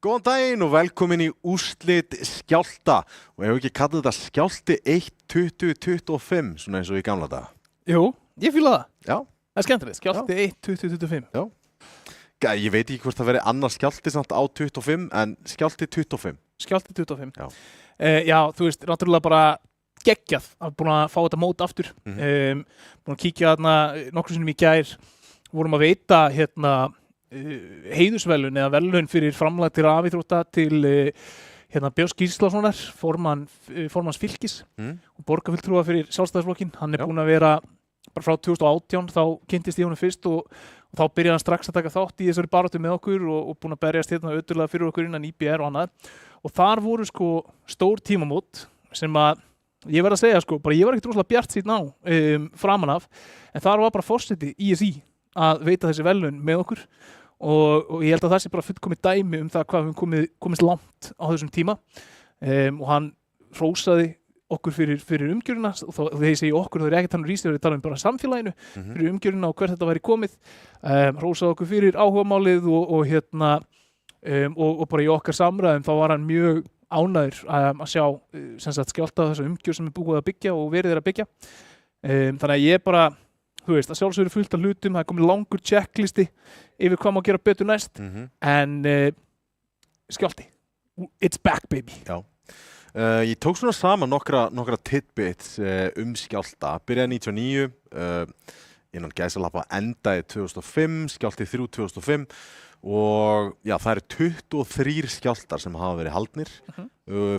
Góðan daginn og velkomin í úrslit skjálta og hefur ekki kallað þetta skjálti 1-20-25 svona eins og í gamla daga. Jú, ég fíla það. Já. Það er skemmtilegt, skjálti 1-20-25. Já. Ég veit ekki hvort það veri annar skjálti samt á 25 en skjálti 25. Skjálti 25. Já. Já, þú veist, náttúrulega bara geggjað að búin að fá þetta mót aftur. Búin að kíkja þarna nokkru sinnum í gær, vorum að veita heiðursvelun eða velun fyrir framlag til rafíþrótta til Björns Gíslasonar, formanns Fylkis og borgarfulltrúa fyrir Sjálfstæðisflokkinn. Hann búinn að vera bara frá 2018, þá kynntist ég honum fyrst og þá byrjaði hann strax að taka þátt í þessari baráttu með okkur og búinn að berjast ötullega fyrir okkur innan IBR og annað. Og þar voru stór tímamót sem að ég verð að segja bara ég var ekkert rosalega bjartsýnn á framan af, en þar var bara forseti ISÍ að veita þessi velun með okkur. Og ég held að það sé bara fullkomið dæmi það hvað við höfum komist langt á þessum tíma og hann hrósaði okkur fyrir umgjörina og þegar ég segi okkur þá er ég ekki að tala um Rísi, ég tala um bara samfélaginu fyrir umgjörina og hvert þetta væri komið hrósaði okkur fyrir áhugamálið og bara í okkar samræðum þá var hann mjög ánægður að sjá sem sagt skjálta þessa umgjör sem búið að byggja og verið að byggja þannig að ég bara þú veist, að sjálfsögur fullt af hlutum, það komið langur checklisti yfir hvað má gera betur næst en skjálti, it's back baby. Já, ég tók svona saman nokkra tidbits skjálta, byrjaði 99, innan gæsalappa endaði 2005, skjálti 3 2005 og já, það eru 23 skjáltar sem hafa verið haldnir.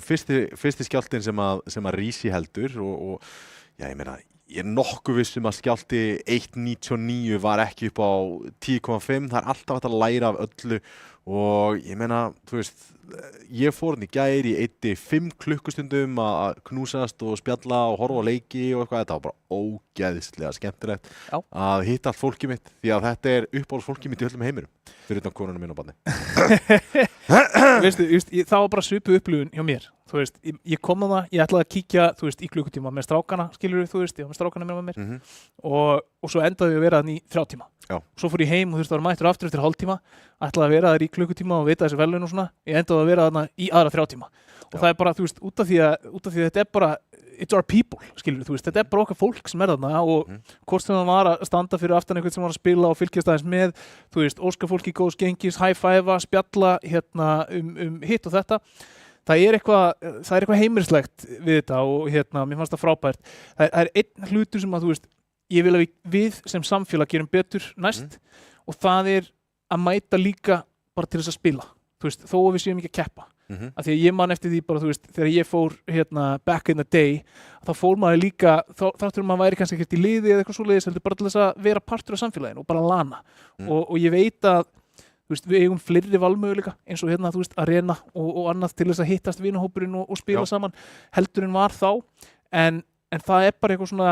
Fyrsti skjáltin sem að Rísi heldur og já, ég meina ég nokkuð viss að skjálti 1.99 var ekki upp á 10.5, það alltaf hægt að læra af öllu og ég meina, þú veist, ég fór hann í gær, ég eyddi 5 klukkustundum að knúsast og spjalla og horfa á leiki og eitthvað, þetta var bara ógeðslega skemmtilegt að hitta allt fólkið mitt því að þetta er uppáhalds fólkið mitt í öllum heiminum fyrir utan konuna mín og barni. Veistu, það var bara svipuð upplifun hjá mér. Þú veist, ég kom að það, ég ætlaði að kíkja, þú veist, í klukkutíma með strákana, skilurðu, þú veist, ég var með strákana með mér og svo endaði ég að vera þannig í 3 tíma. Já. Svo fór ég heim og þú veist, það var mættur aftur eftir hálftíma, ætlaði að vera þar í klukkutíma og veita þessi velun og svona, ég endaði að vera þarna í aðra 3 tíma. Og það er bara, þú veist, út af því að þetta er bara, it's our people, skilurðu, þú veist, þetta er bara okkar fólk sem er þarna og hvort sem það var að standa fyrir aftan einhvern sem var að spila og fylgjast aðeins með, þú veist, óska fólki góðs gengis, high-five, spjalla hitt og þetta. Það er eitthvað heimilislegt við þetta og mér fannst það frábært. Það er einn hlutur sem að þú veist, ég vil að við sem samfélag gerum betur næst og það er að mæta líka bara til þess að spila. Þú veist, þó að við séum ekki að keppa. Af því að ég man eftir því bara, þú veist, þegar ég fór back in the day, þá fór maður líka, þáttur maður væri kannski ekkert í liði eða eitthvað svoleiðis, heldur bara til þess að vera partur af samfélaginu og bara lana. Og ég veit að þú veist, við eigum fleiri valmöguleika eins og þú veist, arena og annað til þess að hittast vinahópurinn og spila saman heldur en var þá en það er bara eitthvað svona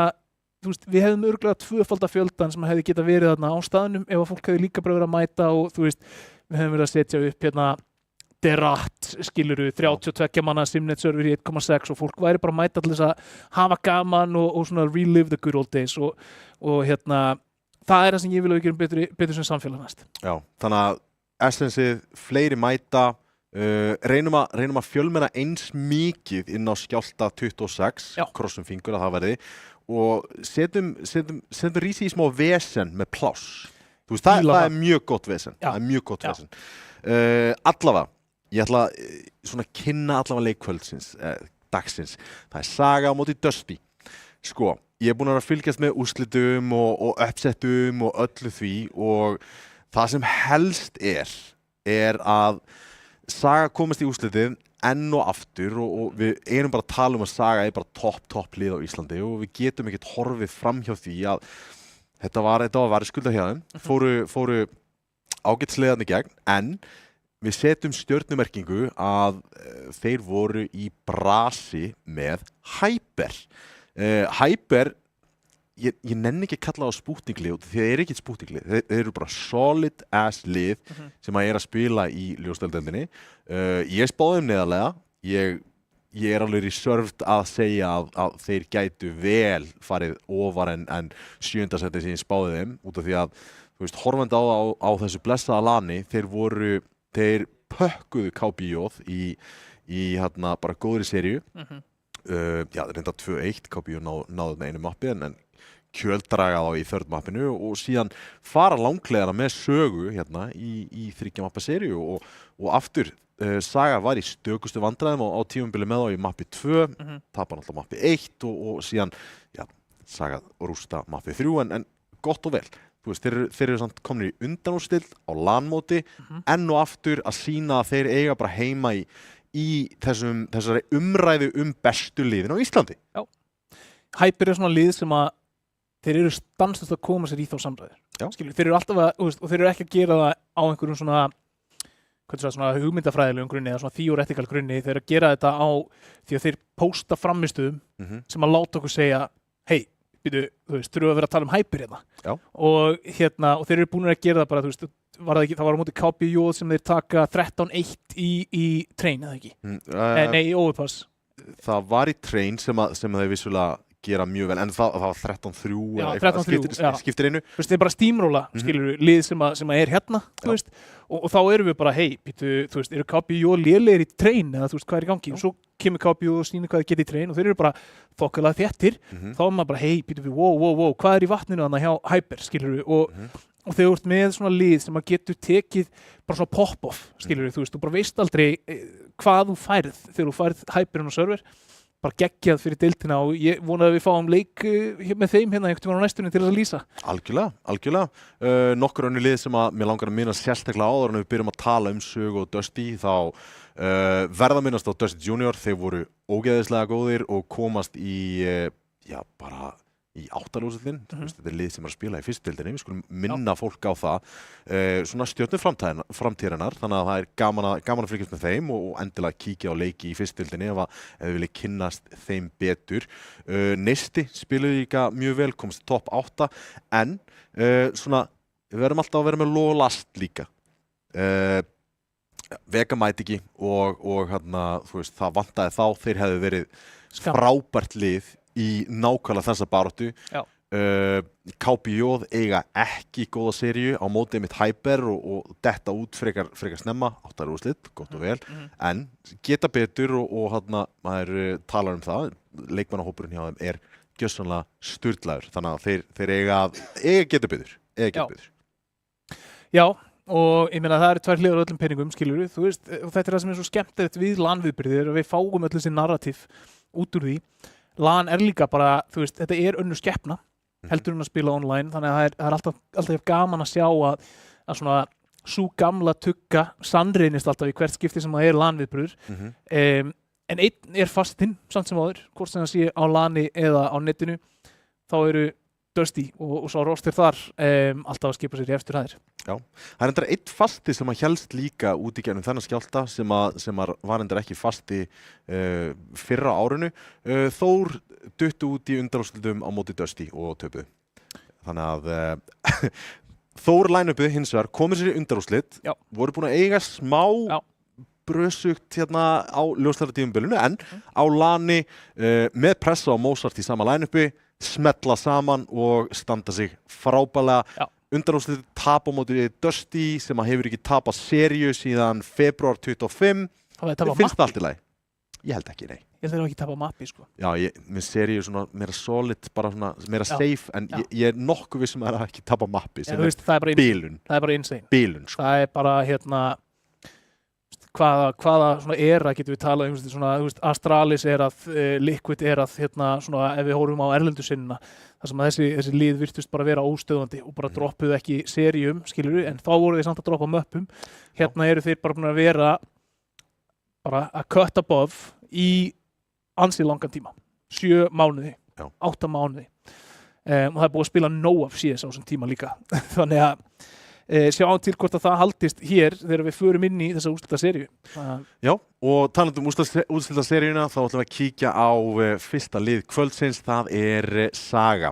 þú veist, við hefðum örugglega 2-falda fjöldan sem hefði getað verið þarna á staðnum ef að fólk hefði líka bara verið að mæta og þú veist, við hefðum verið að setja upp Derat, skiluru, 32 manna Simnet-server í 1.6 og fólk væri bara að mæta til þess að hafa gaman og svona relive the good old days og það er það sem ég vil að við gerum betur sem samfélag næst. Já, þannig að essensið, fleiri mæta, reynum að fjölmenna eins mikið inn á skjálta 26, krossum fingur að það verði og setjum Rísi í smá vesen með pláss. Þú veist, það er mjög gott vesen. Það er mjög gott vesen. Allavega, ég ætla svona kynna allavega leikkvöldsins, dagsins. Það er Saga á móti Dusty. Sko, ég er búinn að fylgjast með úrslitum og uppsettum og öllu því og það sem helst er að Saga komast í úrslitið enn og aftur og við erum bara að tala um að Saga er bara topp lið á Íslandi og við getum ekkert horfið fram hjá því að þetta var verðskulda hjá þeim, fóru ágætsliðarnir gegn en við setjum stjörnumerkingu að þeir voru í brasi með Hyper. Hyper, ég nenni ekki að kalla það spútninglið því það er ekki spútninglið, þeir eru bara solid ass lið sem að spila í ljósdeildinni. Ég spáði þeim neðarlega, ég er alveg reserved að segja að þeir gætu vel farið ofar en 7. seti sem ég spáði þeim út af því að, þú veist, horfandi á þessu blessaða lani, þeir pökkuðu KBJ í hérna bara góðri seríu. Já, reynda 2-1, KBJ náðu með einu mappi en kjöldraga þá í third mappinu og síðan fara langlegara með sögu hérna í 3 mappa seríu og aftur Saga var í stökustu vandræðum á tímabili með þá í mappi 2, tapar náttúrulega mappi 1 og síðan, já, Saga rústa mappi 3 en gott og vel. Þú veist, þeir eru samt komnir í undanúrslit á LAN-móti enn og aftur að sýna að þeir eiga bara heima í þessari umræðu bestu liðin á Íslandi. Já. Hyper svona lið sem að þeir eru stanslust að koma sér í þá samræður. Skilur, þeir eru alltaf og þeir eru ekki að gera það á einhverjum svona hugmyndafræðilegum grunni eða svona theoretical grunni, þeir eru að gera þetta á því að þeir pósta framistuðum sem að láta okkur segja, hei, þú veist, þurfum að vera að tala Hyper hérna. Já. Og þeir eru búin að gera það bara, þú veist, það var á móti KBJ sem þeir taka 13-1 í train, eða ekki? Nei, í overpass. Það var í train sem þeir vissulega gera mjög vel, en það var 13-3 skiptir einu. Þú veist, þeir bara steamrolla, skilur lið sem að er hérna, þú veist, og þá erum við bara, hei, þú veist, eru KBJ lélegir í train, eða þú veist, hvað er í gangi? Og svo kemur KBJ og sýnir hvað þeir geta í train og þeir eru bara þokkalega þéttir, þá er maður bara, hei, wow, hvað er í vatninu þarna hjá Hyper, skilur við, og þegar þú ert með svona lið sem að getur tekið bara svona pop-off, skilur við, þú veist, þú bara veist aldrei hvað þú færð þegar þú færð Hyperinn á server, bara geggjað fyrir deildina og ég vona að við fáum leik með þeim hérna einhvern tímann á næstunni til þess að lýsa. Algjörlega. Nokkur önnur lið sem að mér langar að minna sérstaklega áður en við byrjum að tala Sögu og Dusty, þá verða að minnast á Dusty Junior, þeir voru ógeðislega góðir og komast í í 8-úrslitin, þetta lið sem að spila í fyrstdeildinni, við skulum minna fólk á það, svona stjörnu framtíðarinnar, þannig að það gaman að fylgjast með þeim og endilega kíkja á leiki í fyrstdeildinni ef við viljum kynnast þeim betur. Neisti spiluðu líka mjög vel, komst í topp 8, en svona, við verðum alltaf að vera með lof og last líka. Vega mæti ekki og hérna, þú veist, það vantaði þá, þeir hefðu verið frábært lið í nákvæmlega þessa baráttu. KBJ eiga ekki góða seríu á móti mitt Hyper og detta út frekar snemma, 8 úrslit, gott og vel, en geta betur og hérna, maður talar það, leikmannahópurinn hjá þeim gjörsamlega sturlaður, þannig að þeir eiga geta betur. Já, og ég meina það eru tvær hliðar á öllum peningum, skilur þú veist, og þetta er það sem er svo skemmtilegt við LAN-viðburðir og við fáum öll þessi narratív út úr því. LAN líka bara, þú veist, þetta önnur skeppna heldur að spila online, þannig að það er alltaf gaman að sjá að svona sú gamla tugga sannreynist alltaf í hvert skipti sem það LAN-viðburður. En einn fastinn, samt sem áður, hvort sem það sé á LAN-i eða á netinu, þá eru Dusty og svo roster þar alltaf að skipa sér í efstur hæðir. Já, það er einn fasti sem að hélst líka út í gegnum þennan skjálfta sem var ekki fasti fyrra árinu. Þór duttu út í undanúrslitum á móti Dusty og töpuðu. Þannig að Þór line-upið hins vegar komið sér í undanúrslit, voru búin að eiga smá brösugt hérna á ljósleira tímabilinu, en á LAN-i með pressa á Mozart í sama line-upi, smetla saman og standa sig frábælega. Undanúrslit tap á móti Dusty sem hefur ekki tapað seríu síðan febrúar 25. Finnst það allt í lagi? Ég held ekki, nei. Ég held þeir ekki tapað mappi, sko. Já, með seríu svona meira solid, bara svona meira safe, en ég nokkuð vissum að það ekki tapað mappi sem bilun. Það bara insane. Bilun, sko. Það bara hérna hvaða svona era getum við talað um, svona, Astralis erað, Liquid erað, hérna svona ef við horfum á erlendu sinnina, þar sem að þessi lið virtust bara vera óstöðandi og bara droppuðu ekki seríum, skilur við, en þá voru þeir samt að droppa möppum. Hérna eru þeir bara búin að vera bara að cut above í ansi langan tíma, 7 mánuði, 8 mánuði, og það búið að spila nóg af CS á þessum tíma líka, þannig að sjáum til hvort að það haldist hér þegar við förum inn í þessa úrslitaseríu. Já, og talandi um úrslitaseríuna þá ætlum við að kíkja á fyrsta lið kvöldsins, það Saga.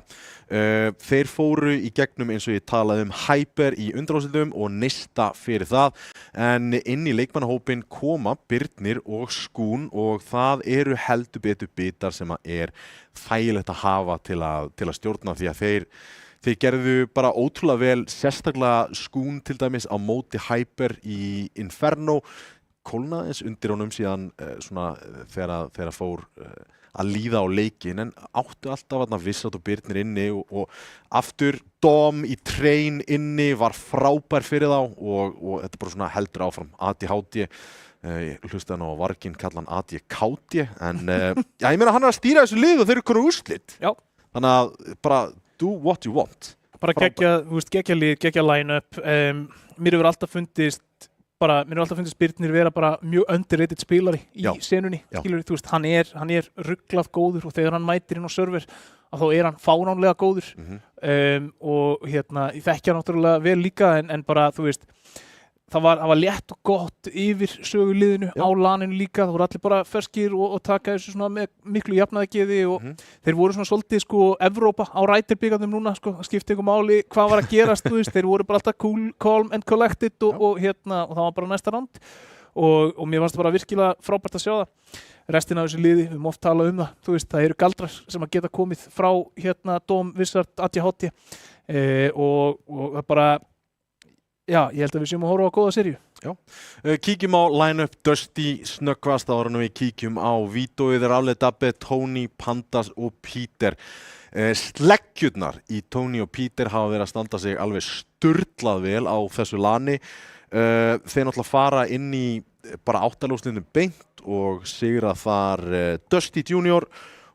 Þeir fóru í gegnum eins og ég talaði um Hyper í undanúrslitum og Neista fyrir það, en inn í leikmannahópinn koma Birnir og Skún og það eru heldur betur bitar sem þægilegt að hafa til að stjórna því að þeir gerðu bara ótrúlega vel, sérstaklega skún til dæmis á móti Hyper í Inferno, kólnaði eins undir honum síðan svona þegar fór að líða á leikin, en áttu alltaf Vissat og Birnir inni og aftur Dom í Train inni var frábær fyrir þá og þetta bara svona heldur áfram. ADHD, ég hlusti hann á Varginn kalla hann ADKD, en já, ég meina hann að stýra þessu lið og þeir eru konur úrslit. Já. Þannig að bara do what you want. Bara geggja lið, geggja line-up. Mér hefur alltaf fundist Birnir vera bara mjög underrated spilari í senunni, skilur þú veist, hann er rugglað góður og þegar hann mætir inn á server að þá er hann fáránlega góður og ég þekkja náttúrulega vel líka en bara þú veist það var létt og gott yfir söguliðinu á laninu líka, það voru allir bara ferskir og taka þessu svona með miklu jafnaðargeði og þeir voru svona svolítið Evrópa á rætirbikarnum núna, það skipti einhver máli hvað var að gerast, þú veist, þeir voru bara alltaf cool, calm and collected og það var bara næsta round og mér fannst það bara virkilega frábært að sjá það. Restina af þessu liði, við höfum oft talað um það, þú veist, það eru galdrar sem að geta komið frá Dom, Vissat, ADHD og það bara já, ég held að við séum að horfa á góða seríu. Já. Kíkjum á line-up Dusty snöggvast áður en við kíkjum á Vítóið, Rafleið Dabbe, Tony, Pandas og Peter. Sleggjurnar í Tony og Peter hafa verið að standa sig alveg sturlað vel á þessu lani. Þeir náttúrulega fara inn í bara áttalóðsliðinu beint og sigra þar Dusty Junior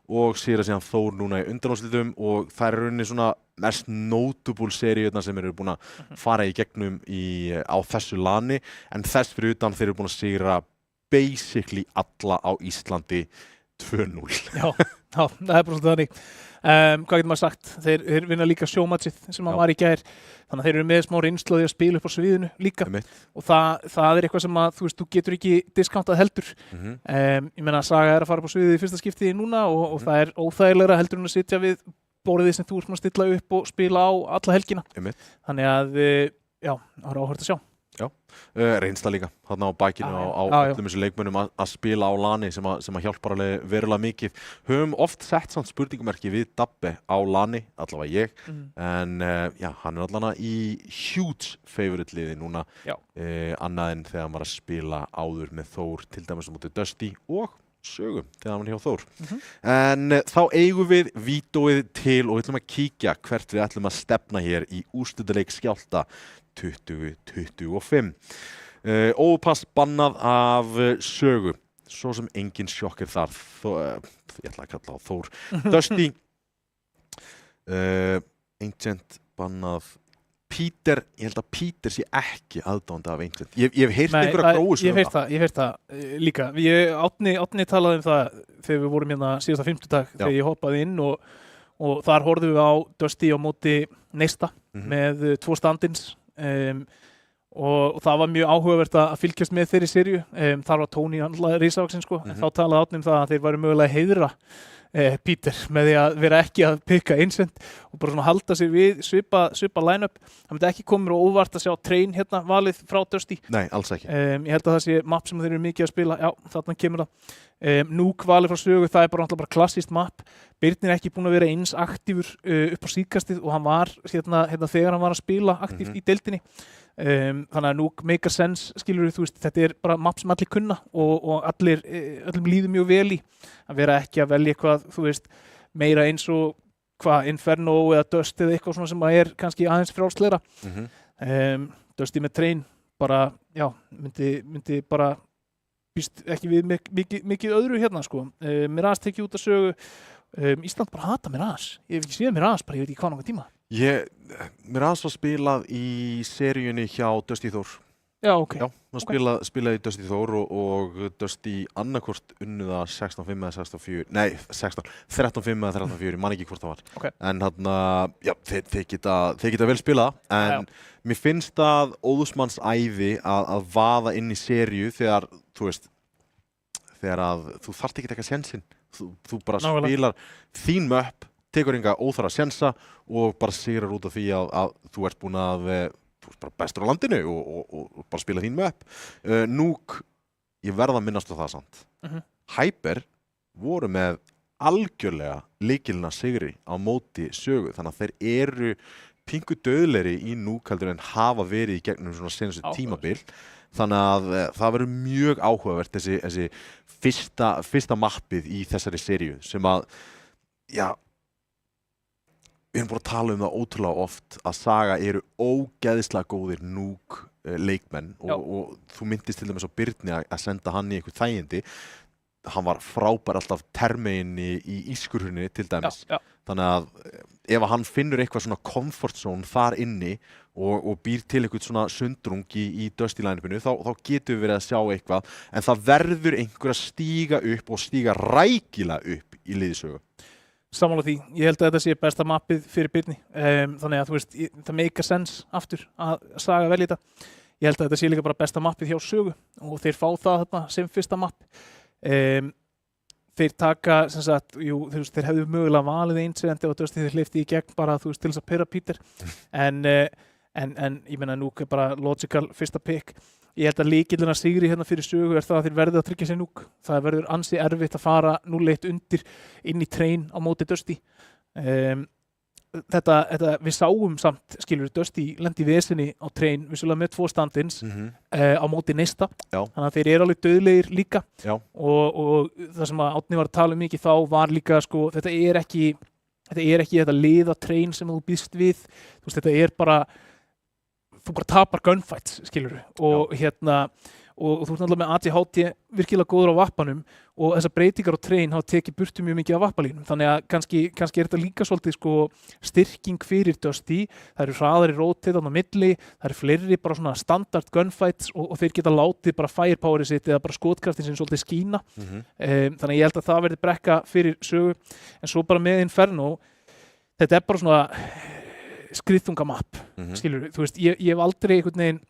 og sigra síðan Þór núna í undanúrslitum og það er rauninni svona mest notable seríurnar sem eru búin að fara í gegnum á þessu lani, en þess fyrir utan þeir eru búin að sigra basically alla á Íslandi 2-0. Já, það er bara svolítið þannig. Hvað getur maður sagt? Þeir vinna líka showmatchið sem hann var í gær, þannig að þeir eru með smá reynslu að spila upp á sviðinu líka og það er eitthvað sem að þú getur ekki diskountað heldur. Ég meina að Saga er að fara upp á sviðið í fyrsta skipti núna og það er óþægilegra heldur en að sitja við borðið sem þú ert að stilla upp og spila á alla helgina. Þannig að já, það er áhört að sjá. Já, reynsla líka þarna á bakinu á öllum þessu leikmönnum að spila á lani sem að hjálpar alveg verulega mikið. Höfum oft sett samt spurningamerki við Dabbe á lani, allavega ég, en já, hann er allavega í huge favorite liði núna, annað en þegar hann var að spila áður með Þór, til dæmis á móti Dusty og Sögu þegar hann var hjá Þór. En þá eigum við Vítóið til og við ætlum að kíkja hvert við ætlum að stefna hér í úrslitaleik Skjálfta 2025. Ópass bannað af Sögu, svo sem engin sjokk er þar, ég ætla að kalla á Þór. Dusty, Ancient bannað. Peter, ég held að Peter sé ekki aðdáandi af Ancient. Ég hef heyrt einhverja gróu ég hef heyrt það líka. Átni talaði um það þegar við vorum hérna síðasta fimmtudag þegar ég hoppaði inn og þar horfðum við á Dusty á móti Neista með 2 stand-ins og það var mjög áhugavert að fylgjast með þeirri seríu. Þar var Tony alltaf risavaxinn en þá talaði Átni um það að þeir væru mögulega að heiðra Peter með því að vera ekki að pikka Ancient og bara svona halda sig við svipa line-up. Það myndi ekki koma mér óvart að sjá Train hérna valið frá Dusty. Nei, alls ekki. Ég held að það sé map sem þeir eru mikið að spila. Já, þarna kemur það. Núk valið frá Sögu, það er bara klassískt map. Birnir er ekki búinn að vera eins aktífur upp á síðkastið og hann var hérna þegar hann var að spila aktíft í deildinni. Þannig að Núk make a sense, skilur þú veist, þetta er bara map sem allir kunna og öllum líður mjög vel í að vera ekki að velja eitthvað, þú veist, meira eins og Inferno eða Dust eða eitthvað svona sem er kannski aðeins frjálslegra. Dusty með Train bara, já, myndi bara býst ekki við mikið öðru hérna, sko. Mirage tekið út að Sögu. Ísland bara hata Mirage. Ég hef ekki séð Mirage bara, ég veit ekki hvað náttúrulega tíma. Mirage var spilað í seríunni hjá Dusty Þór. Já, ok. Já, hann spilaði Dusty Þór og Dusty annarkvort unnuða 16-5 eða 16-4, nei, 13-5 eða 13-4, ég man ekki hvort það var. Okay. En þarna, já, þeir geta vel spilað, en mér finnst það óðusmanns æði að vaða inn í seríu þegar, þú veist, þegar að þú þarft ekki eitthvað sénsinn. Þú bara spilar þín möpp, tekur enga óþarfa sénsa og bara sigrar út af því að þú ert búin að þú ert bara bestur á landinu og bara spila þín möpp. Núk, ég verð að minnast á það samt. Hyper voru með algjörlega lykilinn að sigri á móti sögu, þannig að þeir eru pingu döðlegri í Núk heldur en hafa verið í gegnum svona senastu tímabil, þannig að það verður mjög áhugavert þessi fyrsta mappið í þessari seríu sem að, já, við erum búin að tala um það ótrúlega oft að Saga eru ógeðslega góðir Núk leikmenn og þú myndist til dæmis á Birni að senda hann í einhver þægindi. Hann var frábær alltaf termegin í ískurhunni til dæmis. Þannig að ef hann finnur eitthvað svona comfort zone þar inni og býr til eitthvað svona sundrung í Dusty line-upinu, þá getum við verið að sjá eitthvað, en það verður einhver að stíga upp og stíga rækilega upp í liðsögu. Sammála því, ég held að þetta sé besta mappið fyrir Birni, þannig að þú veist, það make a sense aftur að Saga velja þetta. Ég held að þetta sé líka bara besta mappið hjá sögu og þeir fá það þarna sem fyrsta mapp. Þeir taka, sem sagt, þeir hefðu mögulega valið incidenti og Dusty þeir hleypti í gegn bara, þú veist, til þess að pyrra Peter, en ég meina Núk bara logical fyrsta pick. Ég held að lykillinn að sigri hérna fyrir sögu það að þeir verði að tryggja sér Núk. Það verður ansi erfitt að fara 0-1 undir inn í train á móti Dusty. Þetta við sáum samt, skilur, Dusty lendi í vesinni á train, vissulega með 2 stand-ins á móti Neista. Þannig að þeir eru alveg döðlegir líka. Og það sem að Árni var að tala mikið þá var líka, sko, þetta er ekki þetta liða train sem þú býst við. Þú veist, þetta er bara þú bara tapar gunfights, skilur og og þú ert náttúrulega með ATHT virkilega góður á vappanum og þessar breytingar á train hafa tekið burtu mjög mikið af vappalínum, þannig að kannski er þetta líka svolítið sko styrking fyrir Dusty, það eru hraðari rotate á milli, það eru fleiri bara svona standard gunfights og þeir geta látið bara firepowerið sitt eða bara skotkraftin sem svolítið skína, þannig að ég held að það verði brekka fyrir sögu, en svo bara með Inferno, þetta bara svona skriðþungamapp, skilur, þú veist, ég hef aldrei einhvern veginn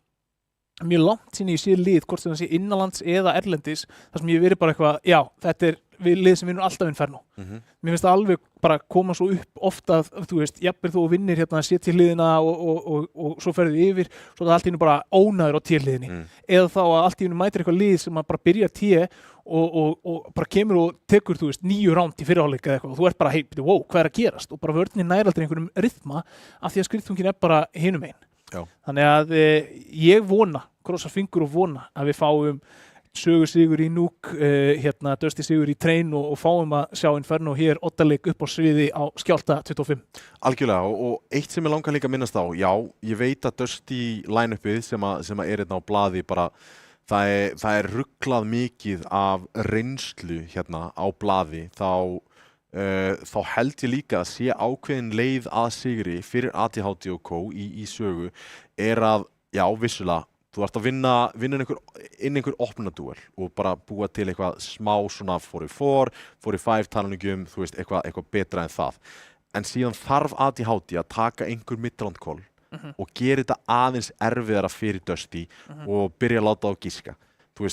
mjög langt síðan ég sé lið, hvort sem það sé innanlands eða erlendis, þar sem ég verið bara eitthvað, já, þetta er lið sem vinnur alltaf Inferno. Mér finnst það alveg bara koma svo upp ofta, þú veist, jafnvel þú vinnir hérna að sé til liðina og svo ferðu yfir, svo það allt í einu bara ónaður á T-liðinni. Eða þá að allt í einu mætir eitthvað lið sem bara byrjar T og bara kemur og tekur, þú veist, 9 ránd í fyrrihálfleik eða eitthvað og þú ert bara, hey, wow, hvað er að gerast? Og bara vörnin nær aldrei einhverjum rytma af því að skriðþungin bara hinum einn. Þannig að ég vona, krossa fingur og vona að við fáum sögur sigur í Núk, Dusty sigur í train og fáum að sjá Inferno hér oddaleik upp á sviði á Skjálfta 25. Algjörlega og eitt sem ég langar líka að minnast á, já, ég veit að Dusty line-upið sem að er hérna á blaði bara, það er ruglað mikið af reynslu hérna á blaði, þá held ég líka að sé ákveðin leið að sigri fyrir ATHT og Co. í sögu er að, já, vissulega, þú ert að vinna einhver opnunadúel og bara búa til eitthvað smá svona 4-4, 4-5 talanum, þú veist, eitthvað betra en það. En síðan þarf ATHT að taka einhver mid-round call og gera þetta aðeins erfiðara fyrir Dusty og byrja að láta á giska. Þú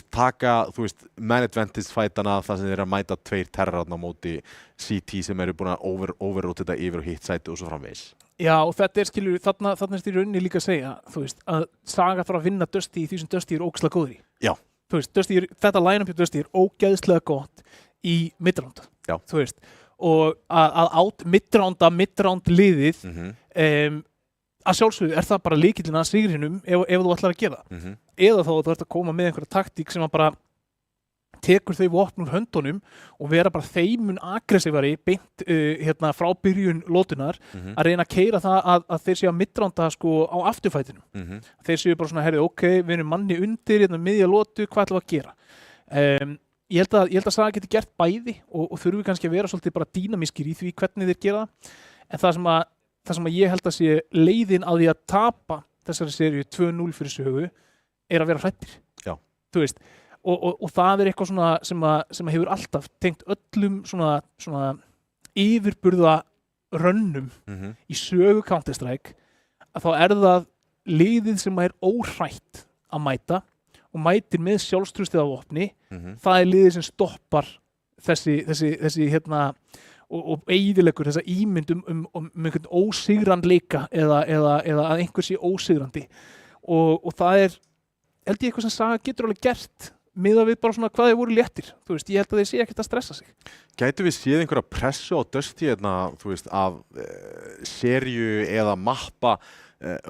veist, man advantage fightana þar sem þeir eru að mæta 2 terrarna á móti CT sem eru búin að overrotata yfir og hit sæti og svo framvegis. Já, og þetta er, skilur, þarna er í rauninni líka að segja, þú veist, að Saga þarf að vinna Dusty í því sem Dusty er ógeðslega góður í. Já. Þú veist, þetta line-up hjá Dusty er ógeðslega gott í midround. Já. Þú veist, og að midround liðið, að sjálfsögðu er það bara lykillinn að sigrinum ef þú ætlar að gera það. Eða þá þú ert að koma með einhverja taktík sem að bara tekur þau vopn úr höndunum og vera bara þeimun aggressívari beint frá byrjun lótunar að reyna að keyra það að þeir séu að midránda sko á afturfætinum. Þeir séu bara svona, herri, ok, við erum manni undir hérna miðja lótu, hvað ætlum við að gera? Ég held að Saga geti gert bæði og þurfi kannski að vera svolítið bara dýnamískir í því hvernig þeir gera það. En það sem að ég held að sé leiðin að því að tapa þessari seríu 2-0 fyrir sögu er að vera hræddir. Já. Þú veist, og það er eitthvað svona sem hefur alltaf tengt öllum svona yfirburða rönnum í sögu Counter-Strike, að þá er það liðið sem er óhrætt að mæta og mætir með sjálfstrustið á vopni, það er liðið sem stoppar þessi og eyðileggur þessa ímynd um einhvern ósigranleika eða að einhver sé ósigrandi og það er held ég eitthvað sem Saga getur alveg gert miðað við bara svona hvað þeir voru léttir, þú veist, ég held að þeir sé ekkert að stressa sig. Gætu við séð einhverja pressu á Dusty þú veist, af seríu eða mappa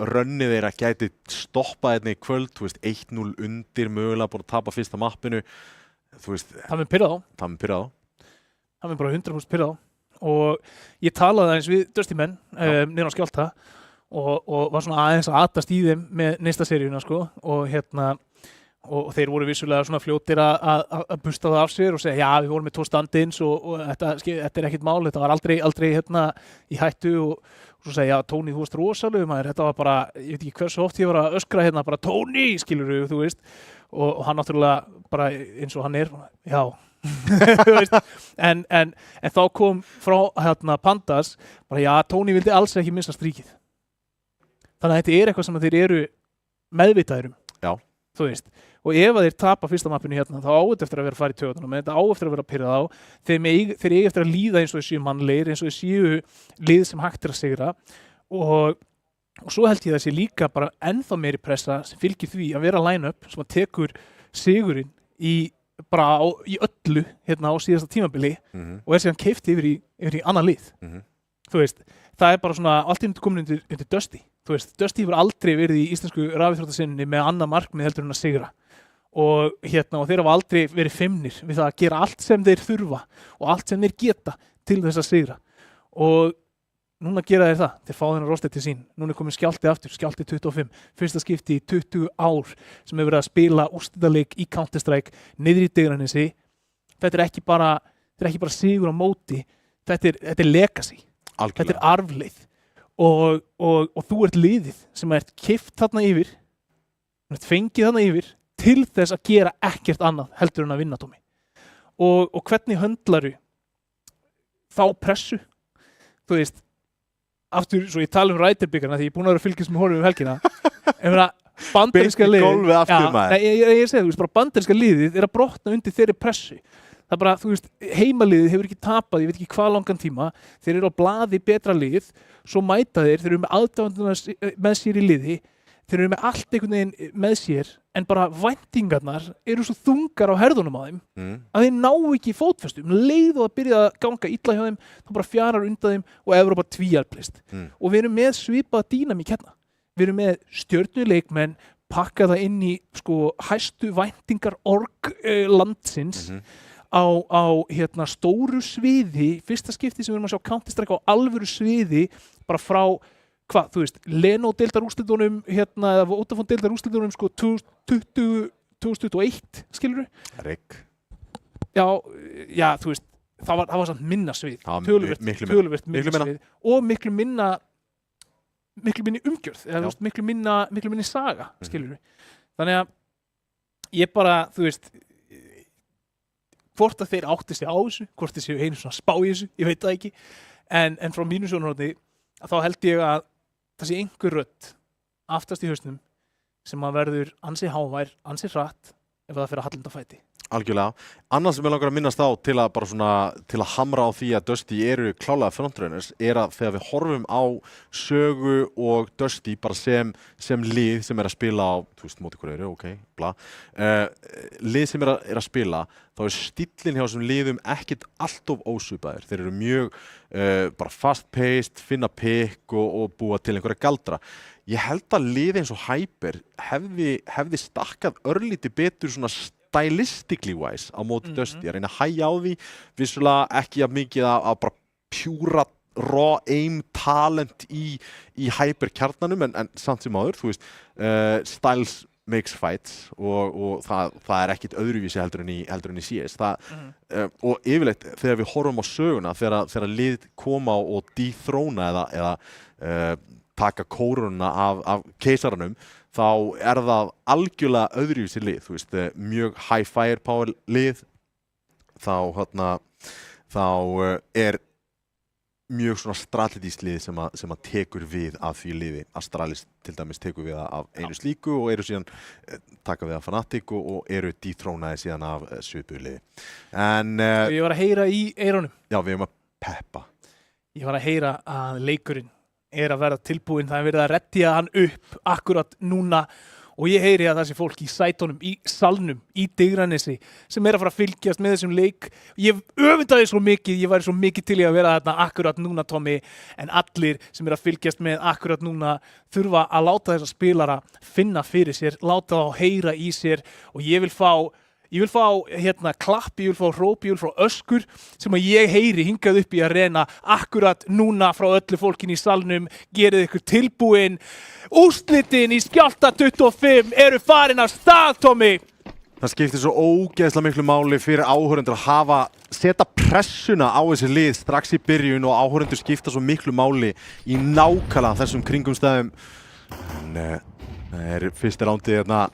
rönnið þeirra gæti stoppað í kvöld, þú veist, 1-0 undir mögulega búin að tapa fyrsta mappinu, þú veist. Það mun pirrað á. Það mun pirrað á. Það mun bara 100% pirrað á. Og ég talaði aðeins við Dusty menn niður á Skjálfta og var svona aðeins að atast í þeim með næsta seríuna, sko, og þeir voru vissulega svona fljótir að busta það af sér og segja, já, við vorum með 2 stand-ins og þetta ekkert mál, þetta var aldrei í hættu og svo segja, já, Tony, þú varst rosalega maður, þetta var bara, ég veit ekki hversu oft ég var að öskra bara Tony, skilurðu, þú veist, og hann náttúrulega bara eins og hann já, þú veist, en þá kom frá Pandas, bara, já, Tony vildi alls ekki missa stríkið. Þannig að þetta eitthvað sem þeir eru meðvitaðir Já. Þú veist, og ef þeir tapa fyrsta mappinu þá á þetta eftir að vera að fara í taugarnar, menn þetta á eftir að vera að pirra þá, þeir eiga eftir að líða eins og þeir séu mannlegir, eins og þeir séu lið sem hægt að sigra og svo held ég að sé líka bara ennþá meiri pressa sem fylgir því að vera line-up sem að tekur sigurinn í öllu á síðasta tímabili og síðan keypt yfir í annað lið. Þú veist, það bara svona allt í komin undir Dusty. Þú veist, Dusty hefur aldrei verið í íslensku rafíþróttasinninni með annað markmið heldur en að sigra. Og þeir hafa aldrei verið feimnir við það að gera allt sem þeir þurfa og allt sem þeir geta til þess að sigra. Og núna gera þeir það, þeir fá þennan rostið til sín. Núna komin Skjálti aftur, Skjálti 25, fyrsta skipti í 20 ár sem hefur verið að spila úrslitaleik í Counter-Strike niður í Digranesi. Þetta ekki bara sigur á móti, þetta er legacy. Algjörlega. Þetta arfleið og þú ert liðið sem ert keypt þarna yfir, fengið þarna yfir til þess að gera ekkert annað heldur en að vinna, Tómi. Og hvernig höndlaru þá pressu? Þú veist, aftur, svo ég tala Rætarbyggarna því ég er búin að vera að fylgjast með honum helgina. Bandaríska liðið, ég segi, þú veist, bara bandaríska liðið að brotna undir þeirri pressu. Það bara, þú veist, heimaliðið hefur ekki tapað, ég veit ekki hvað langan tíma, þeir eru á blaði betra lið, svo mæta þeir eru með aðdáendurna með sér í liði, þeir eru með allt einhvern veginn með sér, en bara væntingarnar eru svo þungar á herðunum á þeim, að þeir ná ekki fótfestu, leið og að byrja að ganga illa hjá þeim, þá bara fjarar undan þeim og Evrópa tvíarplist. Og við erum með svipaða dýnamík hérna. Við erum með stjörnuleikmenn, pakka það inn í, sko, hæstu væntingar landsins, á stóru sviði, fyrsta skipti sem við erum að sjá Counter-Strike á alvöru sviði bara frá, þú veist, Leno deildarúrslitunum, eða Vodafone deildarúrslitunum, sko, 2021, skilurðu? Rigg. Já, þú veist, það var samt minna svið, töluvert minna svið og miklu minni umgjörð, eða miklu minni saga, skilurðu? Þannig að ég bara, þú veist, hvort að þeir átti sig á þessu, hvort þeir séu einu svona spá í þessu, ég veit það ekki, en frá mínu sjónarhorni þá held ég að það sé einhver rödd aftast í hausnum sem að verður ansi hávær, ansi hratt ef það fer að halla undan fæti. Algjörlega. Annars sem ég langar að minnast á til að hamra á því að Dusty eru klálega frontrunners að þegar við horfum á Sögu og Dusty bara sem lið sem að spila á, þú veist, móti hverju, ok, bla, lið sem að spila, þá stíllinn hjá þessum liðum ekkert alltof ósvipaðir. Þeir eru mjög bara fast-paced, finna pick og búa til einhverja galdra. Ég held að lið eins og Hyper hefði stakkað örlítið betur svona stylistically wise á móti Dusty, að reyna að hægja á því, vissulega ekki að mikið að bara pjúra raw aim talent í Hyper kjarnanum, en samt sem áður, þú veist, styles makes fights og það ekkit öðruvísi heldur en í CS. Og yfirleitt þegar við horfum á söguna, þegar lið koma og dethrona eða taka kóruna af keisaranum, þá það algjörlega öðruvísi lið, þú veist, mjög high firepower lið, þá mjög svona strategískt lið sem að tekur við af því liði. Astralis til dæmis tekur við af einu slíku og eru síðan taka við af Fnatic og eru dethronaði síðan af svipuðu liði. Ég var að heyra í eyrunum. Já, við erum að peppa. Ég var að heyra að leikurinn að verða tilbúinn, það verið að rettja hann upp akkurat núna og ég heyri að það sé fólk í sætunum, í salnum, í Digranesi sem að fara að fylgjast með þessum leik. Ég öfundaði svo mikið, ég væri svo mikið til í að vera þarna akkurat núna, Tommy, en allir sem að fylgjast með akkurat núna þurfa að láta þessa spilara finna fyrir sér, láta þá heyra í sér og ég vil fá klapp, ég vil fá hróp, ég vil fá öskur sem að ég heyri hingað upp í arena akkurat núna frá öllu fólkinu í salnum. Gerið ykkur tilbúin. Úrslitin í Skjálfta 25 eru farin af stað, Tommy. Það skiptir svo ógeðslega miklu máli fyrir áhorfendur að setja pressuna á þessi lið strax í byrjun og áhorfendur skipta svo miklu máli í nákvæmlega þessum kringumstæðum. En það fyrsta rándið hérna.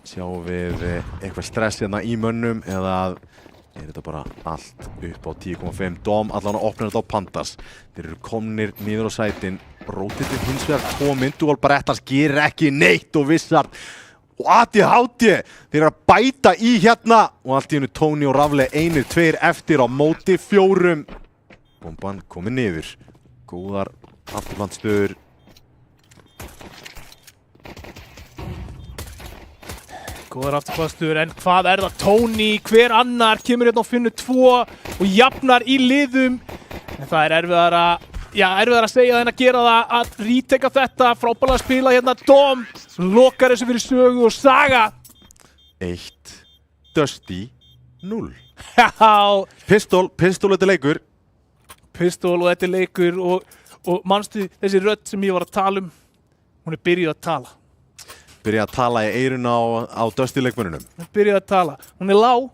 Sjáum við eitthvað stress hérna í mönnum eða þetta bara allt upp á 10,5. Dom allan að opna þetta á Pandas. Þeir eru komnir niður á sætin. Rótið hins vegar kominn. Dual Barettas gerir ekki neitt og Vissard og ADHD. Þeir eru að bæta í hérna og allt í hennu Tony og Rafle 1-2 eftir á móti 4. Bomban komið niður. Góðar afturlandstöður. Góðar afturkvæðstur, en hvað það? Tony, hver annar kemur hérna og finnur 2 og jafnar í liðum. En það erfiðara að segja það en að gera það að reteka þetta, frábærlega að spila hérna Dom, lokar þessu fyrir sögu og Saga. 1, Dusty 0. Já. Pistol, þetta er leikur. Pistol og þetta er leikur og manstu þessi rödd sem ég var að tala hún byrjuð að tala. Byrja að tala í eyrun á Dusty-leikmönnunum. Hún byrjaði að tala. Hún lág.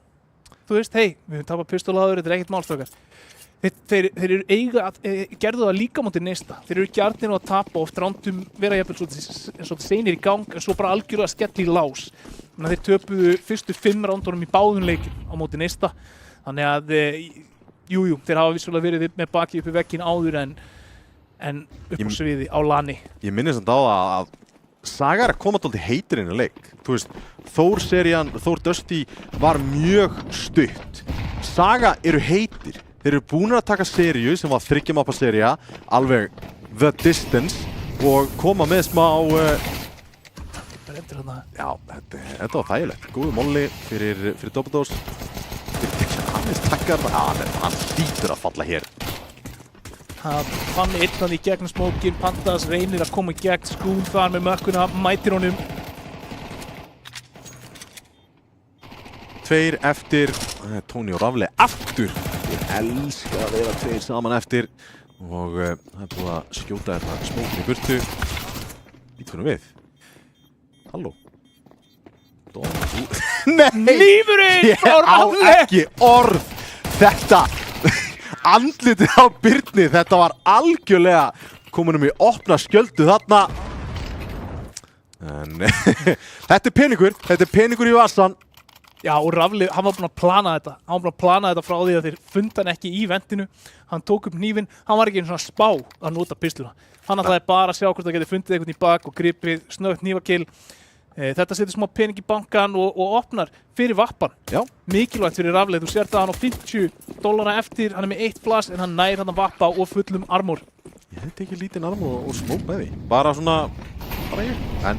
Þú veist, hei, við höfum tapað pistol áður, þetta er ekkert málstrákar. Þeir eru gerðu það líka móti Neista. Þeir eru gjarnir á að tapa oft rándum vera jafnvel svolítið seinir í gang en svo bara algjörlega skell í lás. Þannig að þeir töpuðu fyrstu 5 rándunum í báðum leikjum á móti Neista. Þannig að, þeir hafa vissulega verið með baki upp í vegginn áður en upp á sviði á lani. Ég minni samt á það að Saga að koma dálítið heitir inn í leik. Þú veist, Þór Dusty var mjög stutt. Saga eru heitir. Þeir eru búin að taka seríu sem var 3 mappa sería, alveg The Distance og koma með smá Já, þetta var þægilegt. Góðu molli fyrir Doppeldos. Aðeins takkar, hann hlýtur að falla hér. Það fann einnan í gegnum smókin, Pandas reynir að koma í gegn, Skúl þar með mökkuna, mætir honum. 2 eftir, Tony og Rafle aftur. Ég elska að vera 2 saman eftir og það er búið að skjóta þetta smókin í burtu. Ítvunum við. Halló. Nei! Lífurinn frá Rafle! Ég á ekki orð. Þetta andlitið á Birni, þetta var algjörlega kominum í opna skjöldu þarna. En þetta er peningur í vasan. Já, og Rafle, hann var búinn að plana þetta. Frá því að þeir funda hann ekki í ventinu. Hann tók upp hnífinn, hann var ekki einu svona spá að nota pisluna. Hann ætlaði bara að sjá hvort það geti fundið eitthvað í bak og gripið snögt hnífakill. Þetta setur smá pening í bankan og opnar fyrir vappan. Já. Mikilvægt fyrir Rafle, þú sért að hann á $50 eftir, hann er með 1 flass en hann nær hann að vappa og fullum armor. Ég hefði ekki lítinn armor og smók með því. Bara ég. En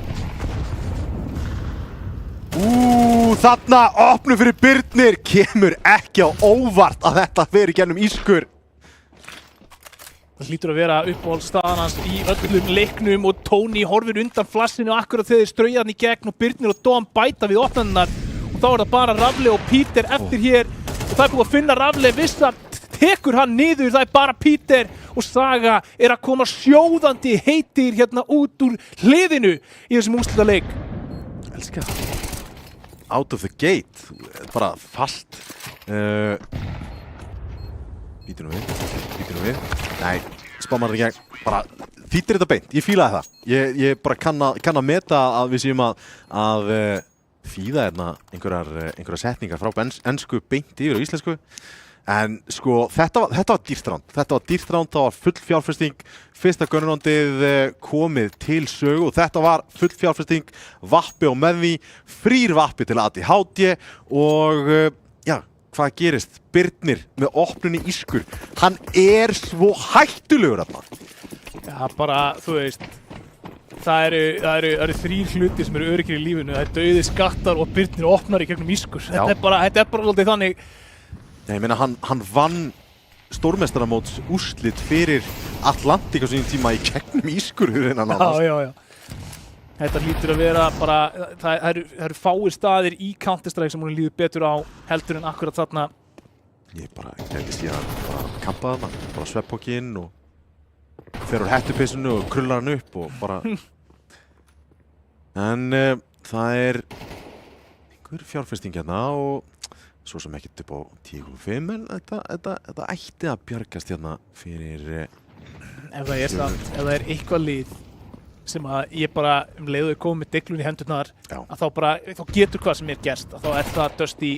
þarna opnum fyrir Birnir, kemur ekki á óvart að þetta veri gennum ískur. Það hlýtur að vera uppáhaldsstaðan hans í öllum leiknum og Tony horfir undan flassinu akkurat þegar þeir strauja hann í gegn og Birnir og Dom bæta við opnanirnar og þá er það bara Rafle og Peter eftir hér og það er búið að finna Rafle, Vissard tekur hann niður, það er bara Peter og Saga er að koma sjóðandi heitir hérna út úr hliðinu í þessum úrslitaleik. Elskar það. Out of the gate, bara fast. Býtum við. Nei, spámar þetta gegn. Bara þýttir þetta beint. Ég fílaði það. Ég bara kann að meta að við séum að þýða hérna einhverjar setningar frá ensku beint yfir á íslensku. En sko, þetta var dýrt ránd. Það var full fjárfesting. Fyrsta gunnarándið komið til sögu og þetta var full fjárfesting. Vappi og með því. Frýr vappi til ADHD og hvað gerist? Birnir með opnunni ískur. Hann er svo hættulegur þarna. Já, bara, þú veist, Það eru 3 hlutir sem eru öruggir í lífinu. Það dauði, skattar og Birnir opnar í gegnum ískur. Þetta er bara svolítið þannig. Nei, ég meina, hann vann stórmeistaramóts úrslit fyrir Atlantic á sínum tíma í gegnum ískurhurinn hann annars. Já. Þetta hlýtur að vera bara, það eru fáir staðir í Counter-Strike sem hún líður betur á heldur en akkurat þarna. Ég bara gæti síðan bara kampað þarna, bara svepphokki inn og fer úr hettupissinu og krullar hann upp og bara... En það er einhver fjárfesting hérna og svo sem ekkert upp á 10,5 en þetta ætti að bjargast hérna fyrir... Ef það er eitthvað lið sem að ég bara leiðu komið með deglun í hendurnar að þá getur hvað sem er gerst að þá er það Dusty.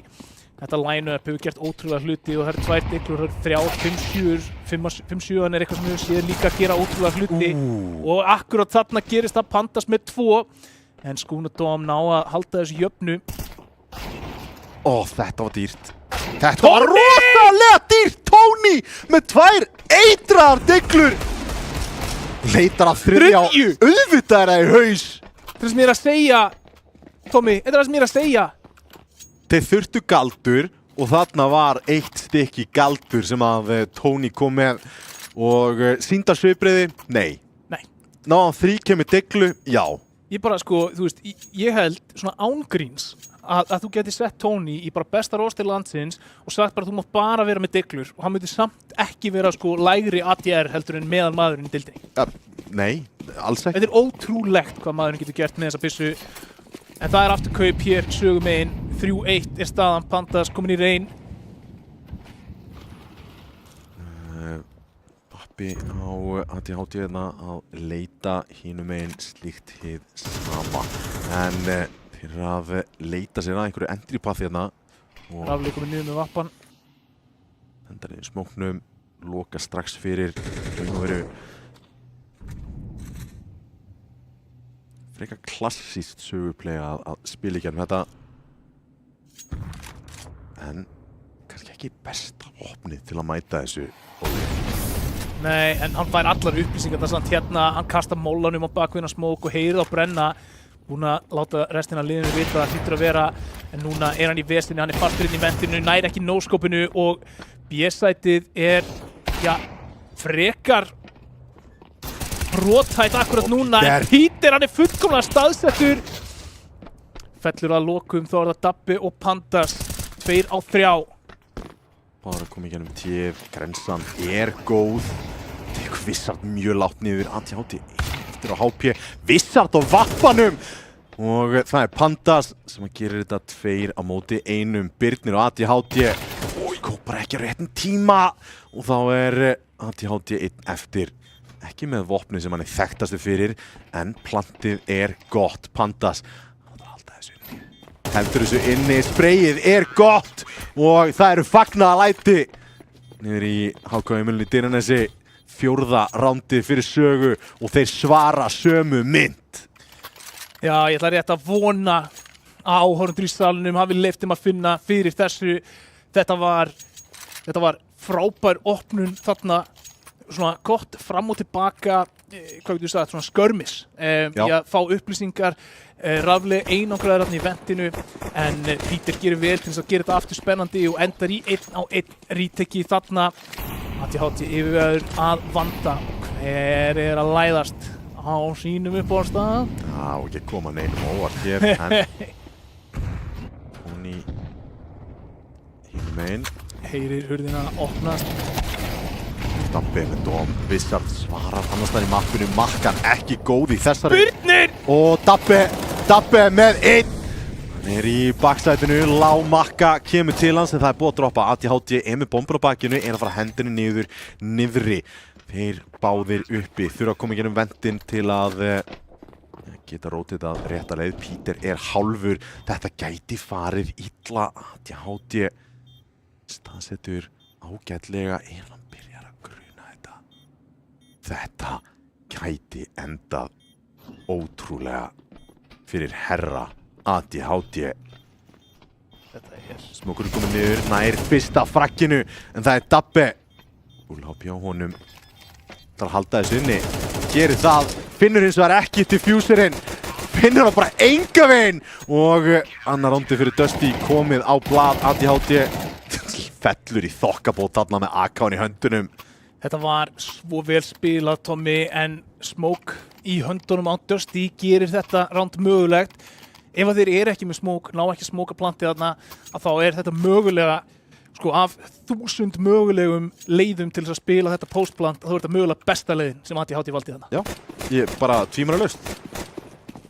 Þetta line-up hefur gert ótrúlega hluti og það eru 2 deglur, það eru 3, 5-7 er eitthvað sem hefur séð líka gera ótrúlega hluti og akkurat þarna gerist það Pandas með 2 en Skúnadóm ná að halda þessu jöfnu. Ó, þetta var dýrt. Þetta var rosalega dýrt! Tony með 2 eitraðar deglur! Leitar að þriðja og auðvitað er það í haus! Það er sem ég er að segja, Tommy, þetta er það sem ég er að segja. Þeir þurftu galdur og þarna var 1 stykki galdur sem að Tony kom með og sýndar svipbrigði, nei. Náðan 3 kemur deglu, já. Ég bara sko, þú veist, ég held svona ángríns að þú geti sett Tony í bara besta roster landsins og sagt bara að þú mátt bara vera með deglur og hann myndi samt ekki vera sko lægri ADR heldur en meðal maðurinn í deildinni. Nei, alls ekki. Þetta er ótrúlegt hvað maðurinn getur gert með þessa byssu. En það er afturkaup hér, sögumegin, 3-1 er staðan, Pandas komin í reyn. Bappi á ADHD hérna að leita hinumegin slíkt hið sama. En þeir eru að leita sér að einhverju entry path hérna. Rafli komin niður með vappan. Hendar í smóknum, loka strax fyrir raun og veru. Frekar klassískt söguplay að spila í gegnum þetta. En kannski ekki besta opnið til að mæta þessu. Nei, en hann fær allar upplýsingar þar samt hérna. Hann kastar mollanum á bakviðna smók og heyrið á brenna. Búinn að láta restina af liðinu vita það hlýtur að vera. En núna er hann í vestinni, hann er fastur inn í ventinu, nær ekki no-scopinu og B-sætið er, já, frekar brothætt akkurat núna, en Peter hann er fullkomlega staðsettur. Fellur að lokum, þá er það Dabbi og Pandas, 2 á 3. Bara komið gennum TF, grensan er góð. Tekur Vissart mjög lágt niður, ADHD eftir á HP, Vissart á vappanum. Og það er Pandas sem gerir þetta 2 á móti 1, Birnir og ADHD. Kom bara ekki á réttum tíma og þá er ADHD 1 eftir. Ekki með vopni sem hann er þekktastu fyrir, en plantið er gott. Pandas, heldur þessu inni, sprayið er gott og það eru fagnaðalæti. Niður í HK-heimilinu í Dynanesi, 4. rándið fyrir sögu og þeir svara sömu mynd. Já, ég ætla rétt að vona að áhorfendur í salnum hafi leyft þeim að finna fyrir þessu. Þetta var frábær opnun þarna. Svona gott fram og tilbaka, hvað getur þú sagt, svona skörmis í að fá upplýsingar. Rafli einangraður þarna í ventinu en Peter gerir vel til þess að gera þetta aftur spennandi og endar í 1 á 1 retake þarna. ADHD yfirveður að vanda. Hver er að læðast á sínum uppáhaldstað? Já, ekki koma neinum óvart hér, en Tony hinumegin. Heyrir hurðina opnast. Dabbi með dóm, Vissart svarar annars þar í mappinu, Makkan ekki góð í þessari. Birnir! Og Dabbi með 1. Hann er í baksætinu, lág Makka kemur til hans en það er búið að droppa. ADHD er með bombur á bakinu, er að fara hendinu niðri. Þeir báðir uppi, þurfa að koma í gennum ventin til að geta rótið að rétta leið. Peter er hálfur, þetta gæti farið illa. ADHD staðsetur ágætlega, er hann byrjar að gruna þetta. Þetta gæti endað ótrúlega fyrir herra ADHD. Þetta er Smókur er komið niður, nær fyrsta frakkinu, en það er Dabbi. Úlhápi á honum. Það er að halda þessu inni. Gerir það, finnur hins vegar ekki diffuserinn. Finnur það bara enga veginn. Og annar rondi fyrir Dusty komið á blað. ADHD fellur í þokkabót þarna með AK-n í höndunum. Þetta var svo vel spilað, Tommy, en Smoke í höndunum á Dusty gerir þetta round mögulegt. Ef að þeir eru ekki með Smoke, ná ekki Smoke að planti þarna, að þá er þetta mögulega, sko, af 1000 mögulegum leiðum til þess að spila þetta postplant, þá er þetta mögulega besta leiðin sem ADHD valdi þarna. Já, ég bara tvímælalaust.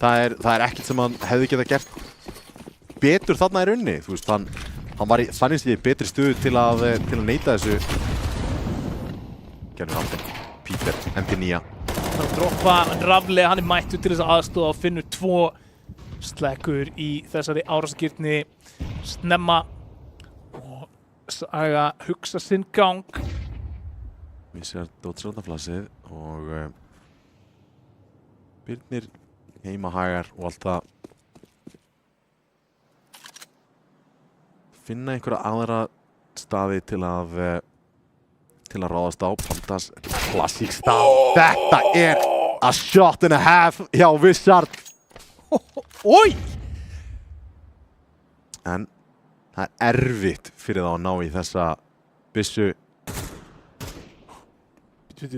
Það er ekkert sem hann hefði getað gert betur þarna í rauninni. Þú veist, hann var í þannig séð betri stöðu til að neita þessu. Gerður aldrei. Peter, MP9. Það er að droppa Rafle, hann er mættur til þess að aðstoða og finnur 2 slekkur í þessari árásargirni. Snemma og Saga hugsa sinn gang. Við séum dótsröndaflasið og Birnir heimahagar og allt það. Finna einhverja aðra staði til að ráðast á. Pandas klassík stað. Þetta er a shot and a half hjá Wizard. Oj! En það er erfitt fyrir þá að ná í þessa byssu. Var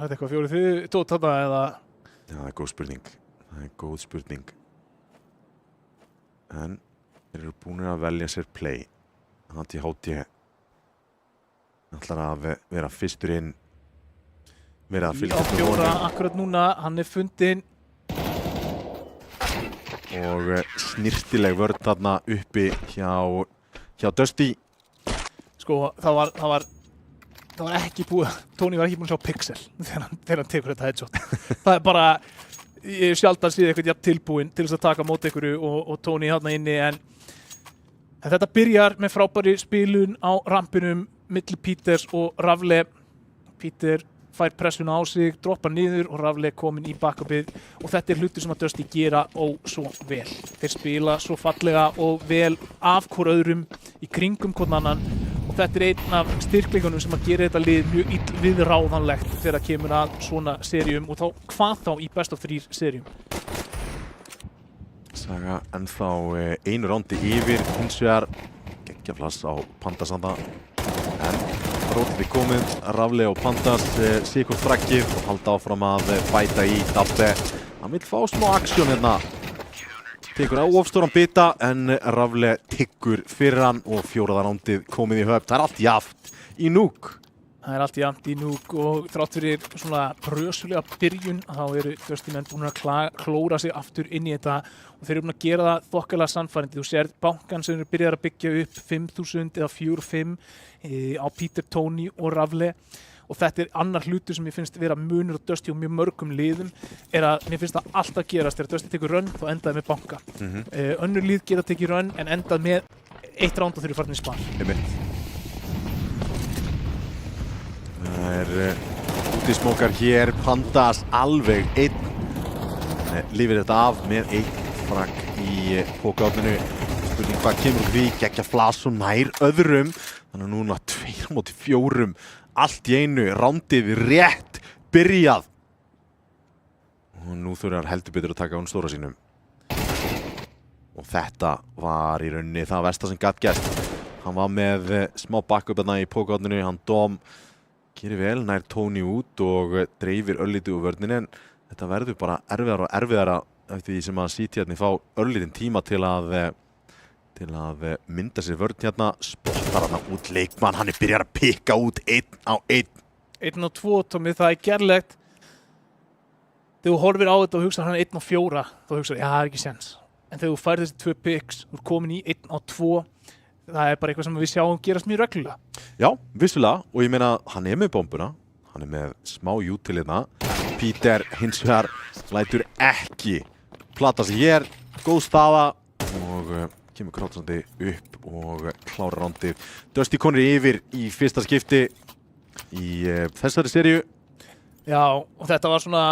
þetta eitthvað 4-3 tótt þarna eða? Já, það er góð spurning. Það er góð spurning. En þeir eru búinir að velja sér play. ADHD ætlar að vera fyrstur inn. Verið að fylgja með honum. Akkurat núna, hann er fundinn. Og snirtileg vörn þarna uppi hjá Dusty. Sko, það var ekki búið, Tony var ekki búinn að sjá pixel þegar hann tekur þetta headshot. Það er bara, ég sjaldan séð eitthvað jafn tilbúinn til þess að taka mót ykkur og Tony þarna inni, en þetta byrjar með frábæri spilun á rampinum milli Peters og Rafle. Peter fær pressuna á sig, droppar niður og Rafle kominn í backupið og þetta er hlutur sem að Dusty gera svo vel. Þeir spila svo fallega og vel af hvor öðrum í kringum hvern annan og þetta er einn af styrkleikunum sem að gera þetta lið mjög viðráðanlegt þegar það kemur að svona seríum og hvað þá í best of 3 seríum. Saga ennþá einu rándi yfir, hins vegar geggjaflass á Pandasanda en rótið er komið, Rafle og Pandas sikur frakkið og halda áfram að bæta í Dabbe. Hann vil fá smá aksjón hérna. Tekur á ofstóran bita en Rafle tyggur fyrir hann og 4. rándið komið í höfn. Það er allt jafnt í núk. Það er allt jafnt í núk og þrátt fyrir svona brösulega byrjun þá eru Dusty-menn búin að klóra sig aftur inn í þetta og þeir eru búin að gera það þokkalega sannfærandi. Þú sér bankan sem eru byrjað að byggja upp 5.000 eða 4-5 á Peter, Tony og Rafle og þetta er annar hlutur sem ég finnst vera munur á Dusty og mjög mörgum liðum er að mér finnst það alltaf gerast þegar Dusty tekur run þá endaði með banka. Önnur lið geta tekið run en endað með 1 ránd og þeir eru farin í spar. Það er útismókar hér, Pandas alveg einn. Lifir þetta af með 1 frakk í pókaátninu. Spurning hvað kemur því, geggja flas og nær öðrum. Þannig að núna 2-4, allt í einu, rándið rétt byrjað. Og nú þurfar heldur betur að taka hún stóra sínum. Og þetta var í rauninni það versta sem gat gert. Hann var með smá backup þarna í pókaátninu, hann Dom gerir vel, nær Tony út og dreifir örlítið úr vörninni en þetta verður bara erfiðara og erfiðara eftir því sem að CT-arnir fá örlítinn tíma til að mynda sér vörn hérna, spottar hann út leikmann, hann er byrjar að pikka út 1 á 1. 1 á 2, Tommy, það er gerlegt. Þegar þú horfir á þetta og hugsa hann 1 á 4, þá hugsa já, það er ekki sens. En þegar þú fær þessi 2 picks, þú er komin í 1 á 2, það er bara eitthvað sem við sjáum gerast mjög reglulega. Já, vissulega, og ég meina, hann er með bombuna, hann er með smá jútilina. Peter hins vegar lætur ekki plata sig hér, góð staða og kemur krátandi upp og klárar rándið. Dusty konur yfir í fyrsta skipti í þessari seríu. Já, og þetta var svona,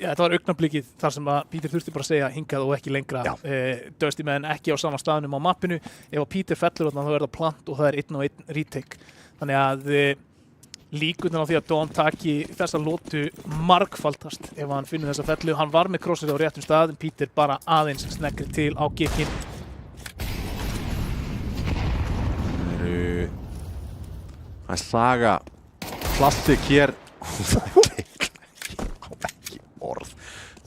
þetta var augnablikið þar sem að Peter þurfti bara að segja hingað og ekki lengra. Dusty-menn ekki á sama staðnum á mappinu. Ef að Peter fellur þarna þá er það plant og það er 1 á 1 retake. Þannig að líkurnar á því að Dom taki þessa lotu margfaldast ef hann finnur þessa fellu. Hann var með crossið á réttum stað, en Peter bara aðeins sneggri til á gikkinn. Það er saga klassik hér. Ekki orð.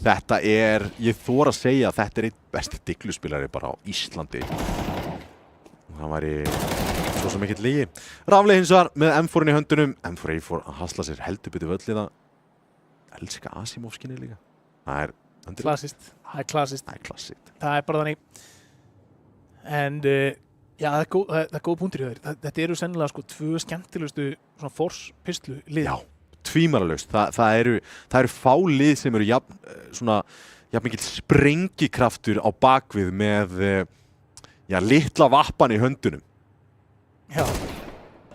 Þetta er, ég þor að segja að þetta er einn besti digluspilari bara á Íslandi. Það væri svo sem ekkert lygi. Rafli hins vegar með M4 í höndunum. M4 fór að hasla sér heldur betur völlina. Elska Asimov-skinni líka. Það er klassist. Það er klassist. Það er klassist. Það er bara þannig. En já, það er góð punktur í þér. Þetta eru sennilega sko 2 skemmtilegustu svona force-pistlu lið. Já, tvímælalaust. Það eru fá lið sem eru jafn mikill sprengikraftur á bakvið með litla vappan í höndunum. Já,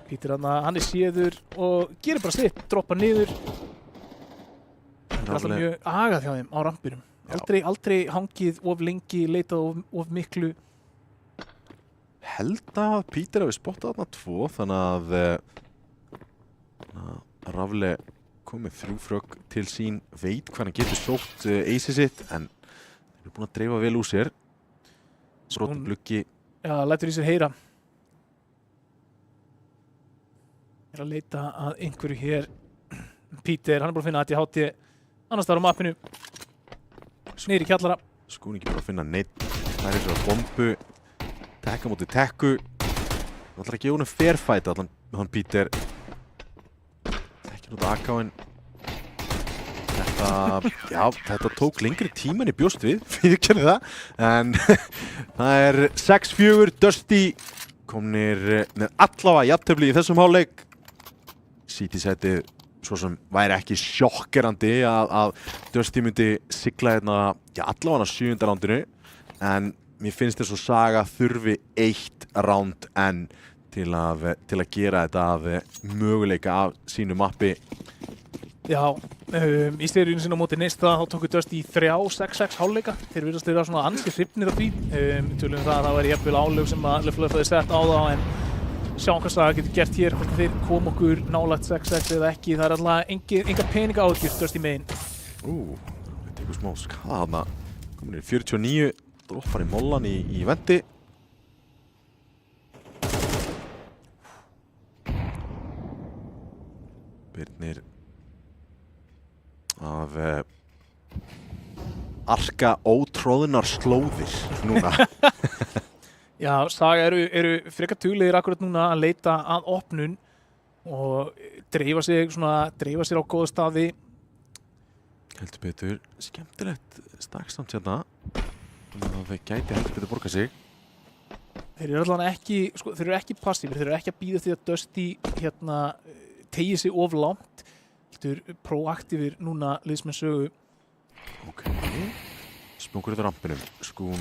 Peter hann er séður og gerir bara sitt, droppar niður. Það er alltaf mjög agað hjá þeim á rampinum. Aldrei hangið of lengi, leitað of miklu. Held að Peter hafi spottað þarna 2, þannig að Rafli komið 3 frögg til sín, veit hvað hann getur sótt aceið sitt, en þeir eru búin að dreifa vel úr sér. Brotin gluggi. Já, lætur í sér heyra. Er að leita að einhverju hér. Peter, hann er búin að finna að HT annars staðar á mappinu. Niður í kjallara. Skún ekki bara að finna neitt. Það er svona bombu. Tekka móti tekku. Það ætlar að gefa honum fair fight allan hann Peter. Ekki nota AK-in. Þetta tók lengri tíma en ég bjóst við, viðurkenni það. En það er 6-4, Dusty komnir með allavega jafntefli í þessum hálfleik. City-sætið svo sem væri ekki sjokkerandi að Dusty myndi sigla hérna allavega 7. rándinu. En mér finnst þess að Saga þurfi 1 ránd enn til að gera þetta að möguleika af sínu mappi. Já, í styrjunum sinna á móti Neista þá tóku Dusty 3-6-6 hálfleika. Þeir virðast vera svona ansi hrifnir af því. Tölum það að það væri jafnvel álög sem að LFL hafði sett á þá, en sjáum hvað Saga getur gert hér, hvort þeir kom okkur nálægt 6-6 eða ekki. Það er alltaf enga peninga ágjur Dusty megin. Það tekur smá skada þarna. Komin í 49, droppar í mollan í vendi. Birnir af arka ótróðunar slóðir núna. Já, Saga eru frekar duglegir akkurat núna að leita að opnun og dreifa sér á góða staði. Heldur betur, skemmtilegt staksamt hérna. Það gæti heldur betur borga sig. Þeir eru allavega ekki, þeir eru ekki passífir, þeir eru ekki að bíða því að Dusty tegi sig of langt. Proaktífir núna liðsmenn Sögu. Ok, sprungur þetta rampinum. Skún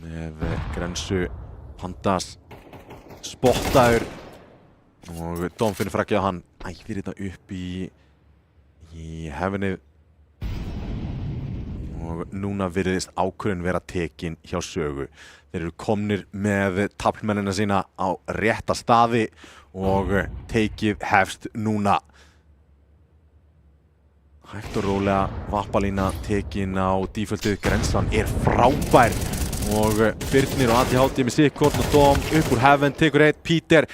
með grensu, Pandas spottaður og Dom finnur frakkið að hann æðir þetta upp í hefinið og núna virðist ákvörðun vera tekin hjá Sögu. Þeir eru komnir með taflmennina sína á rétta staði og teikið hefst núna. Hægt og rólega, vappalína tekin á defaultið, grensan er frábær og Birnir og ATHT með sikkort og Dom upp úr heaven, tekur eitt, Peter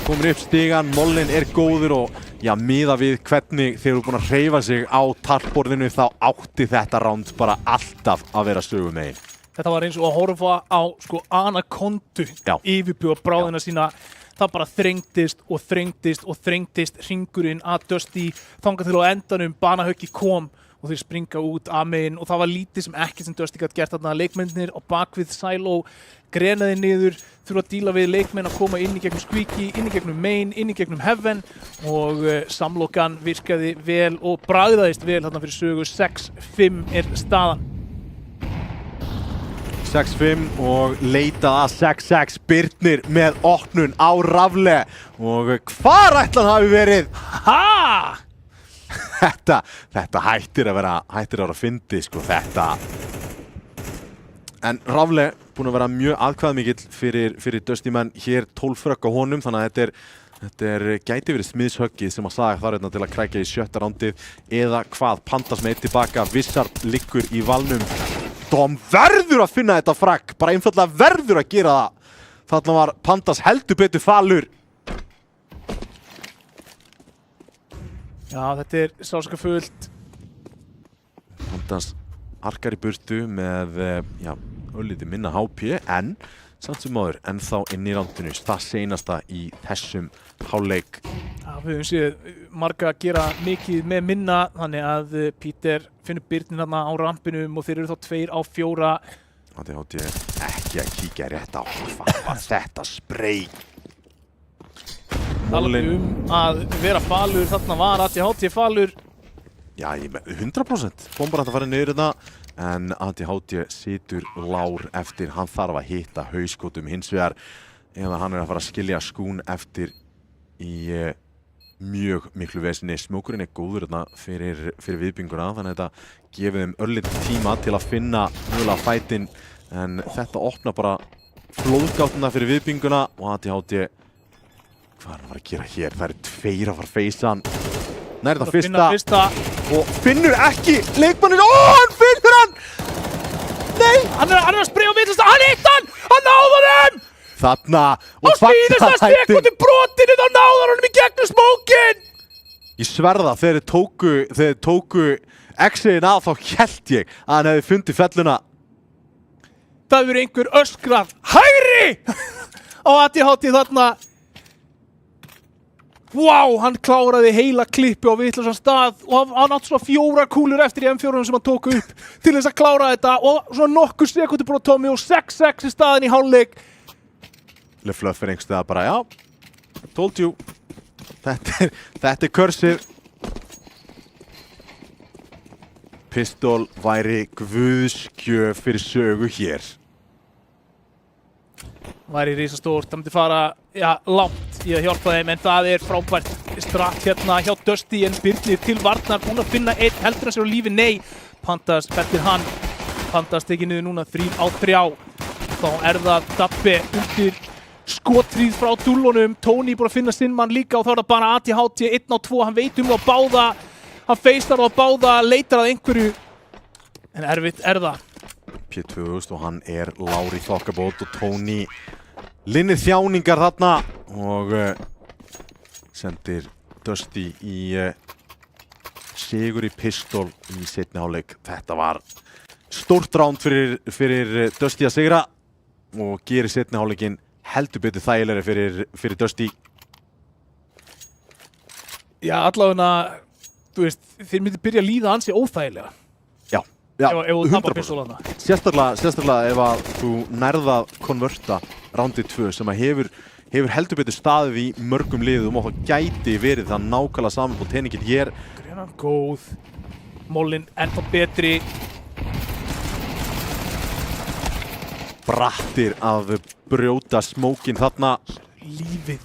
komin upp stigan, mollin er góður og miða við hvernig þeir eru búin að hreyfa sig á tartborðinu þá átti þetta ránd bara alltaf að vera Sögu megin. Þetta var eins og að horfa á anakondu yfirbúa bráðina sína. Það bara þrengdist hringurinn að Dusty þangað til á endanum banahöggi kom og þeir springa út að megin og það var lítið sem ekki sem Dusty gat gert þarna. Leikmennir á bakvið Silo grenaði niður, þurfa að díla við leikmenn að koma inn í gegnum Squeaky, inn í gegnum Main, inn í gegnum Heaven og samlokan virkaði vel og bragðaðist vel þarna fyrir Sögu. 6-5 er staðan. 6-5 og leitað að 6-6, Birnir með opnun á Rafli og hvar ætlan hafi verið? Ha! Þetta hættir að vera fyndi sko þetta. En Rafli búinn að vera mjög aðkvæðamikill fyrir Dusty menn hér 12 frögg á honum, þannig að þetta er Þetta gæti verið smiðshöggið sem að Saga þarf hérna til að krækja í 7. rándið eða hvað, Pandas með eitt tilbaka, Wizard liggur í valnum. Dom verður að finna þetta fragg, bara einfallega verður að gera það. Þarna var Pandas heldur betur falur. Já, þetta sársaukafullt. Pandas arkar í burtu með, örlítið minna HP, en samt sem áður, ennþá inn í rándinu, það seinasta í þessum hálfleik. Já, við höfum séð marga að gera mikið með minna, þannig að Peter finnur Birnin þarna á rampinum og þeir eru þá 2 á 4. Þetta átti ekki að kíkja rétt á. Hvað var þetta spray? Talað að vera falur, þarna var ATHT falur. Já, 100% bombar hægt að fara niður þetta. En ATHT situr lár eftir, hann þarf að hitta hauskótum hins vegar eða hann að fara að skilja skún eftir í mjög miklu vesinni. Smókurinn góður fyrir viðbygginguna, þannig að þetta gefið þeim örlítið tíma til að finna mjögulega fætinn, en þetta opna bara flóðgátuna fyrir viðbygginguna og ATHT, hvað er hann að fara að gera hér? Það eru 2 að fara að feysa hann. Nær þetta fyrsta og finnur ekki leikmanninn. Hann finnur hann! Nei! Hann er að spreyja á millista, hann hitt hann! Hann náði honum! Þarna Á síðasta sekúndu brotinu þá náði hann honum í gegnum smókinn! Ég sverða, þegar þeir tóku X-in af, þá hélt ég að hann hefði fundið felluna. Það hefur einhver öskrað hægri á ATHT þarna. Vá, hann kláraði heila klippu á vitlausan stað og hann átti svona 4 kúlur eftir í M4 sem hann tók upp til þess að klára þetta og svona nokkur sekúndur brot Tommy og 6-6 í staðin í hálfleik. LeFluff einhverstað bara, já, told you. Þetta cursið. Pistol væri guðskjöf fyrir sögu hér. Væri risastórt, það myndi fara langt í að hjálpa þeim, en það er frábært strat hérna hjá Dusty, en Birnir til varnar, búinn að finna einn, heldur hann sér á lífi, nei, Pandas bettir hann, Pandas tekið niður núna 3 á 3, þá er það Dabbe undir skotríð frá dúllunum, Tony búinn að finna sinn mann líka og þá er það bara ATHT 1 á 2, hann veit það báða, hann feistar það báða, leitar að einhverju, en erfitt er það. P2000 og hann er lár í þokkabót og Tony linnir þjáningar þarna og sendir Dusty í sigur í pistol í seinni hálfleik. Þetta var stórt ránd fyrir Dusty að sigra og gerir seinni hálfleikin heldur betur þægilegri fyrir Dusty. Já, allavega, þú veist, þeir myndi byrja að líða ansi óþægilega. Já, ef þú tapar pistólana. Sérstaklega ef að þú nærða að konverta rándið 2 sem að hefur heldur betur staðið í mörgum liðum og það gæti verið það nákvæmlega saman på teningin hér. Grenan góð, Mollin ennþá betri. Brattir að brjóta smókin þarna. Lífið,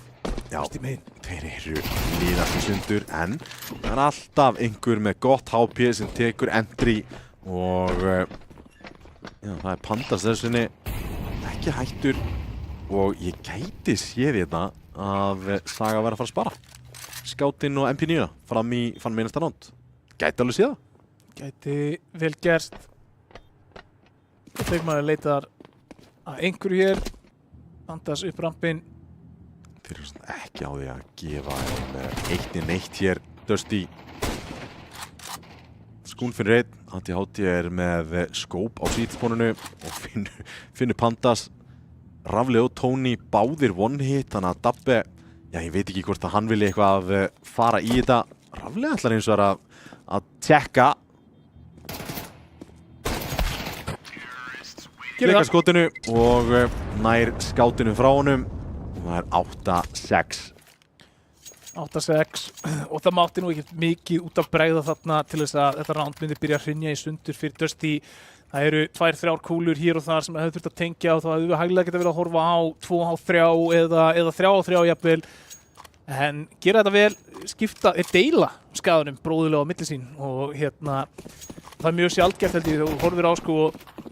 Dusty megin. Þeir eru líðast í sundur, en það er alltaf einhver með gott HP sem tekur entry og það er Pandas þessunni ekki hættur og ég gæti séð þetta að Saga verið að fara að spara Scoutinn og MP9 fram í meinasta ránd. Gæti alveg séð það. Gæti vel gerst. Leikmaður leitar að einhverju hér. Pandas upp rampinn. Þeir eru ekki á því að gefa 1-1 hér, Dusty. Skún fyrir 1, ATHT er með skóp á sítspónunu og finnur Pandas. Rafli og Tony báðir one-hit, þannig að Dabbe, ég veit ekki hvort að hann vilja eitthvað fara í þetta. Rafli ætlar eins og að tjekka. Leika skotinu og nær skátinu frá honum. Það er 8-6. 8-6 og það mátti nú ekkert mikið út af bregða þarna til þess að þetta ránd myndi byrja að hrynja í sundur fyrir Dusty. Það eru 2-3 kúlur hér og þar sem hefur þurft að tengja og þá hefur við hæglega getað verið að horfa á 2 á 3 eða 3 á 3 jafnvel. En gera þetta vel, skipta, deila skaðunum bróðulega á milli sín og það er mjög sjaldgæft held ég þegar þú horfir á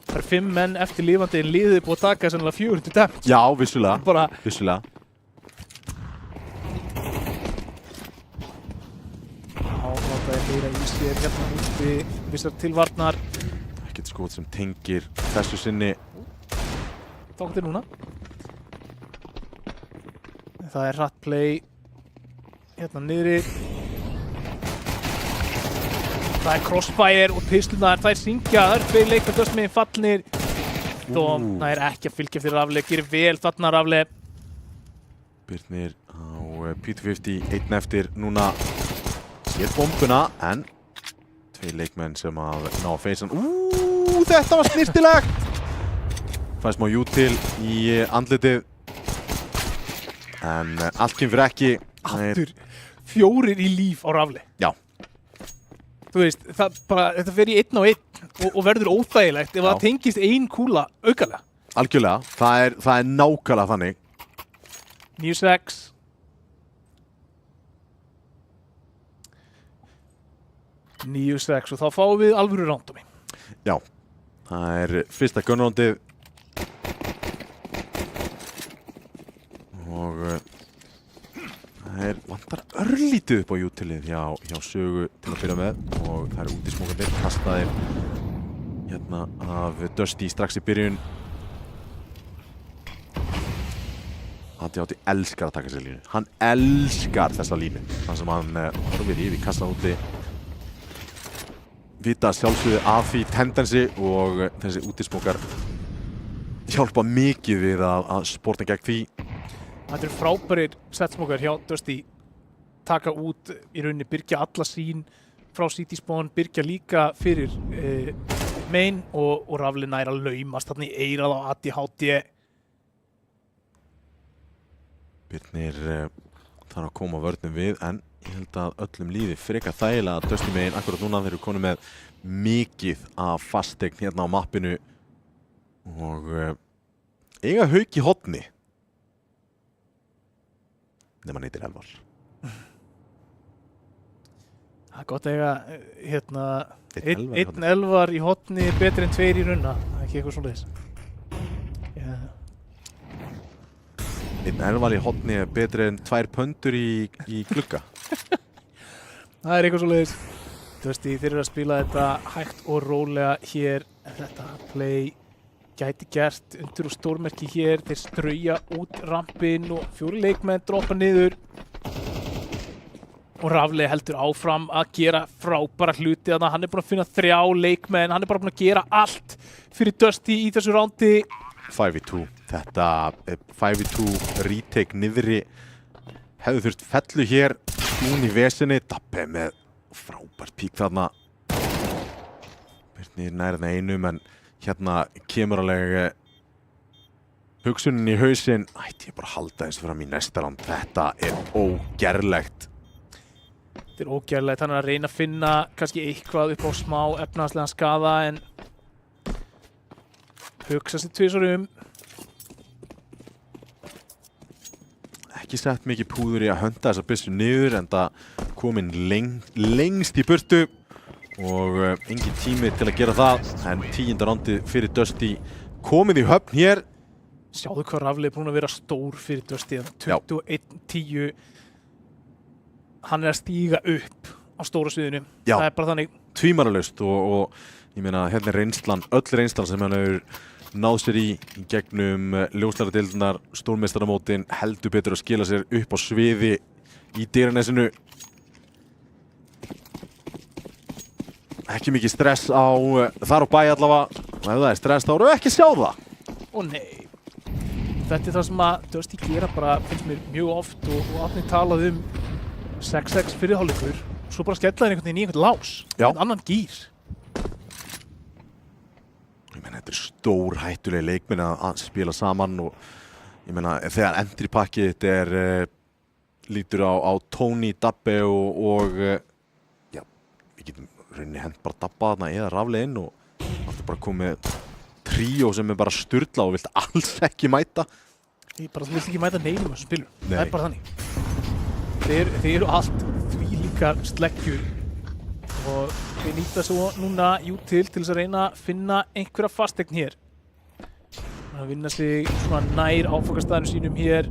það eru 5 menn eftir lifandi en liðið búið að taka sennilega 400 damage. Já, vissulega. Vissulega. Það meira í sér hérna úti, vissar til varnar. Ekkert skot sem tengir þessu sinni. Tóktir núna. Það hratt play hérna niðri. Það crossfire og pistunar, þær syngja, það tveir leikmenn döstmiðin fallnir. Dóm nær ekki að fylgja eftir Rafle, gerir vel þarna Rafle. Birnir á P250, einn eftir núna. Sér bombuna, en tveir leikmenn sem að ná að feysan. Þetta var snirtilegt! Fæði smá jútil í andlitið. En allt kemur ekki. Aftur 4 í líf á Rafle. Já. Þú veist, þetta fer í 1 á 1 og verður óþægilegt ef það tengist ein kúla aukalega. Algjörlega, það er nákvæmlega þannig. 9-6. Og þá fáum við alvöru rándómi. Já, það er fyrsta gunrándið. Og það vantar örlítið upp á jútilið hjá Sögu til að byrja með. Og það eru útismókandir, kastaðir hérna af Dusty strax í byrjun. Ati elskar að taka sér línu. Hann elskar þessa línu. Þannig sem hann horfir yfir kassan úti. Vita sjálfsögðu að því tendensi og þessi útismókar hjálpa mikið við að sporta gegn því. Þetta eru frábærir setsmókar hjá Dusty. Taka út í rauninni, byrgja alla sín frá City Spawn, byrgja líka fyrir main og Rafle nær að laumast þarna í eyrað á ADHD. Birnir þarf að koma vörnum við, en ég held að öllum líði frekar þægilega að Dusty megin akkurat núna. Þeir eru konið með mikið af fastegn hérna á mappinu og eiga Hauk í horni. Nefn hann heitir Elvar. Það er gott að eiga hérna, einn Elvar í horni betri en 2 í runna. Það er ekki eitthvað svoleiðis. Einn Elvar í horni er betri en 2 pöndur í glugga. Það er eitthvað svoleiðis. Dusty, þeir eru að spila þetta hægt og rólega hér. Þetta play gæti gert undir og stórmerki hér. Þeir strauja út rampinn og 4 leikmenn droppa niður. Og Rafle heldur áfram að gera frábæra hluti. Þannig að hann er búinn að finna 3 leikmenn. Hann er bara búinn að gera allt fyrir Dusty í þessu rándi. 5v2. Þetta 5v2 retake niðri. Hefðu þurft fellu hér. Hún í vesinni. Dabbe með frábært pík þarna. Birnir nærðna einum, en hérna kemur alveg hugsunin í hausinn. Ætti ég bara að halda þessu fram í næsta ránd. Þetta er ógerlegt. Þetta er ógerlegt. Hann er að reyna að finna kannski eitthvað upp á smá efnahagslegan skaða, en hugsa sér 2 um. Ekki sett mikið púður í að hönda þessa byssu niður, en það kominn lengst í burtu og engin tími til að gera það. En 10. rándið fyrir Dusty komið í höfn hér. Sjáðu hvað Rafle er búinn að vera stór fyrir Dusty. 21-10. Hann er að stíga upp á stóra sviðinu. Já. Það er bara þannig. Tvímælalaust og ég meina hérna er reynslan, öll reynslan sem hann hefur náð sér í gegnum ljóslæradeildirnar, stórmeistaramótin, heldur betur að skila sér upp á sviði í Digranesinu. Ekki mikið stress þar á bæ allavega. Og ef það er stress þá eru ekki að sjá það. Ó nei. Þetta er það sem að Dusty gera bara, finnst mér mjög oft og Árni talaði 6-6 fyrir hálfleikur. Svo bara skella þeir einhvern veginn í einhvern lás. Einhvern annan gýr. Ég meina, þetta er stór hættuleg leikmenn að spila saman og ég meina, þegar entry packið þetta lítur á Tony, Dabbe og já, við getum rauninni hent bara Dabba þarna eða Rafle inn og það er bara komið tríó sem er bara sturla og vilt alls ekki mæta. Þú vilt ekki mæta neinum þessum spilum. Nei. Það er bara þannig. Þeir eru allt því líkar sleggjur og þeir nýta svo núna til þess að reyna að finna einhverja fastegn hér. Að vinna sig svona nær áfangastæðinu sínum hér.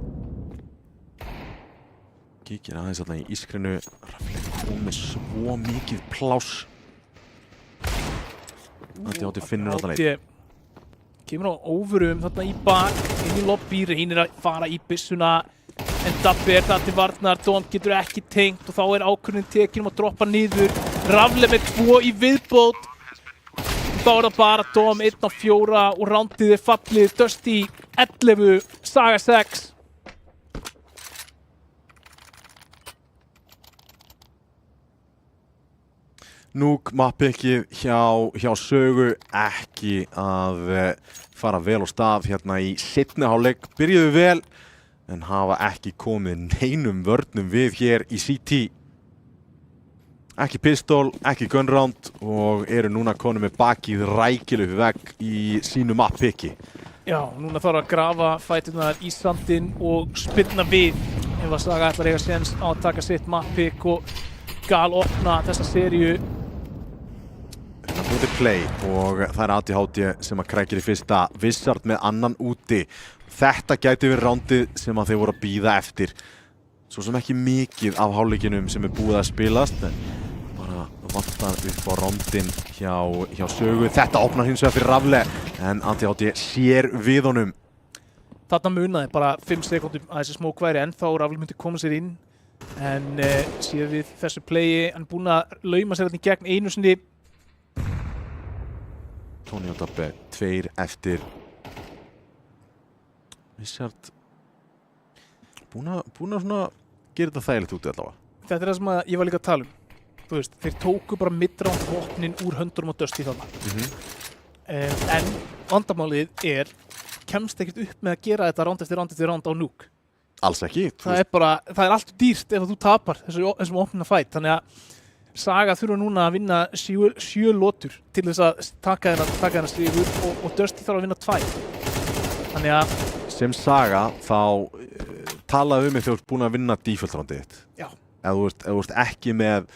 Kíkir aðeins alltaf í ískrinu. Rafle með svo mikið pláss. ATHD finnur þetta leið. Kemur á óverum þarna í bak, inn í lobby, reynir að fara í byssuna. En Dabbi það til varnar, Dom getur ekki tengt og þá ákvörðunin tekin að droppa niður. Rafle með 2 í viðbót. Þá það bara Dom 1 á 4 og rándið fallið. Dusty 11, Saga 6. Núk mappikið hjá Sögu ekki að fara vel á stað hérna í seinni hálfleik. Byrjuðu vel en hafa ekki komið neinum vörnum við hér í CT. Ekki pistol, ekki gunround og eru núna konum með bakið rækileg vegg í sínu mappiki. Já, núna þarf að grafa fæturnar í sandinn og spilna við ef að Saga ætlar eiga séns á að taka sitt mappik og galopna þessa seríu. Þetta er play og það er ATHD sem að krækir í fyrsta, Wizard með annan úti. Þetta gæti verið rándið sem að þeir voru að bíða eftir. Svo sem ekki mikið af hálfleikinum sem er búið að spilast, en bara vantar upp á rándin hjá Sögu. Þetta opnar hins vegar fyrir Rafle, en ATHD sér við honum. Þarna munaði bara 5 sekúndum að þessi smók væri ennþá og Rafle myndi koma sér inn. En síðan við þessu playi, hann er búinn að lauma sér hérna í gegn einu sinni. Tony og Dabbi, 2 eftir. Wizard búin að svona gera þetta þægilegt úti allavega. Þetta er það sem ég var líka að tala um. Þú veist, þeir tóku bara midround vopnin úr höndunum á Dusty þarna. En vandamálið kemst ekkert upp með að gera þetta round eftir round á Núk. Alls ekki. Það er allt dýrt ef þú tapar þessum opnina fight. Þannig að Saga þurfa núna að vinna 7 lotur til þess að taka hennar sigur og Dusty þarf að vinna 2. Þannig að sem Saga þá talaðu mig þegar þú ert búin að vinna default roundið þitt. Já. Ef þú ert ekki með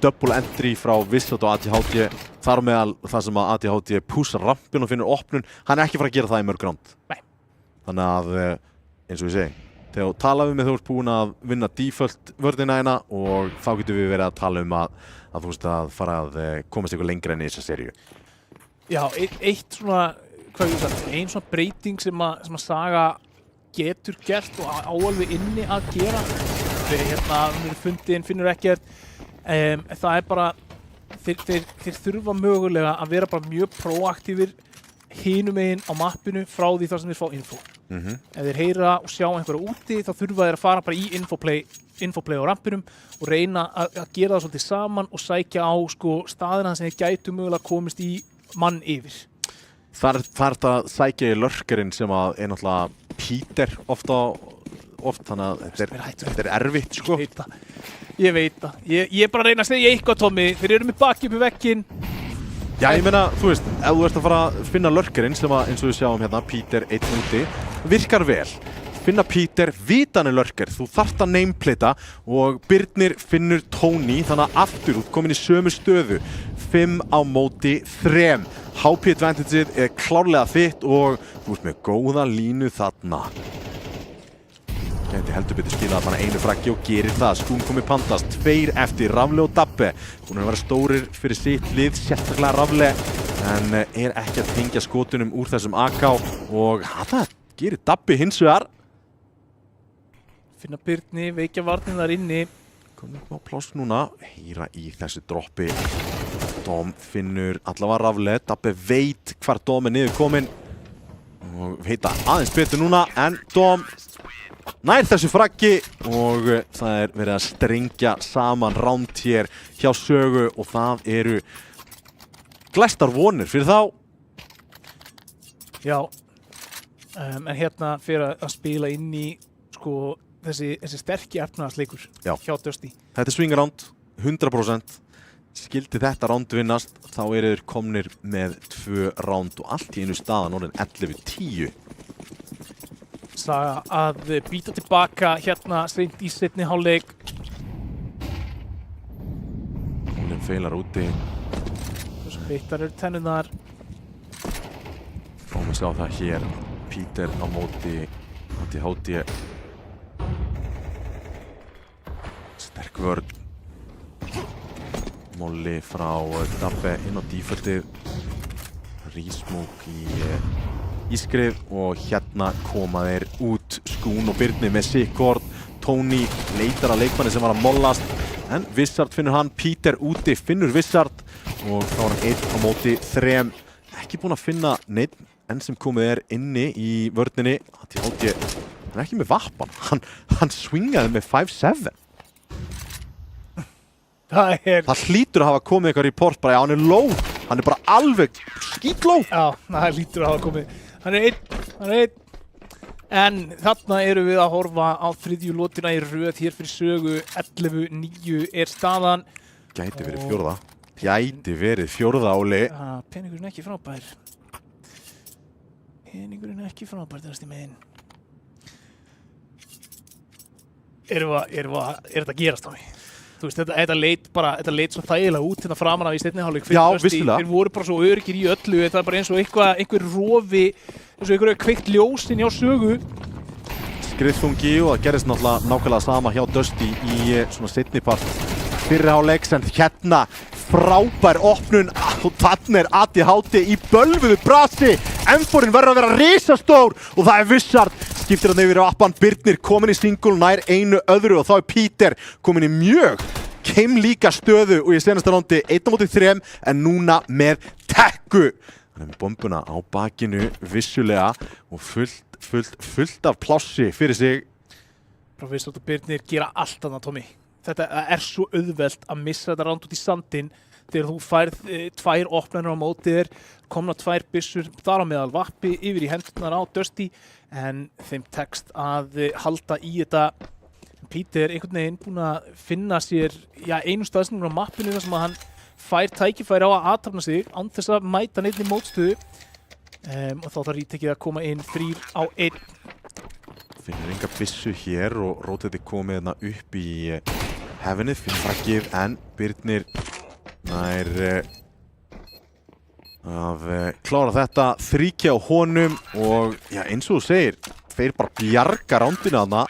double entry frá Wizard og ATHD, þar meðal það sem að ATHD púsar rampin og finnur opnun, hann er ekki fara að gera það í mörg round. Nei. Þannig að eins og ég segi, þegar þú talaðu mig þegar þú ert búin að vinna default vörðina hérna og þá getum við verið að tala um að þú veist að fara að komast ykkur lengra inn í þessa seríu. Já, eitt svona, hvað ég sagt, ein svona breyting sem að Saga getur gert og áalveg inni að gera. Hún er fundin, finnur ekkert. Það er bara, þeir þurfa mögulega að vera bara mjög proaktífir hinum megin á mappinu frá því þar sem þeir fá info. Ef þeir heyra og sjá einhverja úti þá þurfa þeir að fara bara í infoplay á rampinum og reyna að gera það svolítið saman og sækja á staðina sem þeir gætu mögulega komist í mann yfir. Þar það sækja í lurkerinn sem að er náttúrulega Peter oft, þannig að þetta er erfitt sko. Ég veit það. Ég er bara að reyna að segja eitthvað, Tommy. Þeir eru með baki upp í vegginn. Já, ég meina, þú veist, ef þú ert að fara að finna lurkerinn sem að, eins og við sjáum hérna, Peter 1 úti, virkar vel. Finna Peter, vita hann er lurker, þú þarft að nameplata og Birnir finnur Tony, þannig að aftur út komin í sömu stöðu. 5 á móti 3. HP advantageið er klárlega þitt og þú ert með góða línu þarna. Gæti heldur betur skilað bara einu fraggi og gerir það. Skún komið pandast, 2 eftir, Rafle og Dabbi. Hún er að vera stórir fyrir sitt lið, sérstaklega Rafle, en er ekki að tengja skotunum úr þessum AK og það gerir Dabbi hins vegar. Finna Birni, veikja varnir þar inni. Komum upp á pláss núna, heyra í þessu droppi. Dom finnur allavega Rafle, Dabbi veit hvar Dom er niður kominn og heita aðeins betur núna, en Dom nær þessu fraggi og það er verið að strengja saman round hér hjá Sögu og það eru glæstar vonir fyrir þá. Já, en hérna fyrir að spila inn í þessi sterki efnahagsleikur hjá Dusty. Þetta er swing round, 100%. Skildi þetta round vinnast, þá eru þeir komnir með 2 round og allt í einu staðan orðin 11-10. Saga að býta tilbaka hérna seint í seinni hálfleik. Hún feilar úti. Þessum beittar eru tennurnar. Og við sjá það hér. Peter á móti ATHD. Sterk vörn. Molli frá Dabbe inn á defaultið. Rísmók í ískrif og hérna koma þeir út Skún og Birnir með Sikord. Tony leitar að leikmanni sem var að mollast en Vissard finnur hann, Peter úti finnur Vissard og þá er hann 1 á móti 3. Ekki búinn að finna neitt enn sem komið inni í vörninni. Hann er ekki með vappan, hann swingaði með 5-7. Það hlýtur að hafa komið eitthvað report bara, já hann er low, hann er bara alveg skítló. Já, það hlýtur að hafa komið. Hann er einn. En þarna erum við að horfa á þriðju lotina í röð hér fyrir sögu. 11-9 er staðan. Gæti verið fjórða. Gæti verið fjórða, Óli. Já, peningurinn ekki frábær. Það er megin. Er þetta að gerast á mig? Þú veist, þetta leit svo þægilega út hérna framan af í seinni hálfleik. Já, vissulega. Þeir voru bara svo öryggir í öllu. Það er bara eins og einhver rofi, eins og einhver kveikt ljósin hjá sögu. Skriðþungi og það gerðist nákvæmlega sama hjá Dusty í svona seinnipart fyrri hálfleiks en hérna frábær opnun og þarna er ADHD í bölvuðu brasi. M4-in verður að vera risastór og það er Vissard. Skiptir hann yfir á appan, Birnir komin í single nær einu öðru og þá er Peter komin í mjög keimlíka stöðu og í senasta rándi 1-3 en núna með tekku. Hann er með bombuna á bakinu vissulega og fullt af plássi fyrir sig. Vissard og Birnir gera allt þarna, Tommy. Þetta er svo auðvelt að missa þetta ránd út í sandinn þegar þú færð 2 opnanir á móti þér, komna 2 byssur þar á meðal vappi yfir í hendurnar á Dusty en þeim tekst að halda í þetta. Peter er einhvern veginn búinn að finna sér einu staðsningur á mappinu þar sem að hann fær tækifæri á að athafna sig án þess að mæta neinni mótstöðu og þá þarf Rítekið að koma inn 3 á 1. Finnur enga byssu hér og Róteti komið hérna upp í hefinið, finnur fraggið en Birnir nær að klára þetta, 3 á honum og eins og þú segir, þeir bara bjarga rándinu þarna,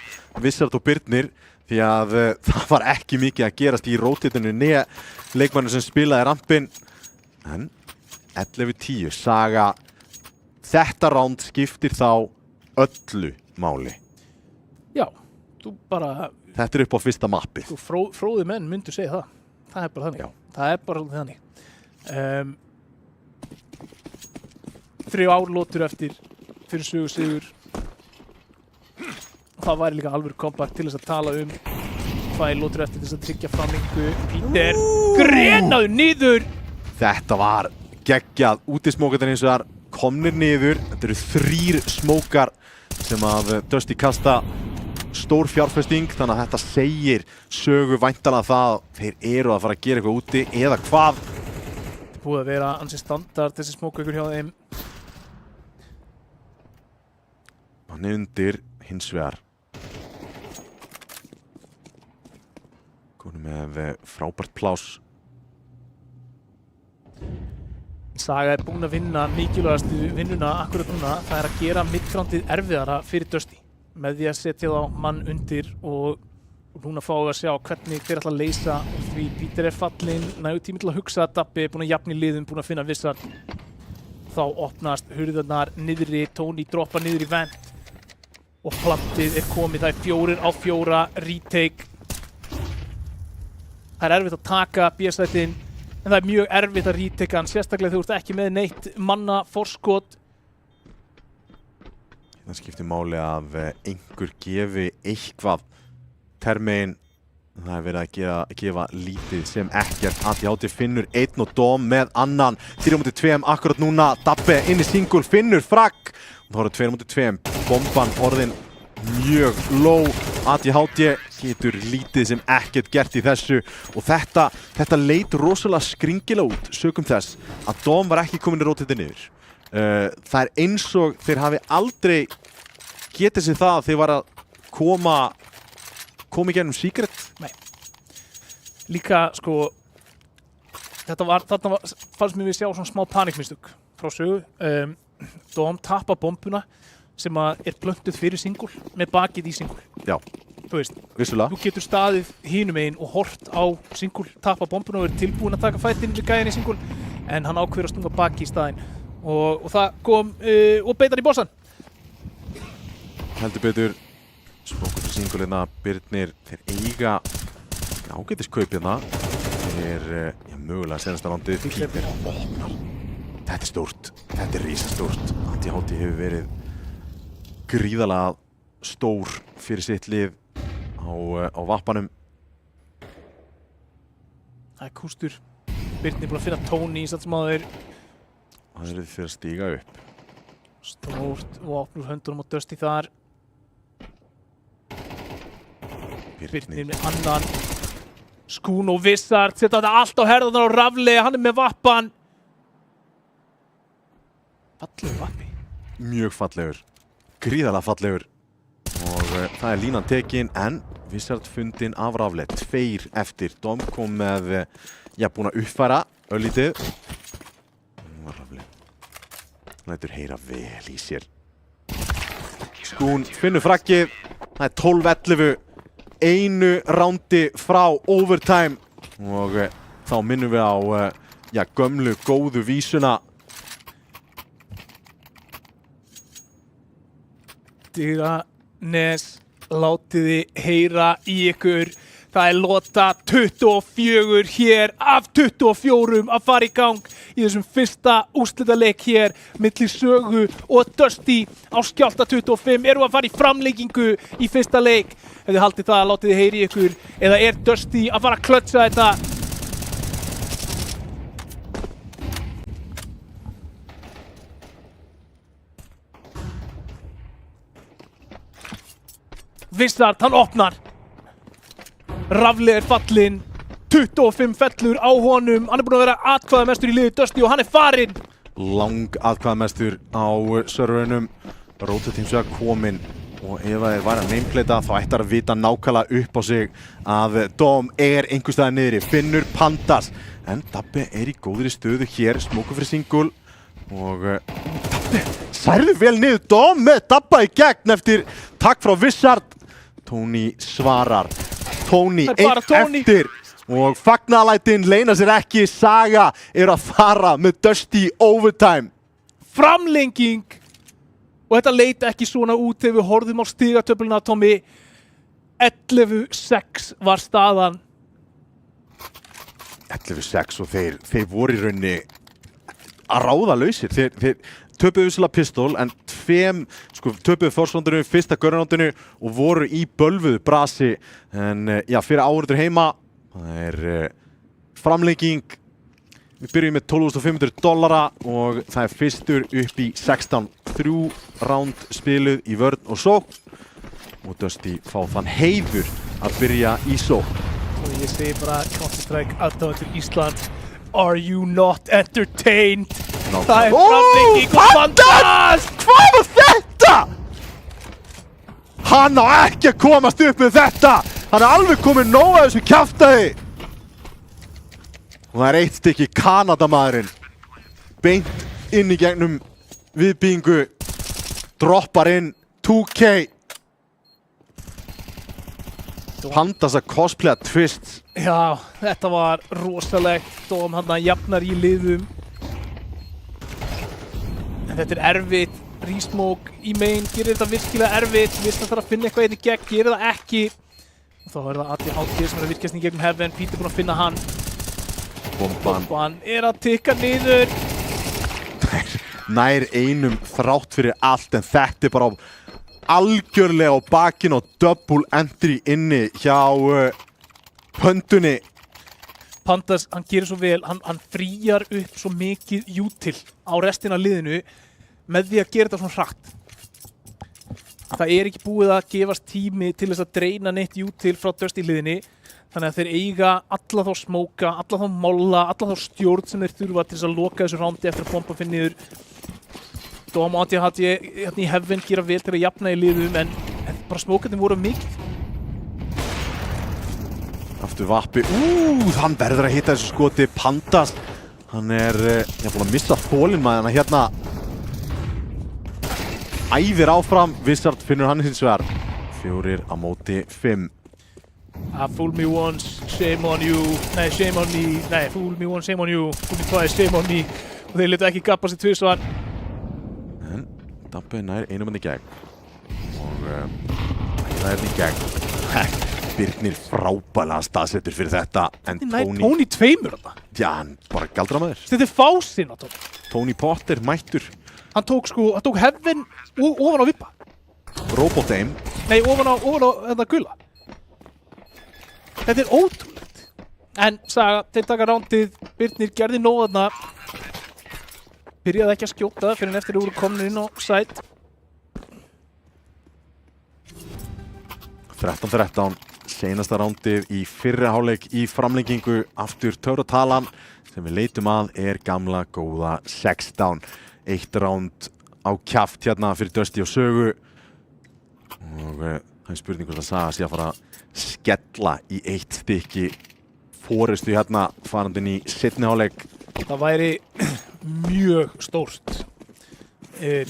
Vissard og Birnir því að það var ekki mikið að gerast í Rótetinu né leikmannu sem spilaði rampinn en 11-10, Saga, þetta ránd skiptir þá öllu máli. Já, þú bara... Þetta er upp á fyrsta mappið. Fróði menn myndu segja það. Það er bara þannig. Já. Það er bara þannig. 3 lotur eftir fyrir sögu sigur. Það væri líka alvöru kompakt til þess að tala 2 lotur eftir þess að tryggja framlengu. Peter grenaður niður. Þetta var geggjað. Útismókarnir eins og þar komnir niður. Þetta eru 3 smókar sem að Dusty kasta. Stór fjárfesting, þannig að þetta segir sögu væntanlega það þeir eru að fara að gera eitthvað úti eða hvað. Þetta er búið að vera ansi standard þessi smókaukur hjá þeim. Hann er undir hins vegar. Konum með frábært pláss. Saga er búin að vinna mikilvægastu vinnuna akkurat núna. Það er að gera midfrontið erfiðara fyrir Dusty. Með því að setja þá mann undir og núna fáum við að sjá hvernig þeir ætla að leysa því Peter er fallinn, nægur tími til að hugsa að Dabbi er búinn að jafna í liðum, búinn að finna Vissard. Þá opnast hurðarnar niðri, Tony droppa niður í vent og plantið er komið, það er 4 á 4, retake. Það er erfitt að taka B-sætin en það er mjög erfitt að retake hann, sérstaklega þegar þú ert ekki með neitt manna forskot. Það skiptir máli að einhver gefi eitthvað termegin. Það er verið að gefa lítið sem ekkert. ADHD finnur 1 og Dom með annan. 3-2 akkurat núna. Dabbe inn í single, finnur fragg. Og þá eru 2-2. Bomban orðin mjög low. ADHD getur lítið sem ekkert gert í þessu. Og þetta leit rosalega skringilega út sökum þess að Dom var ekki komin í Róteti niður. Það er eins og þeir hafi aldrei getið sér það að þeir var að koma í gegnum Secret. Nei. Líka, sko, þarna fannst mér við sjá svona smá panikmistök frá sögu. Dom tappa bombuna sem er plöntuð fyrir single með bakið í single. Já. þú veist, vissulega. þú getur staðið hinum einn og hort á Single, tappa bombuna og verið tilbúin að taka fætinn við gæðin í Single, en hann ákveður að stunga baki í staðinn og það kom og beitar í bossan. Heldur betur, Smoker fyrir Single hérna, Birnir, þeir eiga ágætis kaup hérna. Þeir, mögulega senasta landið, Píper opnar. Þetta er stórt, þetta er risastórt. Anti-Háti hefur verið gríðarlega stór fyrir sitt lið á vappanum. Það er kústur. Birnir búin að finna Tony í satt sem aður. Það er fyrir að stíga upp. Stórt og opnur höndunum og Dusty þar. Birnir með annan. Skún og Vissart setja þetta allt á herðarnar á Rafli, hann er með vappan. Fallegur vappi. Mjög fallegur, gríðarlega fallegur. Og það er línan tekin, en Vissart fundinn af Rafli. 2 eftir. Dom kom með, búin að uppfæra örlítið. Rafli lætur heyra vel í sér. Skún finnur frakkið. Það er 12-11. Einu rándi frá overtime. Og þá minnum við á gömlu góðu vísuna. Digranes, látiði heyra í ykkur. Það er lota 24 hér af 24 að fara í gang í þessum fyrsta úrslitaleik hér milli Sögu og Dusty á Skjálfta 25. Eru að fara í framlengingu í fyrsta leik. Ef þið haldið það, látið þið heyri ykkur. Eða er Dusty að fara að klötsa þetta? Vissart, hann opnar. Rafli er fallinn. 25 fellur á honum. Hann er búinn að vera atkvæðamestur í liði Dusty og hann er farinn. Lang atkvæðamestur á serverunum. Rotateam svo kominn. Og ef þeir væri að nameplata þá ættar að vita nákvæmlega upp á sig að Dom er einhvers staðar niðri, finnur Pandas. En Dabbi er í góðri stöðu hér, Smoker fyrir Single. Og Dabbi særði vel niður Dom með Dabba í gegn eftir takk frá Vissart. Tony svarar. Tony einn eftir. Og fagnalætin leyna sér ekki, Saga er að fara með Dusty overtime. Framlenging. Og þetta leit ekki svona út þegar við horfðum á stigatöfluna, Tommy. 11-6 var staðan. 11-6 og þeir voru í rauninni að ráða lausir. Þeir töpuðu vissulega pistol, en töpuðu forsvandinu, fyrsta görunátinu og voru í bölvuðu brasi. En fyrir áhorfendur heima, það er framlenging. Við byrjum með $12.500 og það er fyrstur upp í 16. 3 ránd spiluð í vörn og sókn. Og Dusty fá þann heiður að byrja í sókn. Og ég segi bara Counter-Strike aðdáendur Ísland. Are you not entertained? Það er framlenging og Pandas! Hvað var þetta? Hann á ekki að komast upp með þetta! Hann er alveg komið nóg að þessu kjaftaði! Og það er eitt stykki Kanadamaðurinn. Beint inn í gegnum viðbýingu. Droppar inn 2K. Pandas að cosplaya Twist. Já, þetta var rosalegt. Dom hann að jafnar í liðum. En þetta er erfitt. Resmoke í main gerir þetta virkilega erfitt. Vissart þarf að finna eitthvað einn í gegn, gerir það ekki. Og þá er það Anti-Háti sem er að virkast í gegnum Heaven. Pítur búinn að finna hann. Bomban er að tikka niður. Nær einum þrátt fyrir allt, en þetta er bara algjörlega á bakinn og double entry inni hjá pöndunni. Pandas, hann gerir svo vel, hann fríjar upp svo mikið util á restina af liðinu með því að gera þetta svona hratt. Það er ekki búið að gefast tími til þess að dreina neitt util frá Dusty liðinni. Þannig að þeir eiga alla þá smóka, alla þá molla, alla þá stjórn sem þeir þurfa til þess að loka þessu rándi eftir að bomba fyrir niður. Dom og Anti-Háti hérna í Heaven gera vel til að jafna í liðum, en bara smókarnir voru mikið. Aftur vappi. Hann verður að hitta þessu skoti. Pandas, hann er búinn að missa þolinmæðina hérna. Æðir áfram. Vissart finnur hann hins vegar. 4 á móti 5. Fool me once, shame on you. Nei, shame on me. Nei, fool me once, shame on you. Fool me twice, shame on me. Og þeir letu ekki gappa sig tvisvar. En Dabbi nær einum hann í gegn. Og það er í gegn. Birnir frábælega staðsettur fyrir þetta. En Tony tveimur þarna. Já, hann bara galdra með þér. Þetta er fásinn á Tony. Tony Potter mættur. Hann tók Heaven ofan á Vippa. Robot aim. Nei, ofan á þetta gula. Þetta er ótrúlegt. En Saga, þeir taka rándið. Birnir gerði nóg þarna. Byrjaði ekki að skjóta fyrir en eftir voru komnir inn á site. 13-13. Seinasta rándið í fyrri hálfleik í framlengingu. Aftur töratalan sem við leitum að er gamla góða 16. Eitt ránd á kjaft hérna fyrir Dusty og Sögu. Og það er spurning hvort að Saga sé að fara að skella í eitt stykki forystu hérna farandinn í seinni hálfleik. Það væri mjög stórt.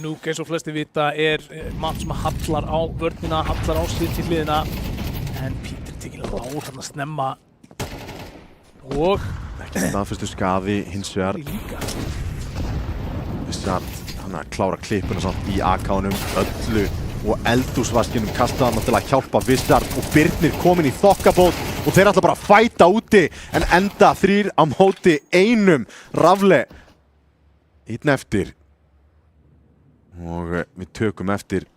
Núk eins og flesti vita er mann sem hallar á vörnina, hallar á sér til hliðina. En Peter tekið lár hann að snemma. Og ekki staðfestu skaði hins vegar. Líka. Vissart hann að klára klippuna samt í AK-num öllu og eldúsvaskinum kastaði hann til að hjálpa Vissart og Birnir komin í þokkabót og þeir ætla bara að fæta úti en enda 3 á móti 1. Rafle einn eftir og við tökum eftir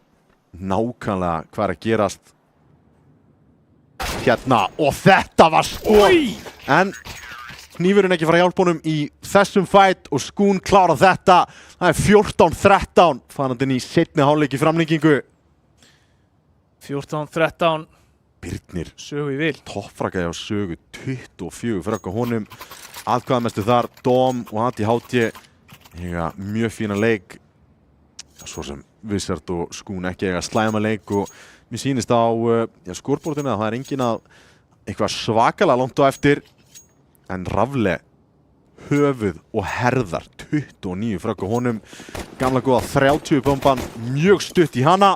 nákvæmlega hvað er að gerast hérna og þetta var en hnífurinn ekki fara að hjálpa honum í þessum fight og Skún klára þetta. Það er 14-13 farandinn í seinni hálfleik í framlengingu. 14-13. Birnir Sögu í vil. toppfrakaði á Sögu 24 fraka honum. Atkvæðamestu þar Dom og Hati Háti eiga mjög fína leik. Svo sem Vissart og Skún ekki eiga slæma leik og mér sýnist á skorbortinu að það er engin að eitthvað svakalega langt á eftir en Rafle höfuð og herðar 29 fraka honum. Gamla góða 30 bomban mjög stutt í hana.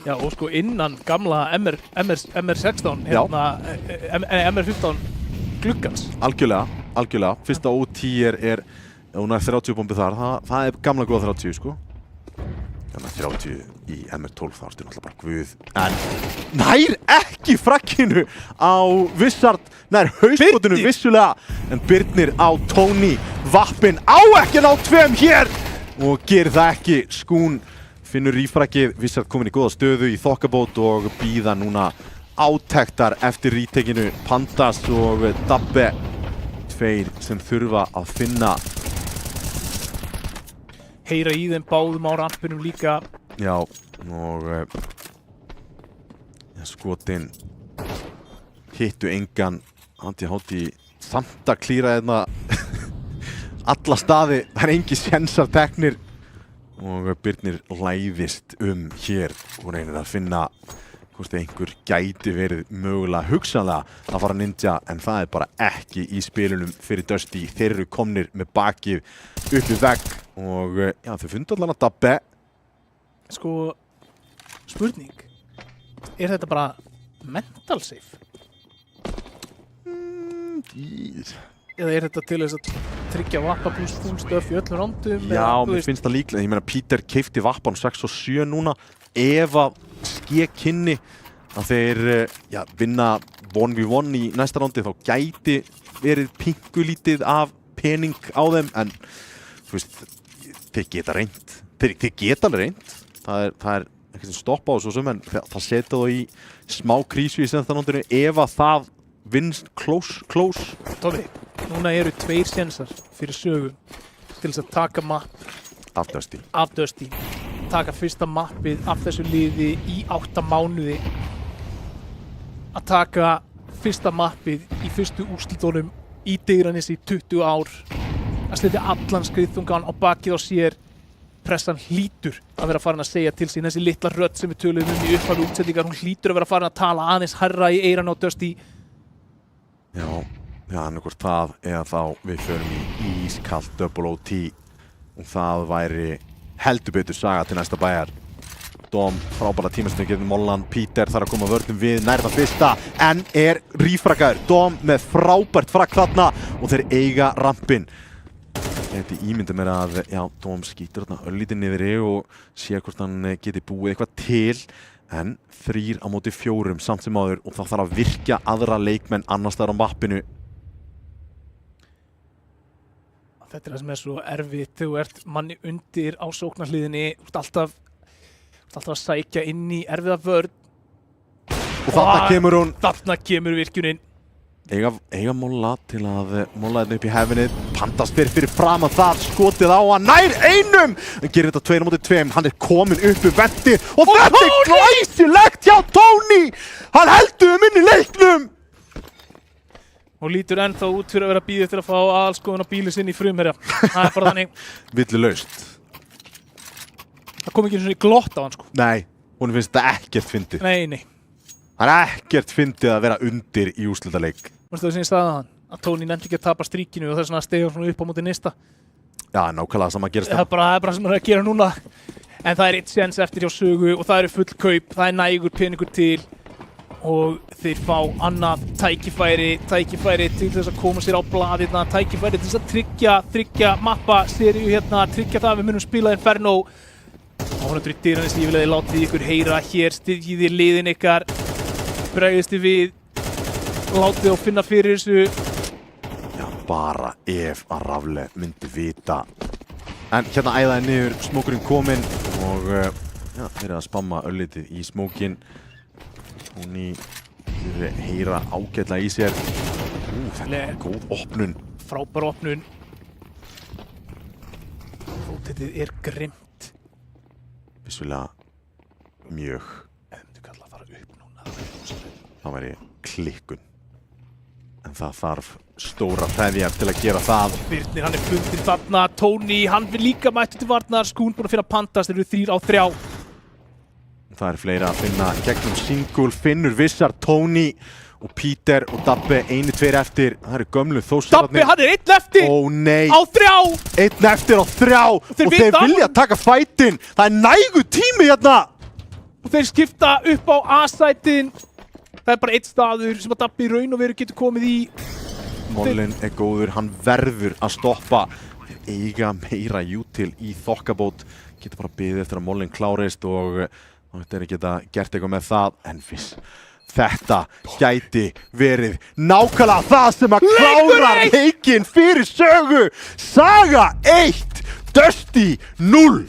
Já, og sko innan gamla MR16 hérna, MR15 gluggans. Algjörlega. Fyrsta OT er hún er 30 bombi þar, það er gamla góða 30 sko. Þannig að 30 í MR12 þá ertu náttúrulega bara guð. En nær ekki frakkinu á Vissart, nær hausbótinu vissulega. En Birnir á Tony, Vappin á ekki ná 2 hér og gerir það ekki. Skún finnur rífrakkið, Vissart komin í góða stöðu í þokkabót og bíða núna átektar eftir rítekinu. Pandas og Dabbe, 2 sem þurfa að finna Heyra í þeim báðum á rampinum líka. Já, og skotin hittu engan. Hati Háti samt að klíra hérna alla staði. Það er engi sénsar teknir og Birnir læðist hér og reynir að finna hvort einhver gæti verið mögulega hugsanlega að fara ninja en það er bara ekki í spilunum fyrir Dusty. Þeir eru komnir með bakið upp í vegg og já, þau fundu allan að Dabbe. Sko, spurning. Er þetta bara mental safe? Eða er þetta til þess að tryggja Vappa plus full stuff í öllum rándum? Já, mér finnst það líklega. Ég meina, Peter keipti Vappan 6 og 7 núna. Ef að ske kynni að þeir vinna 1v1 í næsta rándi þá gæti verið pingulítið af pening á þeim en þú veist, þeir geta reynt. Þeir geta alveg reynt. Það er ekkert sem stoppa á svo sem en það setja þá í smá krísu í seinasta rándinu ef að það vinnst close. Tómi, núna eru 2 sénsar fyrir Sögu til þess að taka mapp af Dusty. Taka fyrsta mappið af þessu liði í 8 mánuði. Að taka fyrsta mappið í fyrstu úrslitunum í Digranes í 20 ár. Að setja allan skriðþungan á bakið á sér. Pressan hlýtur að vera farin að segja til sín. Þessi litla rödd sem við töluðum í upphafi útsendingar, hún hlýtur að vera farin að tala aðeins hærra í eyranu á Dusty. Já, annarkvort það eða þá við förum í ískalt double OT og það væri heldur betur Saga til næsta bæjar. Dóm frábæra tímastöðu getur Mollan, Peter þarf að koma vörnum við, nærða fyrsta, en rífragaður. Dóm með frábært frakk þarna og þeir eiga rampinn. Þetta ímynda mér að, já, Dóm skýtur þarna öllítið niðri og sé hvort hann geti búið eitthvað til, en 3 á móti 4 samt sem áður og það þarf að virkja aðra leikmenn annars staðar á mappinu. Þetta er það sem er svo erfitt þegar þú ert manni undir á sóknarhliðinni, þú ert alltaf að sækja inn í erfiða vörn. Og þarna kemur hún. Þarna kemur virkjunin. Eiga Molla til að molla þetta upp í hefinnið. Pandas fyrir fram að það, skotið á hann, nær einum! En gerir þetta 2 á móti 2, hann er komin upp um vetti og þetta er glæsilegt hjá Tony! Hann heldur inn í leiknum! Og lítur ennþá út fyrir að vera bíðið til að fá aðalskoðun á bíli sinn í frumherja. Það er bara þannig. Villilaust. Það kom ekki einu svona glott á hann, sko. Nei, hún finnst þetta ekkert fyndið. Nei. Það er ekkert fyndið að vera undir í úrslitaleik. Manstu það sem ég sagði hann? Að Tony nefndi ekki að tapa stríkinu og það er svona að stiga svona upp á móti Nista. Já, nákvæmlega sama gerist. Það er bara sem hann er að gera núna. En það er 1 séns eftir hjá Sögu og það eru full kaup. Það er nægur peningur til. Og þeir fá annað tækifæri til þess að koma sér á blaðirna, tækifæri til þess að tryggja mappa-seríu hérna, tryggja það að við munum spila Inferno. Áhundur í dyranist, ég vil að þið látið ykkur heyra hér, styðjiði liðin ykkar, bregðist þið við, látið og finna fyrir þessu. Já, bara ef að Rafle myndi vita. En hérna æðaði niður, smókurinn kominn og já, þeir eru að spamma öllitið í smókinn. Tony heyra ágætlega í sér. Þetta er góð opnun. Frábær opnun. Fótitið er grimmt. Vissulega mjög. Ef þú kalla að fara upp núna. Það væri klikkun. En það þarf stóra hreðjar til að gera það. Birnir, hann er fundinn þarna. Tony, hann vil líka mættu til varnar. Skún búinn að finna Pandas, þeir eru 3 á 3. Það er fleira að finna gegnum single, finnur Vissar, Tony og Peter og Dabbe 1-2 eftir. Það eru gömlu Þórsararnir. Dabbe, hann er 1 eftir! Ó nei! Á 3! 1 eftir á 3! Og þeir vilja taka fætin! Það er nægu tími hérna! Og þeir skipta upp á A-sætin. Það er bara 1 staður sem að Dabbe í raun og veru getur komið í. Mollin er góður, hann verður að stoppa. Þeir eiga meira jútil í þokkabót. Getur bara beðið eftir að Mollin klárist og þetta er ekki að gert eitthvað með það, en fyrst þetta gæti verið nákvæmlega það sem að klára leikinn fyrir Sögu. Saga 1, Dusty 0.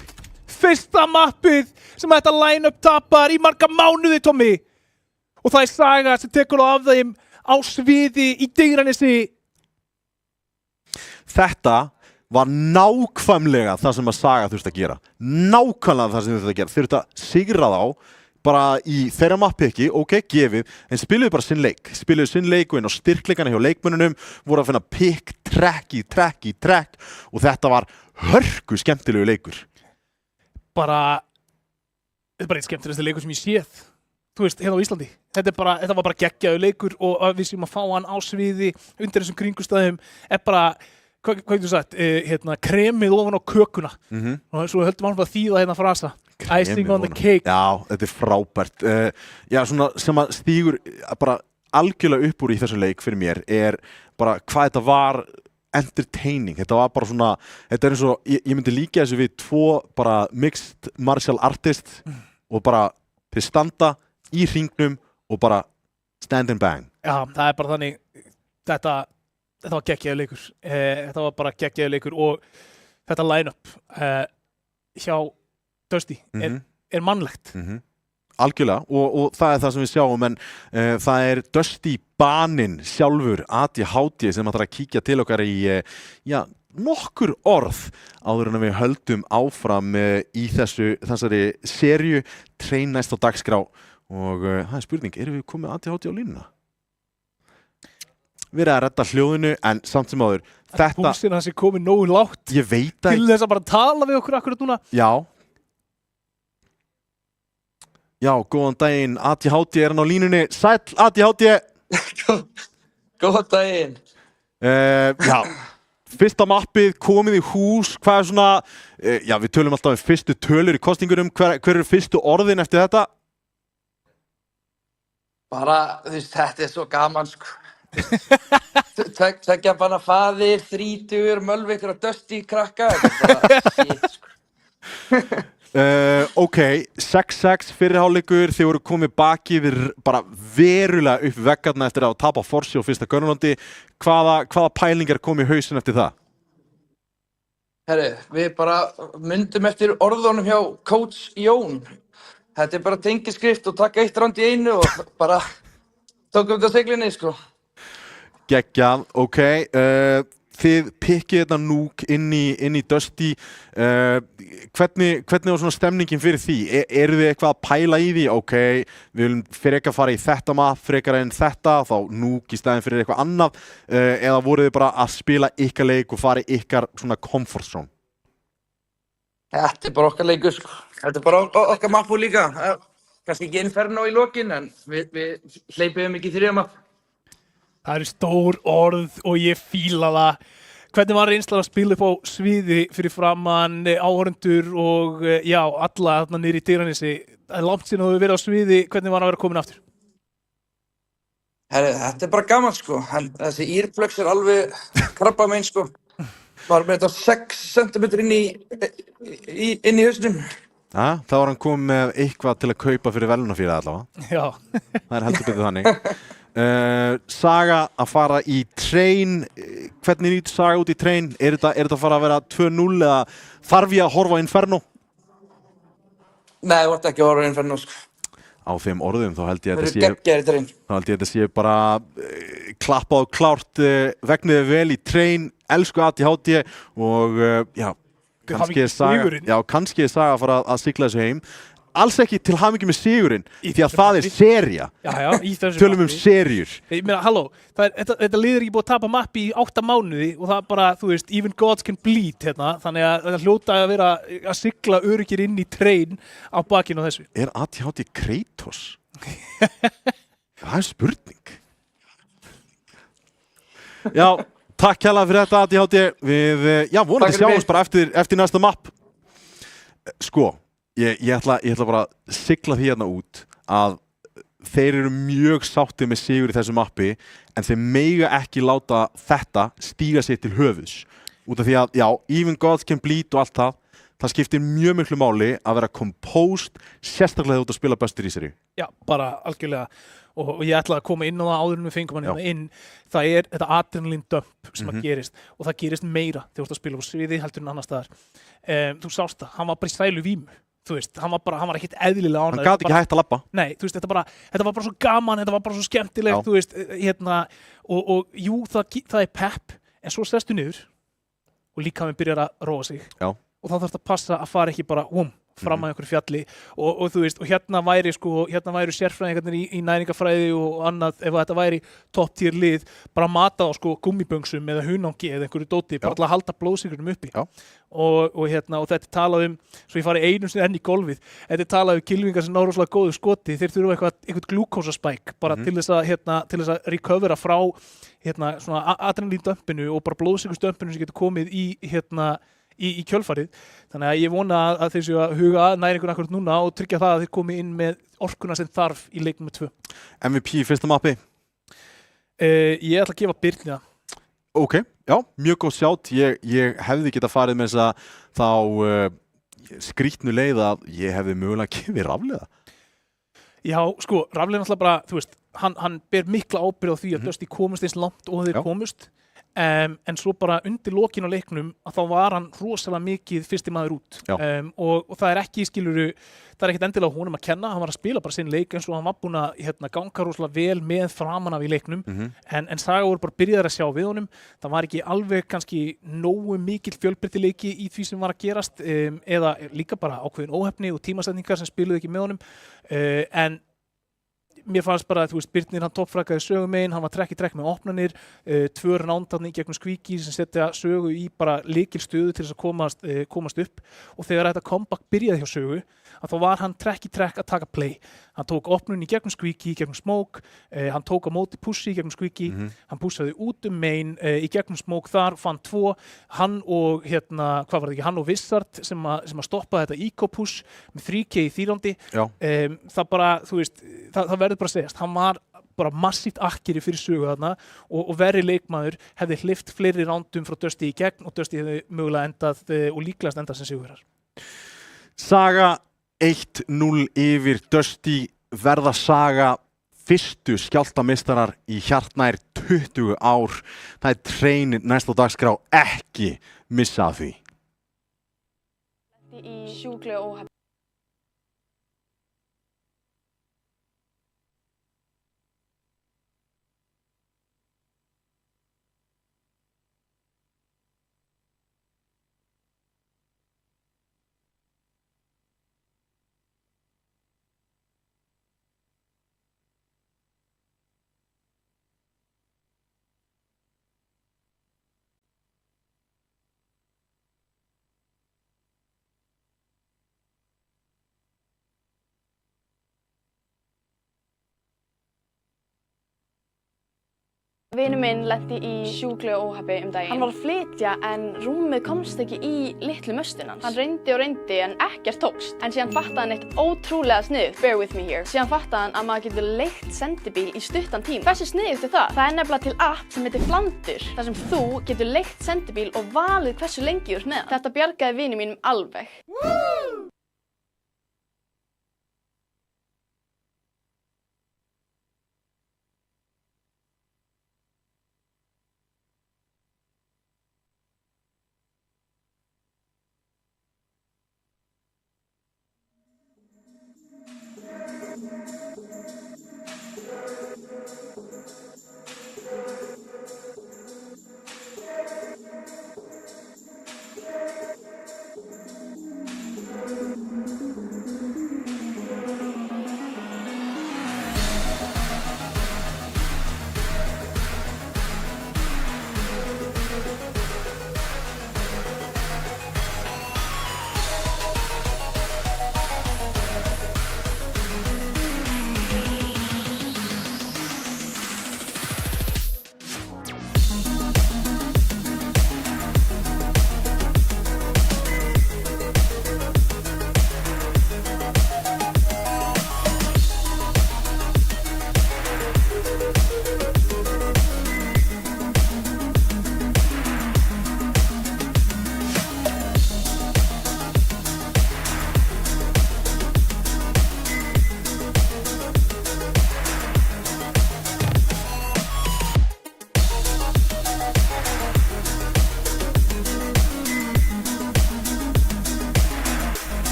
Fyrsta mappið sem þetta line-up tapar í marga mánuði, Tommy. Og það er Saga sem tekur á af þeim á sviði í Digranesi. Þetta var nákvæmlega það sem að Saga þurfti að gera. Nákvæmlega það sem þurfti að gera. Þeir þurfti að sigra þá bara í þeirra mappiki, ok, gefið, en spiluðu bara sinn leik. Spiluðu sinn leik og inn á styrkleikana hjá leikmönnunum, voru að finna pick, track og þetta var hörku skemmtilegu leikur. Þetta er bara eitt skemmtilegasti leikur sem ég séð. Þú veist, hérna á Íslandi. Þetta var bara geggjaður leikur og að við séum að fá hann á sviði undir þessum kringustæðum er bara hvað getur þú sagt, kremið ofan á kökuna. Og svo höldum við að þýða hérna frasa. Icing on the cake. Já, þetta er frábært. Já, svona sem að stígur bara algjörlega upp úr í þessu leik fyrir mér er bara hvað þetta var entertaining. Þetta var bara svona, þetta er eins og, ég myndi líka þessu við 2 bara mixed martial artists og bara þeir standa í hringnum og bara stand and bang. Já, það er bara þannig, þetta var geggjaður leikur. Þetta var bara geggjaður leikur og þetta line-up hjá Dusty er mannlegt. Algjörlega og það er það sem við sjáum en það er Dusty Banin sjálfur, ADHD sem ætlar að kíkja til okkar í nokkur orð áður en við höldum áfram í þessari seríu Train næst á dagskrá og það er spurning, erum við komið ADHD á línuna? Við erum að redda hljóðinu en samt sem áður þetta... Púlsinn hans er komið nógu lágt. Ég veit að... Til þess að bara tala við okkur akkurat núna. Já. Já, góðan daginn. ADHD er hann á línunni. Sæll, ADHD! Góðan daginn. Já, fyrsta mappið, komið í hús, hvað svona, já við tölum alltaf fyrstu tölur í kosningunum, hver eru fyrstu orðin eftir þetta? Bara, þetta svo gaman, sko. Tveggja banna faðir, 30, Mölvikur og Dusty krakka, þetta bara shit, sko. Ok, 6-6 fyrirháleikur, þið voru komið baki við bara verulega upp veggarna eftir að tapa Forsi og fyrsta Görnulandi. Hvaða pælingar kom í hausinn eftir það? Herri, við bara myndum eftir orðunum hjá Coach Jón. Þetta bara tengiskrift og taka eitt rand í einu og bara tókum þetta seglinni, sko. Geggjað, ok. Þið pikkið þetta núk inn í Dusty. Hvernig var svona stemningin fyrir því? Eru þið eitthvað að pæla í því? Ok, við viljum frekar fara í þetta mapp, frekar en þetta, þá núk í staðinn fyrir eitthvað annað. Eða voruð þið bara að spila ykkar leik og fara í ykkar svona comfort zone? Þetta bara okkar leikur, sko. Þetta bara okkar mappu líka. Kannski ekki Inferno í lokin, en við hleypum ekki í þriðja mapp. Það eru stór orð og ég fíla það. Hvernig var reynslan að spila upp á sviði fyrir framan áhorfendur og já, alla þarna niður í Digranessi? Það langt síðan þú hefur verið á sviði, hvernig var að vera komin aftur? Herri, þetta bara gaman, sko. Þessi earplugs alveg krabbamein, sko. Var með þetta 6 cm inn í hausnum. Þá var hann komið með eitthvað til að kaupa fyrir velunafélagið allavega. Já. Það heldur betur þannig. Saga að fara í train, hvernig nýtt Saga út í train? Er þetta að fara að vera 2-0 eða þarf ég að horfa á Inferno? Nei, þú ert ekki að horfa á Inferno, sko. Á þeim orðum þá held ég að þetta sé bara klappað og klárt, vegniði vel í train, elsku ADHD og já, kannski er Saga að fara að sigla þessu heim. Alls ekki til hamingju með sigurinn, því að það sería. Já, í þessu Tölum serjur. Ég meina, halló, þetta liður ekki búið að tapa mappi í 8 mánuði og það bara, þú veist, even gods can bleed hérna, þannig að þetta hljóta að vera að sigla öruggir inn í train á bakinu á þessu. Er ADHD Kratos? Það spurning. Já, takk kærlega fyrir þetta ADHD. Við, vonandi sjáumst bara eftir næsta mapp. Sko. Ég ætla bara að sigla því hérna út að þeir eru mjög sáttið með sigur í þessu mappi en þeir mega ekki láta þetta stíga sig til höfuðs út af því að, even gods can bleed og allt það skiptir mjög miklu máli að vera composed, sérstaklega út að spila bestur í seríu. Já, bara algjörlega og ég ætla að koma inn á það áður en við fengum hann hérna inn. Það er þetta adrenalin dump sem að gerist og það gerist meira þegar þú ert að spila á sviði heldur en annars staðar. Þú sást það, hann var bara í sælu vímu. Þú veist, hann var ekkert eðlilega ánægður. Hann gat ekki hægt að labba. Nei, þú veist, þetta var bara svo gaman, þetta var bara svo skemmtilegt, þú veist, hérna, og jú, það er pepp, en svo sestu niður og líkaminn byrjar að róa sig. Já. Og þá þarf þetta að passa að fara ekki bara fram að einhverju fjalli og þú veist, og hérna væri sérfræðingarnir í næringafræði og annað, ef þetta væri top tier lið, bara mata á gummiböngsum eða hunangi eða einhverju dóti, bara til að halda blóðsykrunum uppi. Já. Og þetta talað svo ég fari einu sinni enn í golfið, þetta talað kylfingar sem ná rosalega góðu skoti, þeir þurfa eitthvað glúkósaspæk bara til þess að recovera frá svona adrenalíndömpinu og bara blóðsykrusdömpinu sem getur komið í kjölfarið. Þannig að ég vona að þeir séu að huga að næringun akkurat núna og tryggja það að þeir komi inn með orkuna sem þarf í leik nr. 2. MVP í fyrsta mappi? Ég ætla að gefa Birni það. Ok, já, mjög góð sjátt. Ég hefði getað farið með þess að þá skrýtnu leið að ég hefði mögulega gefið Rafleiða. Já, sko, Rafleið náttúrulega bara, þú veist, hann ber mikla ábyrgð á því að Dusty komust eins langt og þeir komust. En svo bara undir lokin á leiknum að þá var hann rosalega mikið fyrsti maður út og það er ekki það er ekkert endilega honum að kenna, hann var að spila bara sinn leik eins og hann var búinn að ganga rosalega vel með framan af í leiknum en Saga voru bara byrjaðir að sjá við honum, það var ekki alveg kannski nógu mikill fjölbreytileiki í því sem var að gerast eða líka bara ákveðin óheppni og tímasetningar sem spiluðu ekki með honum en mér fannst bara, þú veist, Birnir hann toppfrakaði sögu megin, hann var trekk í trekk með opnanir, 2 rándarni gegnum Squeaky sem setja sögu í bara lykilstöðu til þess að komast upp og þegar þetta comeback byrjaði hjá sögu að þá var hann trekk í trekk að taka play. Hann tók opnun í gegnum Squeaky, í gegnum Smoke, hann tók á móti pussi í gegnum Squeaky, hann pussaði út main í gegnum Smoke þar, fann 2, hann og hvað var það ekki, hann og Wizard sem að stoppaði þetta eco-push með 3K í þýrandi. Það bara, þú veist, það verður bara að segjast, hann var bara massíft akkeri fyrir sögu þarna og verri leikmaður hefði hleypt fleiri rándum frá Dusty í gegn og Dusty hefði mögulega endað og líklegast endað sem sigurvegarar. Saga 1-0 yfir Dusty verða Saga fyrstu skjálftameistarar í hartnær 20 ár. Það Train næst á dagskrá, ekki missa af því. Í sjúklega óhefni. Vinur minn lenti í sjúklega óhappi daginn. Hann var að flytja en rúmið komst ekki í litlu möstun hans. Hann reyndi og reyndi en ekkert tókst. En síðan fattaði hann eitt ótrúlega sniðugt, bear with me here. Síðan fattaði hann að maður getur leigt sendibíl í stuttan tíma. Hversu sniðugt það? Það nefnilega til app sem heitir Flandur, þar sem þú getur leigt sendibíl og valið hversu lengi þú ert með hann. Þetta bjargaði vinum mínum alveg.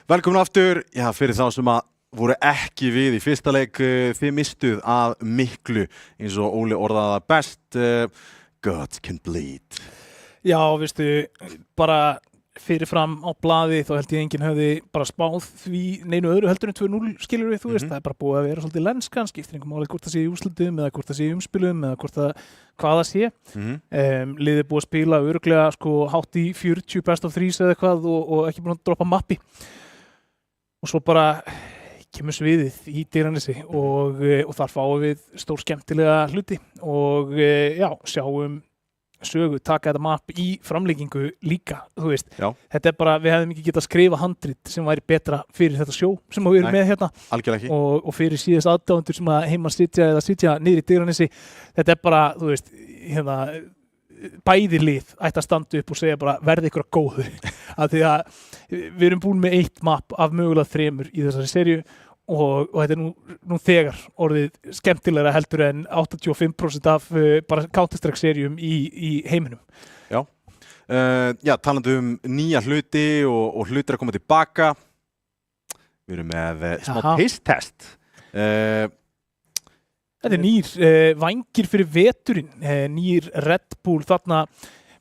Velkomin aftur, já, fyrir þá sem að voru ekki við í fyrsta leik, þið mistuð að miklu eins og Óli orðaði það best, gods can bleed. Já, veistu, bara fyrirfram á blaði þá held ég enginn hefði bara spáð því neinu öðru heldur en 2-0 skilur við, þú veist, það er bara búið að vera svolítið lenskan, skiptir einhver máli hvort það sé í úrslitum eða hvort það sé í umspilum eða hvort það, hvað það sé. Liðið búið að spila örugglega sko hátt í 40 best of 3s eða eitthvað og ekki búin að droppa mappi. Og svo bara kemur sviðið í Digranessi og þar fáum við stór skemmtilega hluti og já, sjáum Sögu taka þetta mapp í framlengingu líka, þú veist. Já. Þetta er bara, við hefðum ekki getað skrifa handrit sem væri betra fyrir þetta sjó sem við erum með hérna. Algjörlega ekki. Og fyrir síðast aðdáendur sem að heima sitja niður í Digranessi. Þetta er bara, þú veist, hérna, bæði lið ætti að standa upp og segja bara verði ykkur að góðu. Af því að við erum búin með 1 mapp af mögulega 3 í þessari seríu og þetta er nú þegar orðið skemmtilegra heldur en 85% af bara Counter-Strike-seríum í heiminum. Já, já, talandi nýja hluti og hlutir að koma tilbaka. Við erum með smá taste test. Þetta er nýr vængir fyrir veturinn, nýr Red Bull þarna,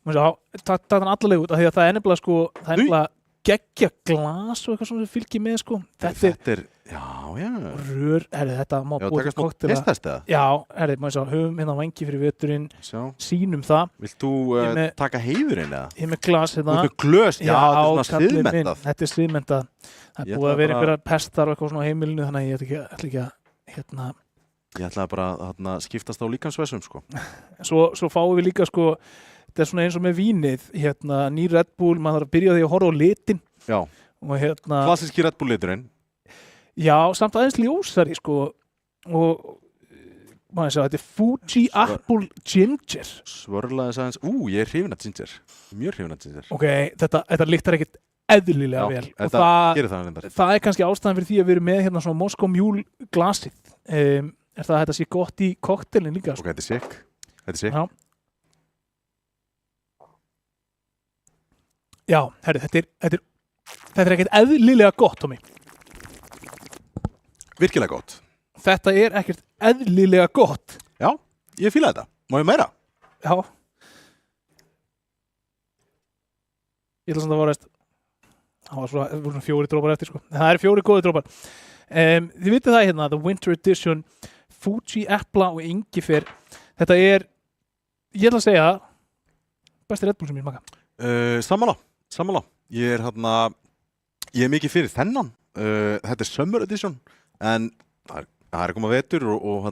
það er allavega út af því að það er nefnilega sko, það er nefnilega geggja glas og eitthvað svona fylgir með sko. Þetta er já. Rör, þetta má búið til koktela. Já, test það? Já, höfum hérna vængi fyrir veturinn, sýnum það. Vilt þú taka heiðurinn eða? Ég með glas hérna. Þú með glös? Já, þetta er svona sviðmentað. Þetta er sviðmentað. Það er búið að vera einhverjar pestar og eitthvað svona á heimilinu, þannig að ég ætla ekki að hérna. Ég ætlaði bara að skiptast á líkamsvessum sko. Svo fáum við líka sko, þetta er svona eins og með vínið, hérna, nýr Red Bull, maður þarf að byrja á því að horfa á litin. Já. Og hérna. Klassíski Red Bull liturinn. Já, samt aðeins ljósari sko og maður segja, þetta er Fuji Apple Ginger. Svörlaði þess aðeins, ég er hrifinn af ginger. Mjög hrifinn af ginger. Ok, þetta lyktar ekkert eðlilega vel. Og það er kannski ástæðan fyrir því að við erum með hérna svona Moscow Mule glasið. Er það að þetta sé gott í koktelin líka? Ok, þetta er sikk. Já. Já, herri, þetta er ekkert eðlilega gott, Tommy. Virkilega gott. Þetta er ekkert eðlilega gott. Já, ég fíla þetta. Má ég meira? Já. Ég ætla samt að varast. Það voru svona 4 drópar eftir, sko. Það eru 4 góði drópar. Þið vitið það hérna, The Winter Edition, Fuji, Epla og Ingifer. Þetta er, ég ætla að segja, besti Red Bull sem ég maka. Sammála. Ég er mikið fyrir þennan. Þetta er Summer Edition, en það er að koma vetur og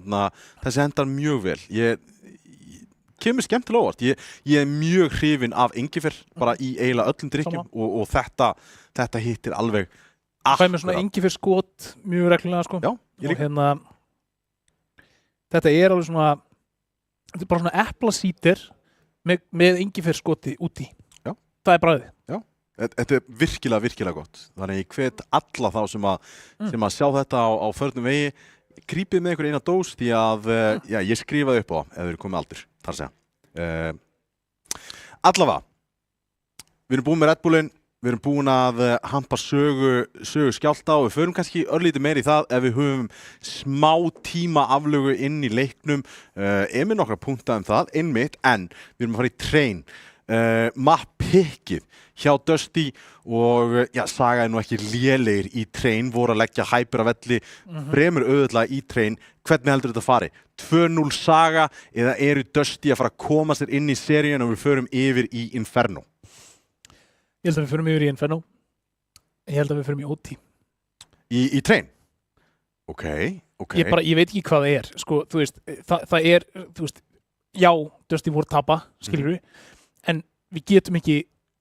þessi hendar mjög vel. Ég kemur skemmtilega óvart. Ég er mjög hrifinn af Ingifer bara í eiginlega öllum drykkjum og þetta hittir alveg fæ mér svona engi fyrir skot mjög reglulega sko. Já, ég líka. Og þetta alveg svona, þetta bara svona eplasítir með engi fyrir skoti úti. Já. Það bragðið. Já, þetta virkilega, virkilega gott. Þannig ég hvet alla þá sem að sjá þetta á förnum vegi, grípið með einhver eina dós því að ég skrifaði upp á það ef þið eru komið aldur, þar að segja. Allavega, við erum búin með Red Bullinn, við erum búin að hampa sögu skjálta og við förum kannski örlítið meir í það ef við höfum smá tíma aflögu inn í leiknum. Með nokkra punkta það, einmitt, en við erum að fara í train. Map-pickið hjá Dusty og Saga er nú ekki lélegir í train, voru að leggja hæpur af velli, fremur auðvitað í train. Hvernig heldur þetta fari? 2-0 Saga eða eru Dusty að fara að koma sér inn í seríun og við förum yfir í Inferno? Ég held að við förum yfir í Inferno. Ég held að við förum í OT. Í train? Ok. Ég veit ekki hvað það er. Sko, þú veist, það er, þú veist, já, Dusty voru tapa, skilur við, en við getum ekki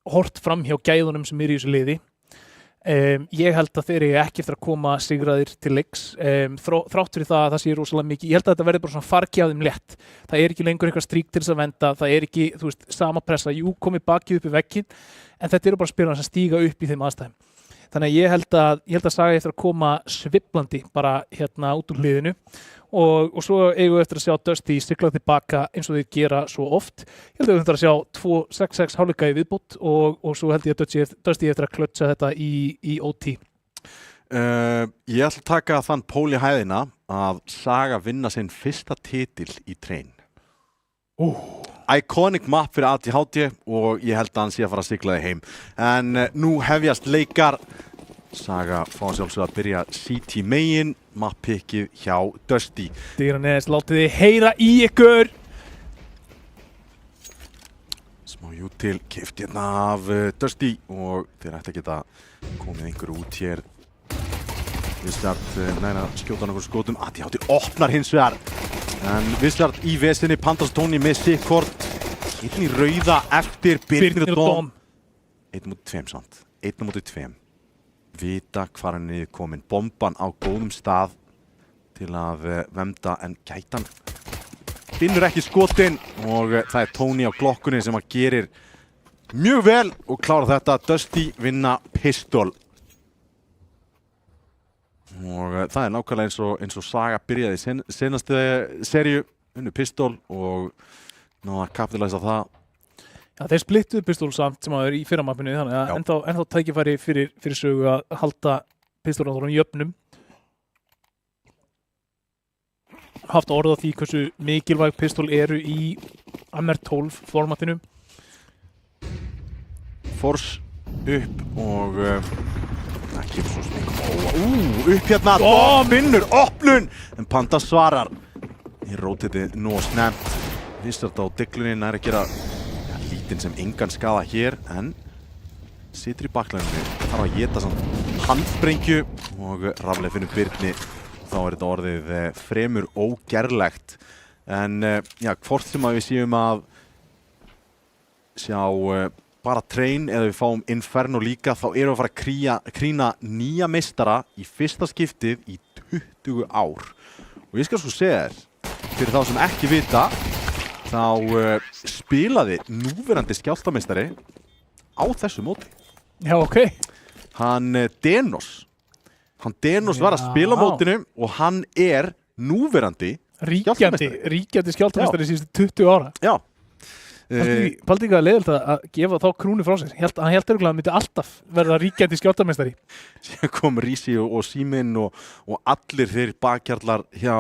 hort fram hjá gæðunum sem í þessu liði. Ég held að þeir eru ekki eftir að koma sigraðir til leiks. Þrátt fyrir það að það sé rosalega mikið. Ég held að þetta verði bara svona fargi á þeim létt. Það er ekki lengur eitthvað strík til þess að venda. Það er ekki, þú veist, sama pressa. Jú, komið bakið upp í vegginn, en þetta eru bara spilarar sem stíga upp í þeim aðstæðum. Þannig að ég held að Saga eftir að koma sviflandi bara hérna út úr hliðinu og svo eigum við eftir að sjá Dusty sigla tilbaka eins og þeir gera svo oft. Ég held að við eftir að sjá 2-6-6 hálfleika í viðbót og svo held ég að Dusty eftir að klötsa þetta í OT. Ég ætla að taka þann pól í hæðina að Saga vinna sinn fyrsta titil í train. Iconic map fyrir ATHT og ég held að hann sé að fara að sigla þig heim. En nú hefjast leikar. Saga fá sjálfsögðu að byrja CT megin, map-pickið hjá Dusty. Dyranes, látið þið heyra í ykkur! Smá jútil keypt hérna af Dusty og þeir ætti að geta komið einhverju út hér. Vissart næra skjóta nokkur skotum. ATHT opnar hins vegar. En Vissart í vesinni, Pandas Tony með sikkort. Einn í rauða eftir Birnir og Dom. 1-2 samt. 1-2. Vita hvar hann er komin. Bomban á góðum stað til að vemda en gætan finnur ekki skotin og það er Tony á glokkunni sem að gerir mjög vel og klára þetta. Dusty vinna pistol og það er nákvæmlega eins og Saga byrjaði í senastu seríu, unnu pistol og ná að kapitalæsa það. Já, þeir splittuðu pistól samt sem að er í fyrramappinu, þannig að ennþá tækifæri fyrir sögu að halda pistólrandurum jöfnum. Haft orð á því hversu mikilvæg pistól eru í MR12 formatinu. Force upp og það kemur svo snygg. Upp hérna, vinnur, opnun! En Panda svarar. Í rótiti nú snemt. Vissart á diglunni nær að gera lítinn sem engan skaða hér, en situr í baklæðinu, þarf að éta samt handsprengju og raflega finnur Birni. Þá er þetta orðið fremur ógerlegt. En hvort sem að við séum að sjá bara train eða við fáum Inferno líka, þá erum við að fara að krýna nýja meistara í fyrsta skiptið í 20 ár. Og ég skal svo segja þér, fyrir þá sem ekki vita, þá spilaði núverandi skjálftameistari á þessu móti. Já, ok. Hann Denos var að spila mótinu og hann er núverandi ríkjandi skjálftameistari síðustu 20 ára. Já. Paldi ekki að leiðilegt að gefa þá krúnu frá sér. Hann held að hann myndi alltaf verða ríkjandi skjálftameistari. Sér kom Rísi og Síminn og allir þeir bakkjarlar hjá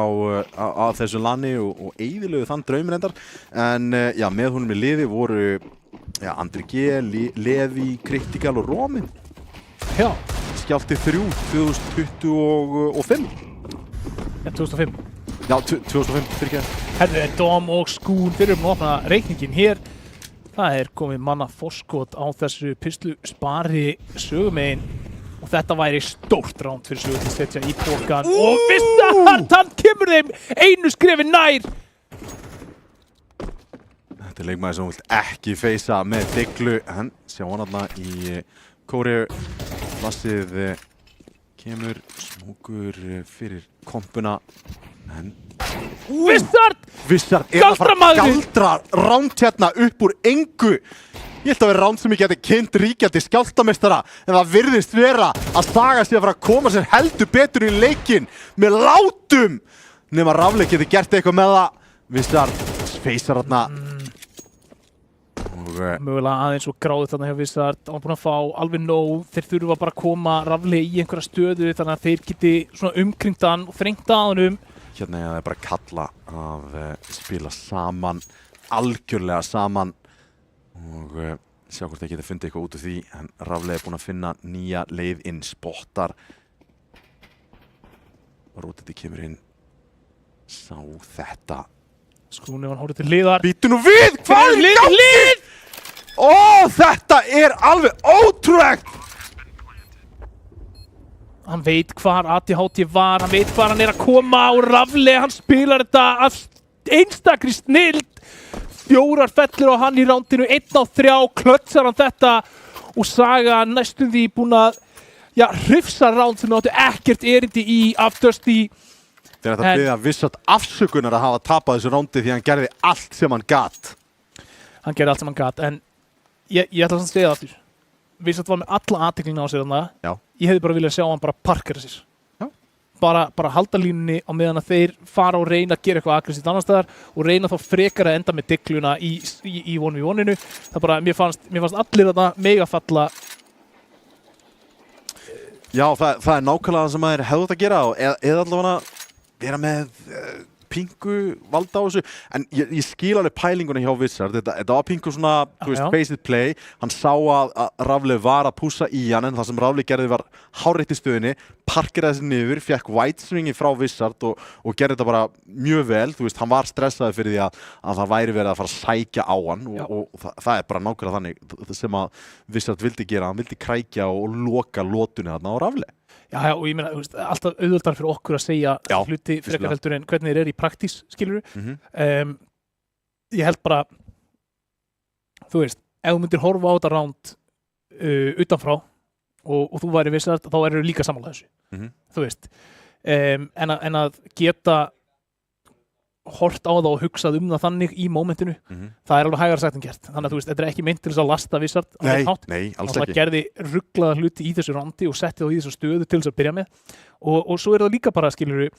á þessu landi og eyðilögu þann draumur endar. En með honum í liði voru Andri G, Levi, Critical og Rómin. Já. Skjálfti 3, 2025. Já, 2005. Já, 2005, fyrir ekki. Herðu, Dom og Skún, þeir eru að opna reikningin hér. Það er komið manna forskot á þessu pistlu spari sögumegin og þetta væri stórt ránd fyrir sögu til að setja í pokan og Vissart, hann kemur þeim einu skrefi nær. Þetta er leikmaður sem vilt ekki feysa með diglu, en sjá hann þarna í Kóreu, lassið kemur smúkur fyrir kompuna en Vissard er að fara að Galdramaðurinn! galdra ránd hérna upp úr engu. Ég held að vera ránd sem ég geti kynnt ríkjandi skjálftameistara en það virðist vera að Saga sé að fara að koma sér heldur betur í leikinn með látum nema Rafleik geti gert eitthvað með það. Vissard feysar hérna mögulega aðeins og gráðið þarna hjá Vissard, hann búinn að fá alveg nóg, þeir þurfa bara að koma Rafleik í einhverja stöðu þannig að þeir geti svona umkringt hann og þrengt að honum. Hérna er það bara að kalla að spila saman, algjörlega saman og sjá hvort það geti fundið eitthvað út úr því en Rafleik er búinn að finna nýja leið inn, spottar Rótiti kemur inn, sá þetta Skúni var hórið til hliðar. Býtu nú við! Hvað er í gangi? Ó, þetta er alveg ótrúlegt! Hann veit hvar ADHD var, hann veit hvar hann er að koma og Rafleik, hann spilar þetta af einstakri snilld. 4 fellur á hann í rándinu, 1 á 3, klötsar hann þetta og Saga næstum því búinn að hrifsa ránd sem áttu ekkert erindi í af Dusty. Þeir ætla að biðja Vissard afsökunar að hafa tapað þessu rándi því hann gerði allt sem hann gat. Hann gerði allt sem hann gat, en ég ætla að segja það aftur. Vissard var með alla athyglina á sér þarna. Já. Ég hefði bara viljað sjá hann bara parkera sér. Já. Bara halda línunni á meðan að þeir fara og reyna að gera eitthvað aggressíft annars staðar og reyna þá frekar að enda með digluna í 1v1-inu. Það bara, mér fannst allir þarna mega falla. Já, það er nákvæmlega það sem maður hefði átt að gera eða allavega vera með pingu valda á þessu en ég skil alveg pælinguna hjá Vissard þetta var pingu svona, þú veist, basic play hann sá að Rafleik var að pússa í hann en það sem Rafleik gerði var hárrétt í stöðunni, parkeraði þessi niður fekk white swingi frá Vissard og gerði þetta bara mjög vel, þú veist, hann var stressaði fyrir því að það væri verið að fara að sækja á hann og það er bara nákvæmlega þannig sem að Vissard vildi gera, hann vildi krækja og loka lotunni þarna á Rafleik. Já, og ég meina, alltaf auðveldar fyrir okkur að segja hluti frekar heldur en hvernig þeir eru í praktís, skilurðu. Ég held bara, þú veist, ef þú myndir horfa á þetta ránd utanfrá og þú væri Vissard, þá eru líka sammála þessu, þú veist. En að geta hort á það og hugsað það þannig í mómentinu, það er alveg hægara sagt en gert. Þannig að þú veist, þetta er ekki meint til þess að lasta Vissard á þennan hátt. Nei, alls ekki. Það gerði ruglaða hluti í þessu randi og setti þá í þessu stöðu til þess að byrja með. Og svo er það líka bara, skilurðu,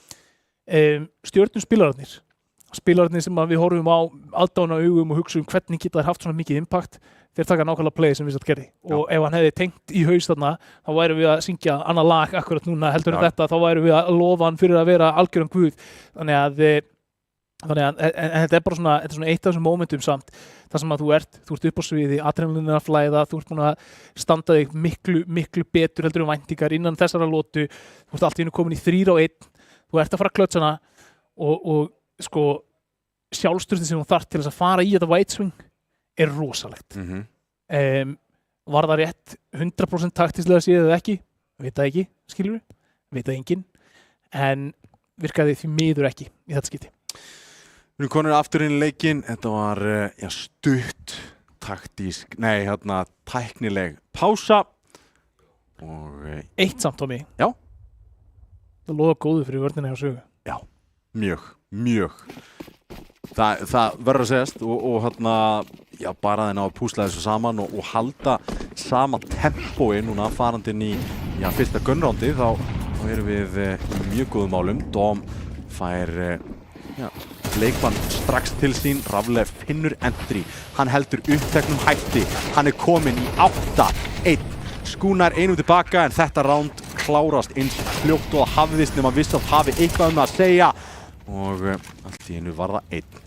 stjörnum spilararnir sem við horfum á aðdána augum og hugsa hvernig geta þær haft svona mikið impact, þeir taka nákvæmlega play sem Vissard gerði. Og ef hann hefði tengt í haus þarna, þá værum við að syngja annað lag akkurat núna heldur en þetta, þá værum við að lofa hann fyrir að vera algjöran guð. Þannig að þetta er bara svona eitt af þessum momentum samt þar sem að þú ert upp á sviði, adrenalín að flæða, þú ert búin að standa þig miklu betur heldur en væntingar innan þessara lotu, þú ert allt í einu komin í 3-1, þú ert að fara að klötsa hana og sko sjálfstöðið sem þú þarft til þess að fara í þetta white swing er rosalegt. Var það rétt 100% taktíslega séð eða ekki? Veit það ekki, skilur við? Veit það enginn, en virkaði því miður ekki í þetta skipti. Við erum konur aftur inn í leikinn, þetta var stutt, taktísk, tæknileg pása og eitt samt, Tommy. Já. Það loða góðu fyrir vörnina hjá Sögu. Já, mjög. Það verður að segjast og bara þeir ná að púsla þessu saman og halda sama tempói núna farandi inn í fyrsta gunrándi þá erum við í mjög góðum málum. Dom fær leikmann strax til sín, Rafleik finnur entry, hann heldur uppteknum hætti, hann er kominn í 8-1. Skúnar einum tilbaka en þetta ránd klárast eins fljótt og það hafðist nema Vissard hafi eitthvað að segja og allt í einu var það 1.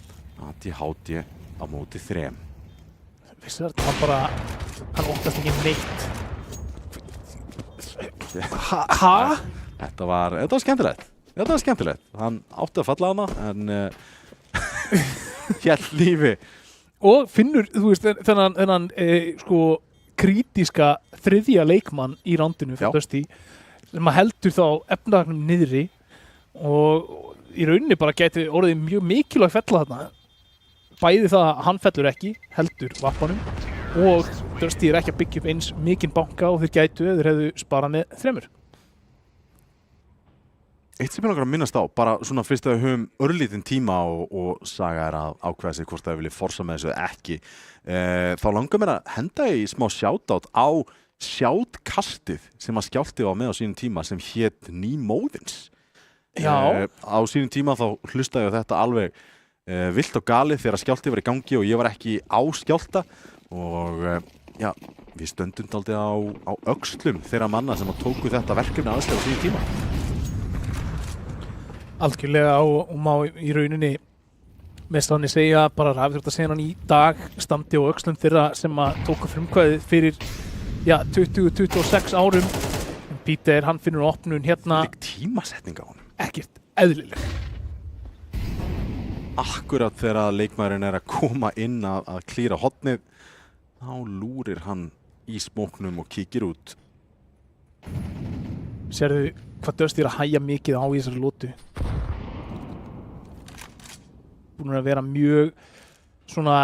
ADHD á móti 3. Vissard, hann óttast ekki neitt. Þetta var skemmtilegt. Þetta var skemmtilegt. Hann átti að falla hana en hélt lífi. Og finnur, þú veist, þennan krítiska þriðja leikmann í rándinu fyrir Dusty sem heldur þá efnahagnum niðri og í rauninni bara gæti orðið mjög mikilvæg fella þarna. Bæði það að hann fellur ekki, heldur vappanum og Dusty er ekki að byggja upp eins mikinn banka og þeir gætu eða þeir hefðu sparað með 3. Eitt sem ég langar að minnast á, bara svona fyrst að við höfum örlítinn tíma og Saga að ákveða sig hvort það vilja forsa með þessu ekki. Þá langar mér að henda í smá shoutout á shoutcastið sem að Skjálti var með á sínum tíma sem hét Nýmóðins. Já. Á sínum tíma þá hlustaði ég þetta alveg vilt og galið þegar Skjálti var í gangi og ég var ekki á Skjálta og já, við stöndum dálítið á öxlum þeirra manna sem að tóku þetta verkefni aðslega á sínum tíma. Algjörlega og má í rauninni mest þannig segja bara rafíþróttasenan í dag standi á öxlum þeirra sem að tóku frumkvæðið fyrir 20-26 árum. Peter, hann finnur opnun hérna. Tímasetning á honum. Ekkert eðlileg. Akkurat þegar leikmaðurinn að koma inn að klíra hornið, þá lúrir hann í smóknum og kíkir út. Sérðu hvað Dusty að hægja mikið á í þessari lótu. Búin að vera mjög svona,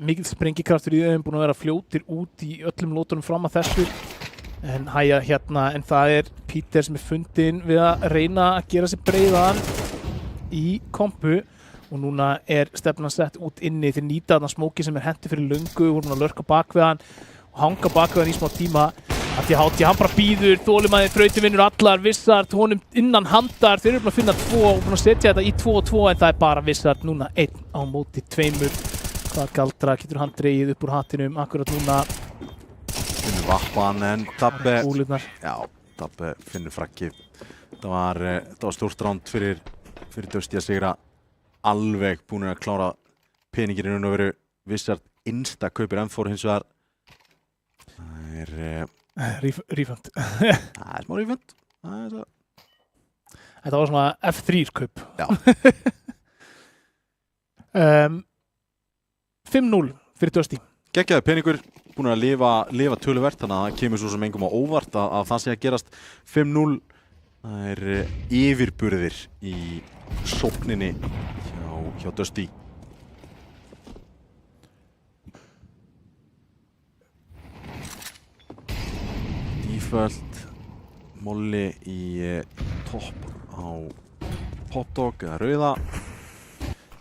mikið sprengikraftur í þeim, búin að vera fljótir út í öllum lótunum fram að þessu. En hægja hérna, en það Peter sem fundinn við að reyna að gera sig breiðan í kompu og núna stefnan sett út inni til nýta þarna smóki sem hendi fyrir löngu, voru að lurka bak við hann og hanga bak við hann í smá tíma. Hátti, hann bara býður, þolinmæði, þrautin vinnur allar, Vissart, honum innan handar, þeir eru búin að finna 2 og búin að setja þetta í 2-2 en það bara Vissart núna 1 á móti 2. Hvaða galdra getur hann dregið upp úr hattinum akkurat núna? Finnur vappan en Dabbe, já, Dabbe finnur frakkið. Það var stórt ránd fyrir Dusty að sigra, alveg búin að klára peningir í raun og veru. Vissart insta kaupir M4 hins vegar. Það Refund. Það smá refund. Þetta var svona F3 kaup. Já. 5-0 fyrir Dusty. Geggjaður peningur, búin að lifa töluvert, þannig að það kemur svo sem engum á óvart að það sé að gerast 5-0. Það yfirburðir í sókninni hjá Dusty. Molli í topp á hotdog eða rauða.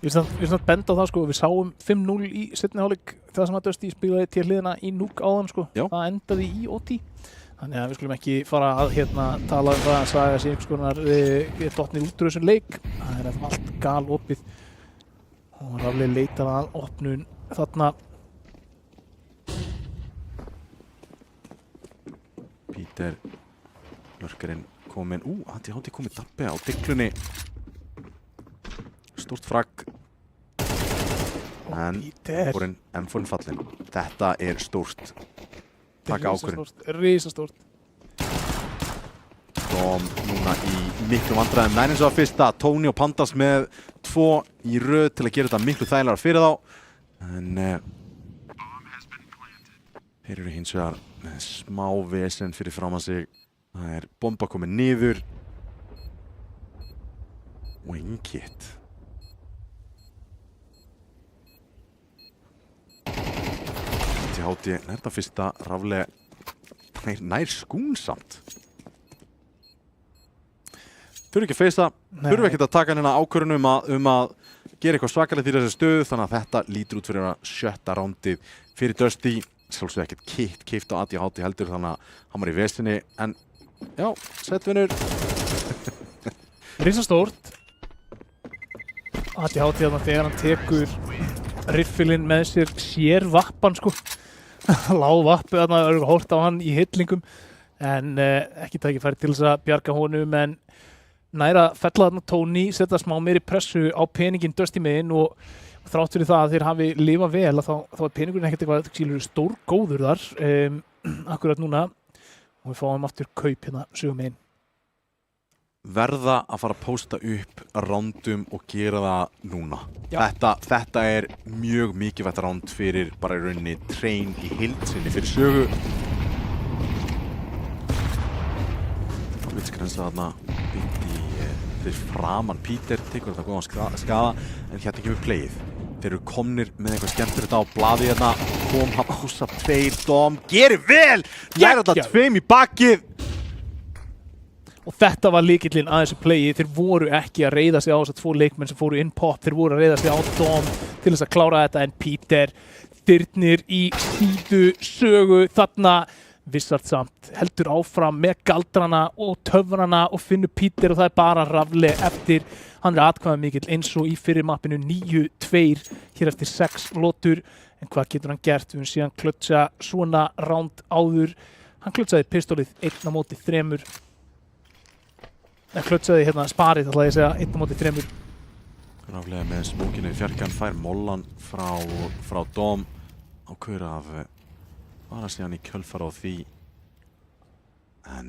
Við erum benda á það sko, við sáum 5-0 í seinni hálfleik það sem að Dusty spilaði til hliðina í núk áðan sko. Já. Það endaði í OT. Þannig að við skulum ekki fara að tala það að Saga sé einhvers konar dottnir út úr þessum leik. Það allt galopið og raflega leitar að opnun þarna. Peter Lörkarinn kominn, Hátti komið Dabbe á diglunni. Stórt fragg. En M4 fallin. Þetta stórt. Taka ákvörðin. Risastórt. Dom núna í miklu vandræðum. Nærins á fyrsta, Tony og Pandas með 2 í röð til að gera þetta miklu þægilegra fyrir þá. En þeir eru hins vegar með smá vesen fyrir framan sig. Það bomba komið niður. Wingkit. Hátti þetta fyrsta raflega nær skúnsamt. Þurfi ekki að feysa, þurfi ekki að taka hérna ákvörðun um að gera eitthvað svakalegt í þessu stöðu, þannig að þetta lítur út fyrir að 7. rándið fyrir Dusty. Sjálfsög ekkert keypt á Hátti heldur, þannig að hann var í vesinni, en já, settvinnur. Risastórt. Hátti þarna þegar hann tekur riffilinn með sér vappan sko. Láð vappu þarna, hórt á hann í hillingum en ekki tækifæri til þess að bjarga honum en næra fella þarna Tony, setja smá meiri pressu á peningin Dusty megin og þrátt fyrir það að þeir hafi lifað vel þá peningurinn ekkert eitthvað stórgóður þar akkurat núna og við fáum aftur kaup hérna sögum megin. Verða að fara að pósta upp rándum og gera það núna. Þetta mjög mikilvægt ránd fyrir bara í rauninni train í heild sinni fyrir sögu. Það vil skrensa þarna fyrir framan Peter, tekur þetta góðan skaða en hérna kemur playið. Þeir eru komnir með eitthvað skemmtilegt á blaði hérna. Kom hann ása 2, Dom, gerir vel! Læra þetta 2 í bakið! og þetta var lykillinn að þessu playi. Þeir voru ekki að reiða sig á þess að 2 leikmenn sem fóru inn pop, þeir voru að reiða sig á Dom til þess að klára þetta, en Peter þyrnir í síðu sögu þarna. Wizard samt heldur áfram með galdrana og töfrana og finnur Peter og það bara Rafle eftir. Hann atkvæða mikill eins og í fyrir mappinu 9-2 hér eftir 6 lotur. En hvað getur hann gert? Við höfum síðan klötsa svona ránd áður. Hann klötsaði pistólið 1-3. Klötsaði hérna sparið, ætla ég að segja, 1-3. Rafle með smókinu fjarkan fær mollan frá Dom ákveður að fara síðan í kjölfar á því. En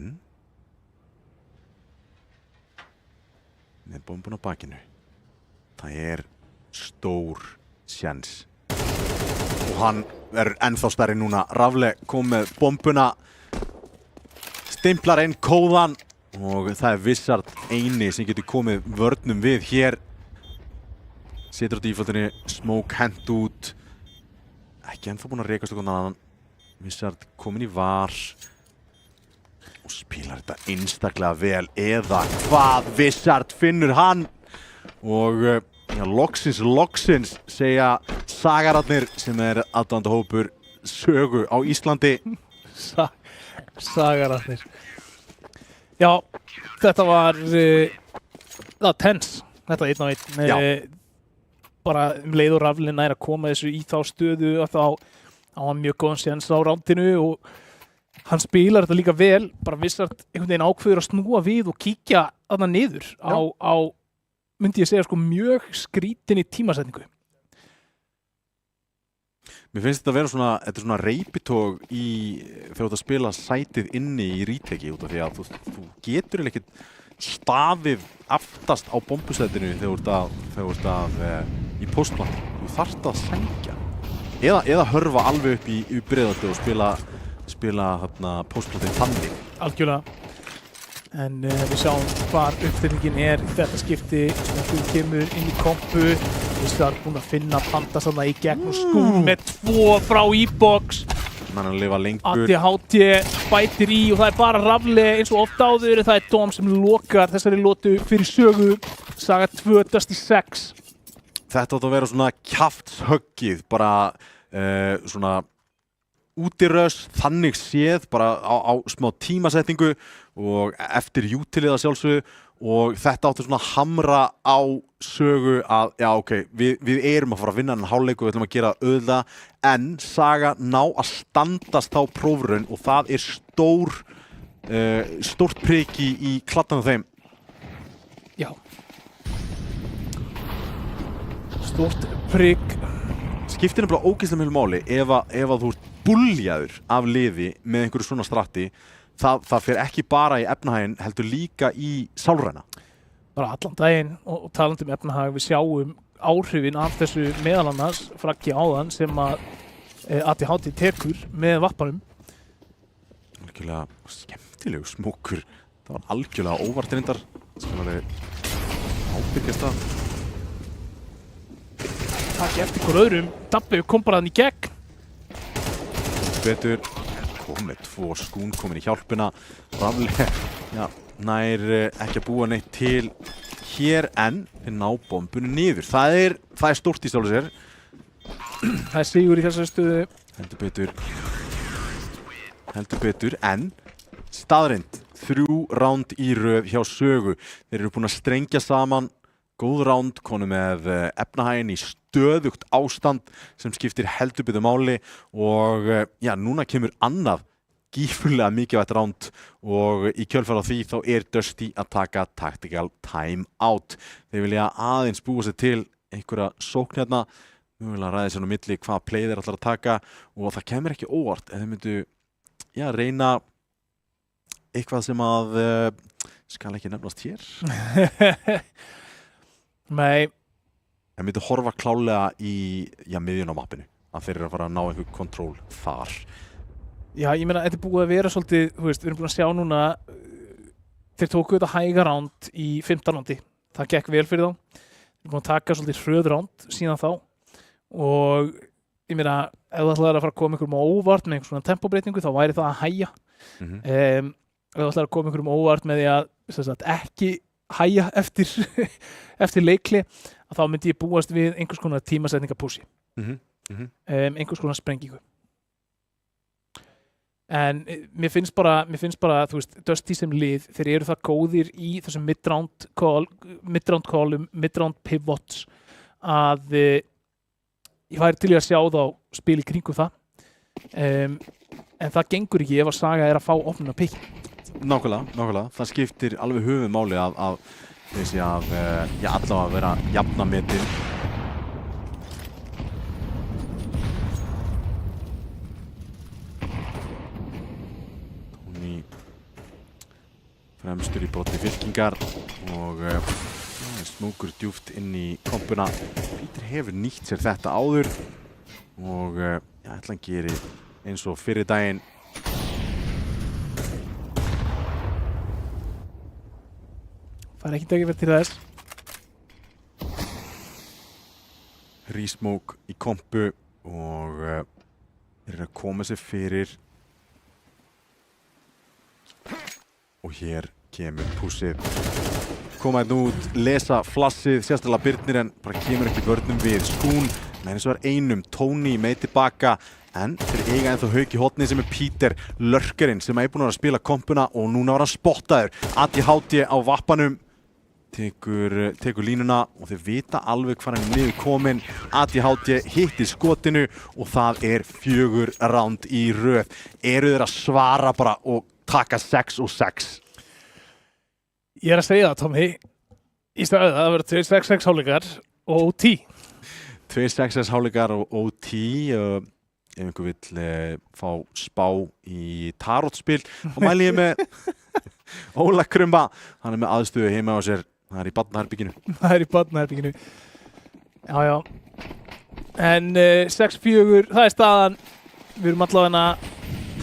með bombun á bakinu. Það er stór sjens. Og hann verður ennþá stærri núna. Rafle kom með bombuna, stimplar inn kóðan og það er Wizard eini sem getur komið vörnum við hér. Setur á defaultinu, smoke hent út. Ekki ennþá búinn að rekast okkur annan. Wizard komin í var og spilar þetta einstaklega vel, eða hvað? Wizard finnur hann og loksins segja sagararnir sem aðdáendahópur sögu á Íslandi. Sagararnir. Já, þetta var tense, þetta 1-1. Bara leið og Rafle nær að koma þessu í þá stöðu og þá á hann mjög góðan séns á rándinu og hann spilar þetta líka vel, bara Wizard einhvern veginn ákveður að snúa við og kíkja þarna niður á myndi ég segja sko mjög skrítinni tímasetningu. Mér finnst þetta að vera svona reypitóg þegar þú ert að spila sætið inni í ríteki út af því að þú getur ekkert stafið aftast á bombusætinu þegar þú ert að í postplan. Þú þarft að sækja. Eða hörfa alveg upp í breiðaldi og spila postplatið þannig. Algjörlega. En við sjáum hvar uppstillingin í þetta skipti. Snöggul kemur inn í kompu. Við erum búin að finna Panda sanna í gegn og Skúl með 2 frá e-box. Mann að lifa lengur. ATHT bætir í og það er bara Rafle eins og oft áður. Það er Dom sem lokar þessari lotu fyrir sögu. Saga 2, Dusty 6. Þetta átt að vera svona kjaftshöggið, bara svona útirös, þannig séð, bara á smá tímasetningu og eftir utilið að sjálfsögðu og þetta átti svona hamra á sögu að, já ok, við erum að fara að vinna þennan hálfleik og við ætlum að gera auðvitað, en Saga ná að standast á prófraun og það er stórt priki í kladdan á þeim. Já. Stórt prik. Skiptir nefnilega ógeðslega miklu máli ef að þú ert buljaður af liði með einhverju svona stratti. Það fer ekki bara í efnahaginn, heldur líka í sálræna. Bara allan daginn og talandi um efnahag, við sjáum áhrifin af þessu meðal annars Fraggi áðan sem að ATHT tekur með vappanum. Algjörlega skemmtilegu smókur. Það var algjörlega óvart reyndar. Sem alveg ábyrgjast það. Takk eftir hver öðrum. Dabbi kom bara hann í gegn. Betur. Kom með 2 skún, komin í hjálpina. Rafle, já, nær ekki að búa neitt til hér en við ná bombunni niður. Það er stórt í sjálfu sér. Það er sigur í þessari stöðu. Heldur betur, en staðreind. 3 ránd í röð hjá sögu. Þeir eru búin að strengja saman. Góð ránd, konu með efnahaginn í stöðugt ástand sem skiptir heldur betur máli og já, núna kemur annað gífurlega mikilvægt ránd og í kjölfar á því þá er Dusty að taka tactical time out. Þeir vilja aðeins búa sig til einhverja sókn hérna, mögulega ræði sér á milli hvaða play þeir ætlar að taka og það kemur ekki óvart ef þeir myndu reyna eitthvað sem að skal ekki nefnast hér. Nei. Það myndi horfa klálega í miðjun á mappinu að þeir eru að fara að ná einhver kontról þar. Já, ég meina, þetta er búið að vera svolítið, þú veist, við erum búin að sjá núna þeir tóku þetta hæga ránd í 15 rándi. Það gekk vel fyrir þá. Við erum búin að taka svolítið hröð ránd síðan þá og ég meina, ef það ætlaði að fara að koma einhverjum á óvart með einhver svona tempóbreytingu þá væri það að hægja. Ef það ætlaði að koma einhverjum á óvart með því að ekki hæja eftir leikli, að þá myndi ég búast við einhvers konar tímasetningapússi. Einhvers konar sprengingu. En mér finnst bara, þú veist, Dusty sem lið, þeir eru það góðir í þessum mid-round pivots að ég væri til í að sjá þá spila í kringum það. En það gengur ekki ef að Saga er að fá opnuna pikk. Nákvæmlega. Það skiptir alveg höfuðmáli að þessi að allavega vera jafna metin. Tóni fremstur í broti fylkingar og smúkur djúpt inn í kompuna. Peter hefur nýtt sér þetta áður og ætla hann geri eins og fyrir daginn. Það ekki tækifæri til þess. Rísmók í kompu og þeir eru að koma sér fyrir. Og hér kemur pússið. Koma hérna út, lesa flassið, sérstaklega Birnir en bara kemur ekki vörnum við skún. Men eins og var einum, Tóni með tilbaka. En þeir eiga ennþá Hauk í hotni sem Peter, lörkerinn sem búinn að spila kompuna og núna var hann spottaður. ADHD á vappanum. Tekur línuna og þeir vita alveg hvað hann er niður kominn. ADHD hittir skotinu og það 4 ránd í röð. Eru þeir að svara bara og taka 6 og 6? Ég að segja það, Tommy. Í staðið það verður 2 6-6 hálfleikar og OT. 2 6-6 hálfleikar og OT. Ef einhver vill fá spá í tarotspil og mæli ég með Óla Krumba. Hann er með aðstöðu heima á sér. Það í barnaherbygginu. Já. En 6-4, það staðan. Við erum allavega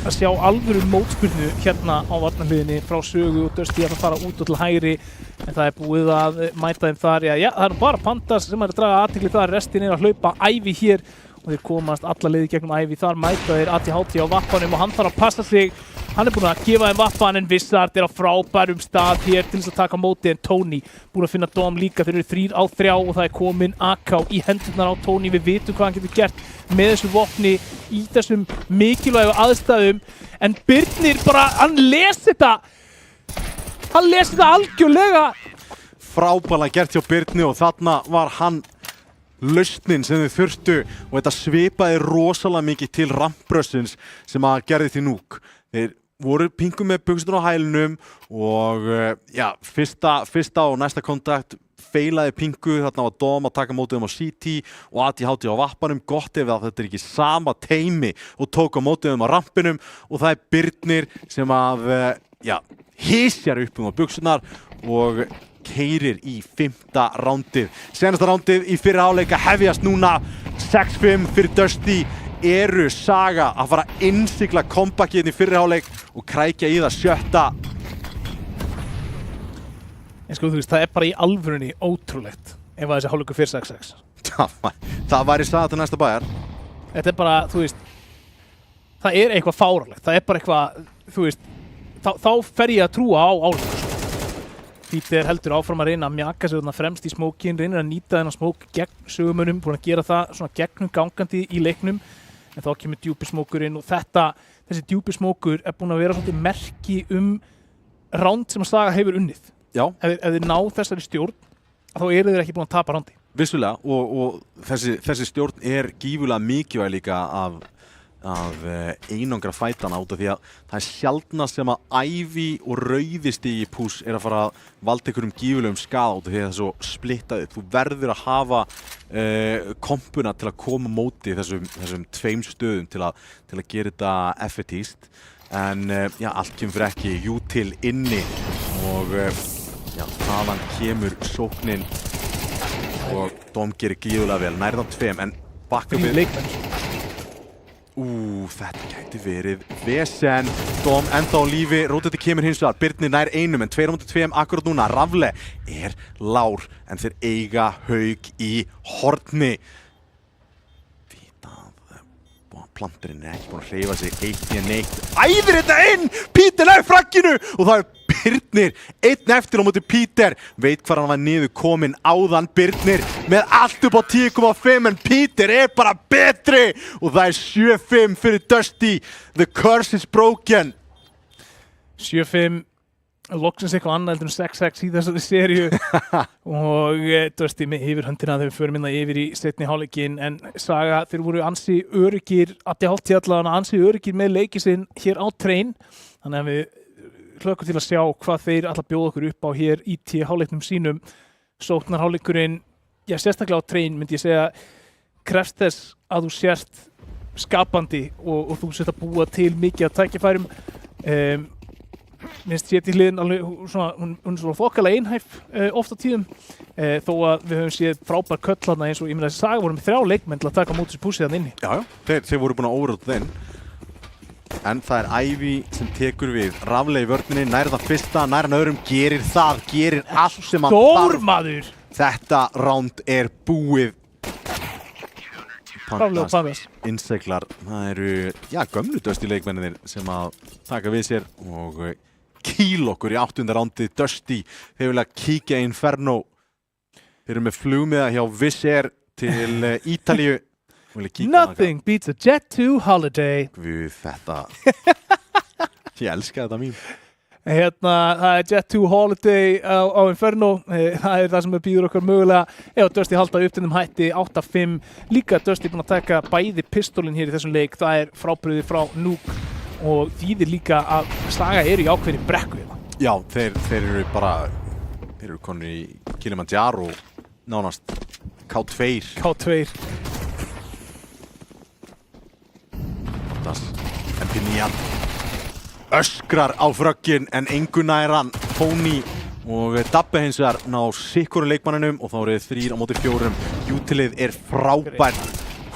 að sjá alvöru mótspyrnu hérna á varnarhliðinni frá Sögu og Dusty að fara út og til hægri. En það búið að mæta þeim þar. Já, það eru bara Pandas sem að draga athygli þar. Restin að hlaupa Ævi hér. Og þeir komast alla leiði gegnum Ævi. Þar mæta þeir ADHD á vappanum og hann þarf að passa sig. Hann búinn að gefa þeim vappan en Vissard á frábærum stað hér til þess að taka móti en Tóni búinn að finna Dom líka. Þeir eru 3 á 3 og það komin AK í hendurnar á Tóni. Við vitum hvað hann getur gert með þessu vopni í þessum mikilvægu aðstæðum. En Birnir bara, hann les þetta algjörlega. Frábælega gert hjá Birni og þarna var hann lausnin sem þau þurftu og þetta svipaði rosalega mikið til rampbrössins sem að gerði til núk. Þeir voru pingu með buxurnar á hælunum og fyrsta og næsta kontakt feilaði pingu, þarna var Dom að taka mótið á CT og ADHD á vappanum. Gott ef þetta ekki sama teimi og tók á mótið á rampinum og það Birnir sem að hysjar upp á buxurnar og keyrir í 5. rándið. Senasta rándið í fyrri hálfleika hefjast núna. 6-5 fyrir Dusty. Eru Saga að fara að innsigla comebackið í fyrri hálfleik og krækja í það 7. En sko þú veist, það bara í alvörunni ótrúlegt ef að þessi hálfleikur fyrir 6-6. Það væri Saga til næsta bæjar. Þetta bara, þú veist, það eitthvað fáránlegt. Það bara eitthvað, þú veist, þá fer ég að trúa á álíka. Peter heldur áfram að reyna að mjaka sig fremst í smókin, reynir að nýta þennan smók gegn sögumönnum, búin að gera það svona gegnum gangandi í leiknum. En þá kemur djúpi smókurinn og þessi djúpi smókur búin að vera svolítið merki ránd sem að Saga hefur unnið. Já. Ef þeir ná þessari stjórn, þá eru þeir ekki búin að tapa rándi. Vissulega og þessi stjórn gífurlega mikilvæg líka af einangra fætana út af því að það sjaldnast sem að Ævi og rauðistigi púss að fara að valda einhverjum gífurlegum skaða út af því að það er svo splittað upp. Þú verður að hafa kompuna til að koma móti þessum 2 stöðum til að gera þetta effektíst. En allt kemur fyrir ekki Util inni og þaðan kemur sóknin og Dom gerir gífurlega vel, nærðan 2 en backupið. Þetta gæti verið vesen. Dom ennþá á lífi, Róteti kemur hins vegar. Birnir nær 1 en 2-2 akkurat núna. Rafle lár en þeir eiga Hauk í horni. Planturinn ekki búinn að hreyfa sig eitt í en eitt. Æðir þetta inn! Peter nær frakkinu og það Birnir, einn eftir á móti Peter, veit hvað hann var niður komin áðan. Birnir með allt upp á 10,5 en Peter bara betri og það 7-5 fyrir Dusty. The curse is broken. 7-5, loksins eitthvað annað heldur en 6-6 í þessari seríu og Dusty með yfirhöndina þegar við förum yfir í seinni hálfleikinn en Saga, þeir voru ansi öruggir ansi öruggir með leikinn sinn hér á Train, þannig að við hlökkum til að sjá hvað þeir ætla að bjóða okkur upp á hér í hálfleiknum sínum. Sóknarhálfleikurinn, sérstaklega á Train myndi ég segja krefst þess að þú sért skapandi og þú sért að búa til mikið að tækifærum. Minnst sér til hliðin alveg svona, hún er svona þokkalega einhæf oft á tíðum þó að við höfum séð frábær köll þarna eins og ég meina þessi Saga voru með 3 leikmenn til að taka móti þessu púsið þarna inni. Já, þeir voru búin að óverða þinn en það Ivy sem tekur við Rafley í vörninni, nær það fyrsta, nær hann öðrum, gerir allt sem hann þarf. Stórmaður! Þetta round búið. Rafley og Pandas. Innseglar, það eru, gömlu Dusty leikmennir sem að taka við sér og kýl okkur í 8. rándið. Dusty, þeir vilja kíkja Inferno. Þeir eru með flugmiða hjá Wizz Air til Ítalíu. Nothing beats a Jet 2 holiday. Guð, þetta. Ég elska þetta mím. Það Jet 2 holiday á Inferno. Það það sem býður okkur mögulega ef Dusty halda upptindum hætti 8-5. Líka Dusty búinn að taka bæði pistólinn hér í þessum leik. Það frábrugðið frá Nuke og þýðir líka að Saga í ákveðinni brekku hérna. Já, þeir eru konur í Kilimanjaro nánast. K2. MP9 öskrar á fröggin en engu nær hann. Tony og Dabbe hins vegar ná sikkurum leikmanninum og þá eru 3 á móti 4. Utilið frábært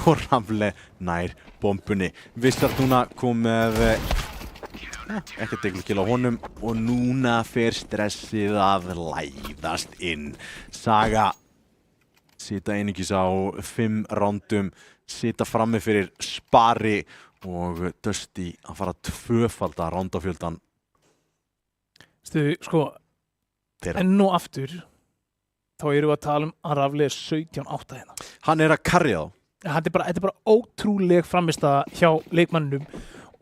og Rafle nær bombunni. Vissart núna kom með ekki deglukil á honum og núna fer stressið að læðast inn. Saga sita einungis á 5 rándum, sita frammi fyrir spari og Dusty að fara að tvöfalda rándafjöldan. Sko, enn og aftur þá erum við að tala að Rafle 17-8 hérna. Hann að karja þá. Þetta er bara ótrúleg frammistaða hjá leikmanninum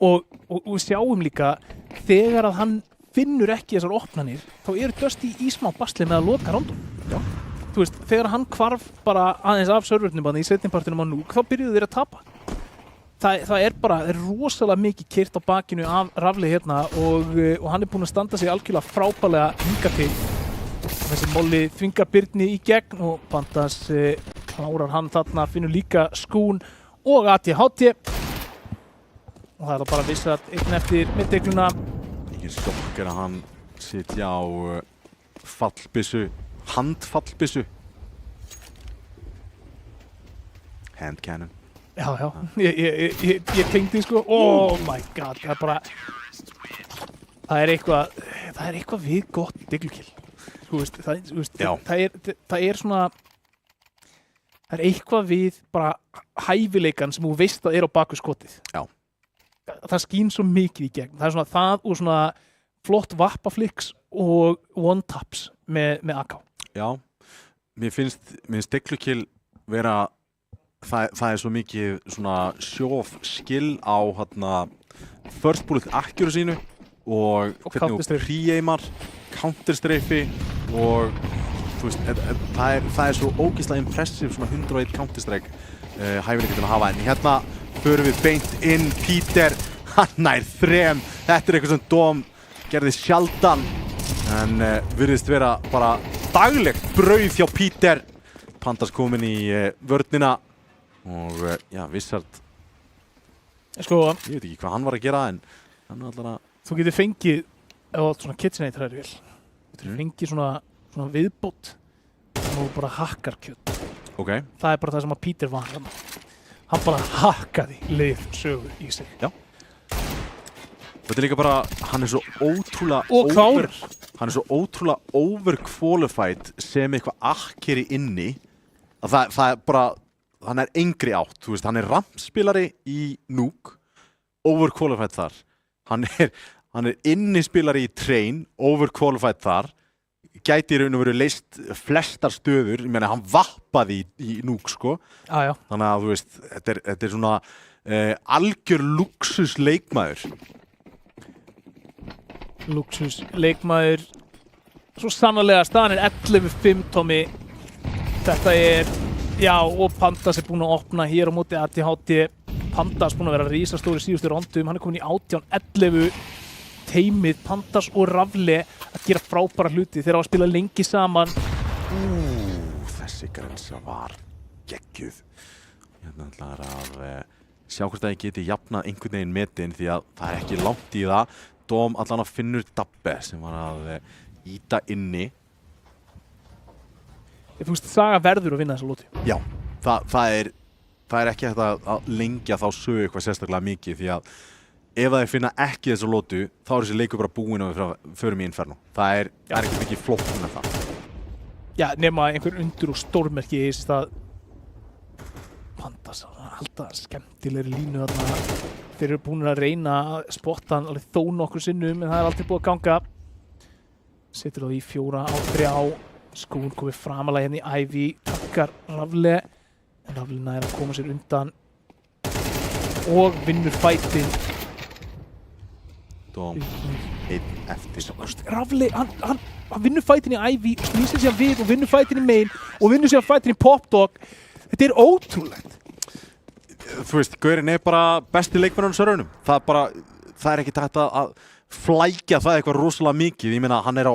og við sjáum líka þegar að hann finnur ekki þessar opnanir þá eru Dusty í smá basli með að loka rándum. Já. Þú veist, þegar hann hvarf bara aðeins af servernum í seinnipartinum á Nuke þá byrjuðu þeir að tapa. Það er rosalega mikið keyrt á bakinu af Rafle hérna og hann búinn að standa sig algjörlega frábærlega hingað til. Þessi Molly þvingar Birni í gegn og Pandas klárar hann þarna, finnur líka skún og ATHT. Og það bara Vissart einn eftir middeikluna. Engin sjokk að hann sitja á handfallbyssu. Hand cannon. Já, ég tengdi sko, oh my god, það er eitthvað við gott diglukill. Það er svona, það er eitthvað við bara hæfileikan sem þú veist að á baku skotið. Já. Það skín svo mikið í gegn, það er svona það og svona flott vappafliks og one-taps með AK. Já, mér finnst diglukill vera það svo mikið svona show-off skill á first bullet accuracy-sínu og hvernig þú pre-aimar, counter-streifi og þú veist, það svo ógeðslega impressive svona 101 counter-strike hæfileika til að hafa en hérna förum við beint inn. Peter, hann nær 3. Þetta eitthvað sem Dom gerði sjaldan en virðist vera bara daglegt brauð hjá Peter. Pandas komin í vörnina og Vissart sko, ég veit ekki hvað hann var að gera en hann allar að þú getur fengið á svona KitchenAid vel þú getur fengið svona viðbót og bara hakkar kjöt. Okay. Það bara það sem að Peter var hann bara hakkaði leið sögu í sig. Já. Þetta líka bara, hann svo ótrúlega hann svo ótrúlega overqualified sem eitthvað akkeri inni að það bara hann engri átt, þú veist, hann rampspilari í Nuke, overqualified þar. Hann hann innispilari í train, overqualified þar, gæti í raun og veru leyst flestar stöður, ég meina hann vappaði í núk sko, Já. þannig að þú veist, þetta er svona algjör luxus leikmaður. Luxus leikmaður, svo sannarlega staðan 11-5 Tommy, þetta já, og Pandas búinn að opna hér á móti ATHT, Pandas búinn að vera risastóri síðustu rondum, hann komin í 18-11, teimið Pandas og Rafle að gera frábæra hluti, þeir hafa að spila lengi saman. Þessi grensa var geggjuð. Hérna ætlar að sjá hvort að ég geti jafnað einhvern veginn metin því að það er ekki langt í það. Dóm allan að finnur Dabbe sem var að íta inni. Þú veist, Saga verður að vinna þessa lótu. Já, það er ekki hægt að lengja þá sögu eitthvað sérstaklega mikið því að ef þeir finna ekki þessa lótu þá er þessi leikur bara búinn og við förum í Inferno. Það er ekki mikið flókn með það. Já, nema einhver undur og stórmerki í þessi stað. Pandas, alltaf skemmtilegri línu þarna. Þeir eru búin að reyna að spotta hann alveg þó nokkur sinnum en það er aldrei búið að ganga. Setur þá í 4 á 3. Skún komið framalega hérna í Ivy, takkar Rafle. En Rafle nær að koma sér undan og vinnur fætin. Dóm einn eftir. Rafle, hann vinnur fætin í Ivy, snýr sér síðan við og vinnur fætin í main og vinnur síðan fætin í Popdog. Þetta er ótrúlegt. Þú veist, Gaurinn er bara besti leikmennurinn á raunum. Það er ekki hægt að flækja það eitthvað rosalega mikið. Ég meina, hann er á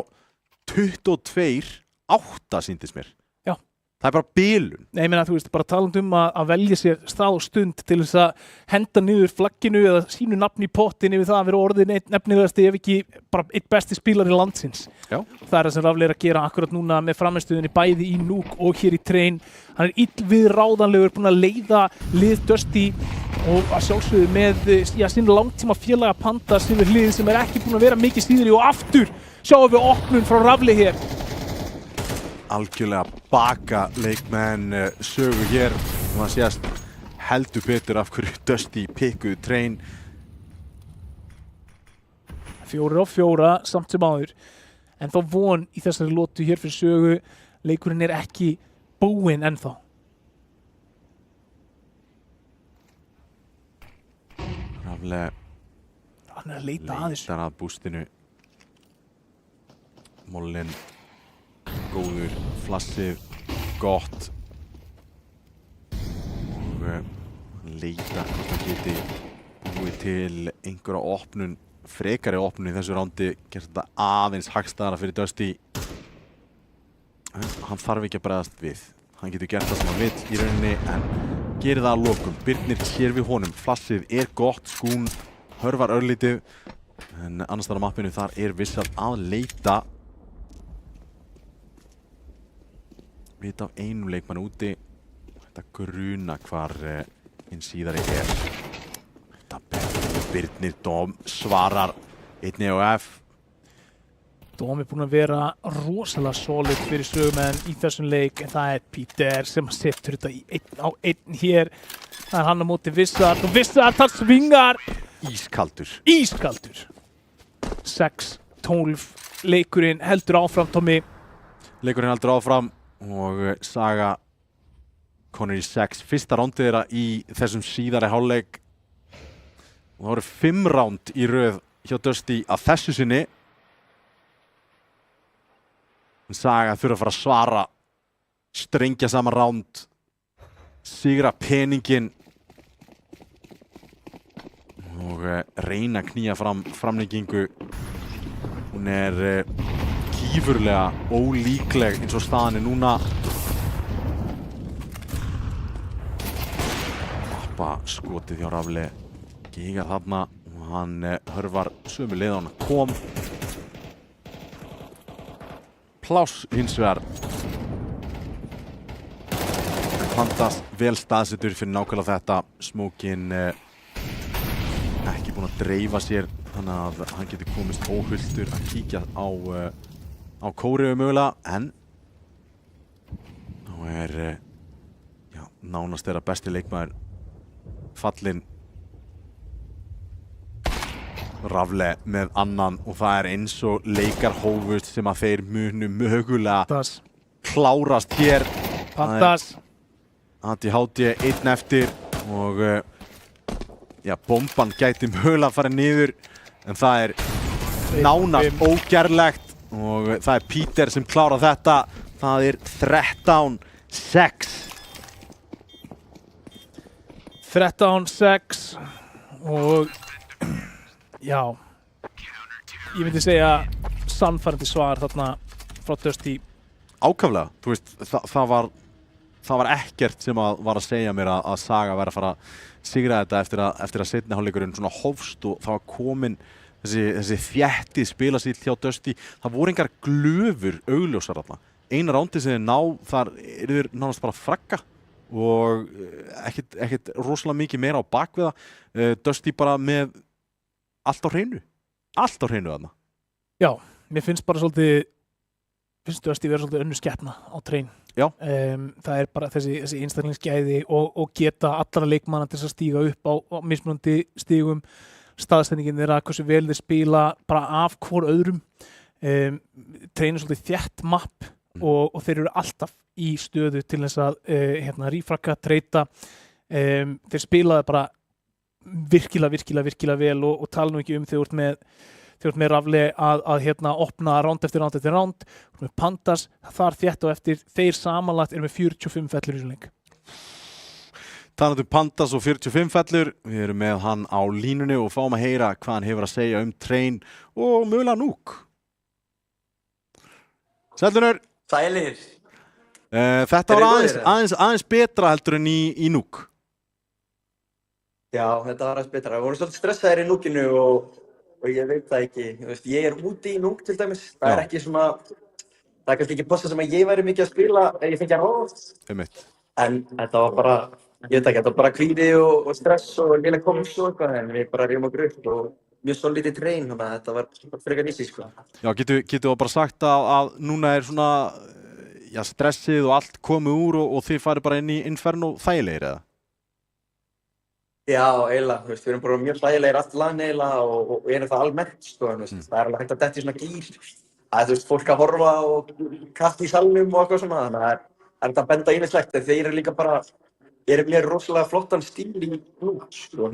22-8 sýndist mér. Já. Það er bara bilun. Nei, ég meina, þú veist, bara talandi að velja sér stað og stund til þess að henda niður flagginu eða sínu nafni í pottin yfir það að vera orðin einn nefnilegasti ef ekki bara einn besti spílari landsins. Já. Það er það sem Rafle er að gera akkurat núna með frammistöðunni bæði í núk og hér í train. Hann er illviðráðanlegur, búinn að leiða lið Dusty og að sjálfsögðu með sín langtíma félaga Pandas yfir hlið sem er ekki búinn að vera mikið síðri og aftur sjáum við opnun frá Rafle hér. Algjörlega baka leikmenn sögu hér og það sést heldur betur af hverju Dusty pikkuðu train. 4 á 4 samt sem áður en þá von í þessari lotu hér fyrir sögu. Leikurinn er ekki búinn ennþá. Rafle Hann er að leita að þessu. leitar að bústinu. Mollin góður, flassið gott og hann leitar hvort hann geti búið til einhverja opnun, frekari opnun í þessu rándi, gert þetta aðeins hagstæðara fyrir Dusty. En hann þarf ekki að bregðast við. Hann getur gert það sem hann vill í rauninni en gerir það að lokum. Birnir sér við honum, flassið er gott, Skún hörfar örlítið en annars þar á mappinu þar er Vissar að leita. Vita af einum leikmann úti. Þetta gruna hvar hinn síðari er. Þetta Birnir Dóm svarar 1 EOF. Dóm er búinn að vera rosalega solid fyrir sögumenn í þessum leik en það er Peter sem setur þetta í 1 á 1 hér. Það er hann á móti Vissar og Vissar tar svingar. Ískaldur. Ískaldur. 6-12 leikurinn heldur áfram Tommy. Leikurinn heldur áfram og Saga konur í 6. Fyrsta rándið þeirra í þessum síðari hálfleik. Og það voru 5 ránd í röð hjá Dusty að þessu sinni. Saga þurfa að fara að svara, strengja saman ránd, sigra peningin og reyna að knýja fram framlengingu. Hún er gífurlega ólíkleg eins og staðan er núna. Appa skotið hjá Rafle, gigar þarna og hann hörfar sömu leið á hann kom. Pláss hins vegar. Pandas vel staðsettur fyrir nákvæmlega þetta. Smókin ekki búinn að dreifa sér þannig að hann getur komist óhulltur að kíkja á Kóriðu mögulega en þá er nánast þeirra besti leikmaður fallinn. Rafle með annan og það eins og leikar hófust sem að þeir munu mögulega klárast hér. Pantas. ADHD einn eftir og bomban gæti mögulega að fara niður en það nánast ógerlegt og það Peter sem klárar þetta. Það 13-6. 13-6 og já, ég myndi segja sannfærandi svar þarna frá Dusty. Ákaflega, þú veist, það var ekkert sem var að segja mér að Saga væri að fara að sigra þetta eftir að seinni hálfleikurinn svona hófst og það var komin þessi þétti spilastíll hjá Dusty. Það voru engar glöfur augljósar þarna. Eina rándið sem þeir ná, þar þeir nánast bara að fragga og ekkert rosalega mikið meira á bakviða. Dusty bara með allt á hreinu þarna. Já, mér finnst bara svolítið Dusty vera svolítið önnur skepna á Train. Já. Það bara þessi einstaklingsgæði og geta allra leikmanna til að stíga upp á mismunandi stígum. Staðsendingin þeirra, hversu vel þeir spila bara af hvor öðrum. Train svolítið þétt mapp og þeir eru alltaf í stöðu til þess að rífrakka, treyta. Þeir spilaði bara virkilega vel og tala nú ekki þegar þú ert með Rafle að opna ránd eftir ránd með Pantas, þar þétt og eftir þeir samanlagt með 45 fellur í þessum leik. Talandi Pantas og 45 fellur, við erum með hann á línunni og fáum að heyra hvað hann hefur að segja Train og mögulega Núk. Sælunur. Sælir. Þetta var aðeins betra heldur en í Núk. Já, þetta var aðeins betra. Við vorum svolítið stressaðir í Núkinu og ég veit það ekki. Ég úti í Núk til dæmis. Það ekki svona, það kannski ekki posta sem að ég væri mikið að spila ef ég fengi að hóða. En þetta var bara, ég veit ekki, þetta var bara kvíði og stress og léleg komst og eitthvað, en við bara rífum okkur upp og mjög solid Train, þannig að þetta var frekar easy, sko. Já, getur þú bara sagt að núna svona, stressið og allt komið úr og þið farið bara inn í Inferno þægilegir, eða? Já, eiginlega, við erum bara mjög þægilegir allt lagin eiginlega og erum það almennt, sko, það alveg hægt að detta í svona gýr. Að fólk að horfa og kaffi í salnum og eitthvað svona, þannig að það þetta að benda ýmislegt, en þeir eru líka bara, mér rosalega flottan stíl í Núk, sko.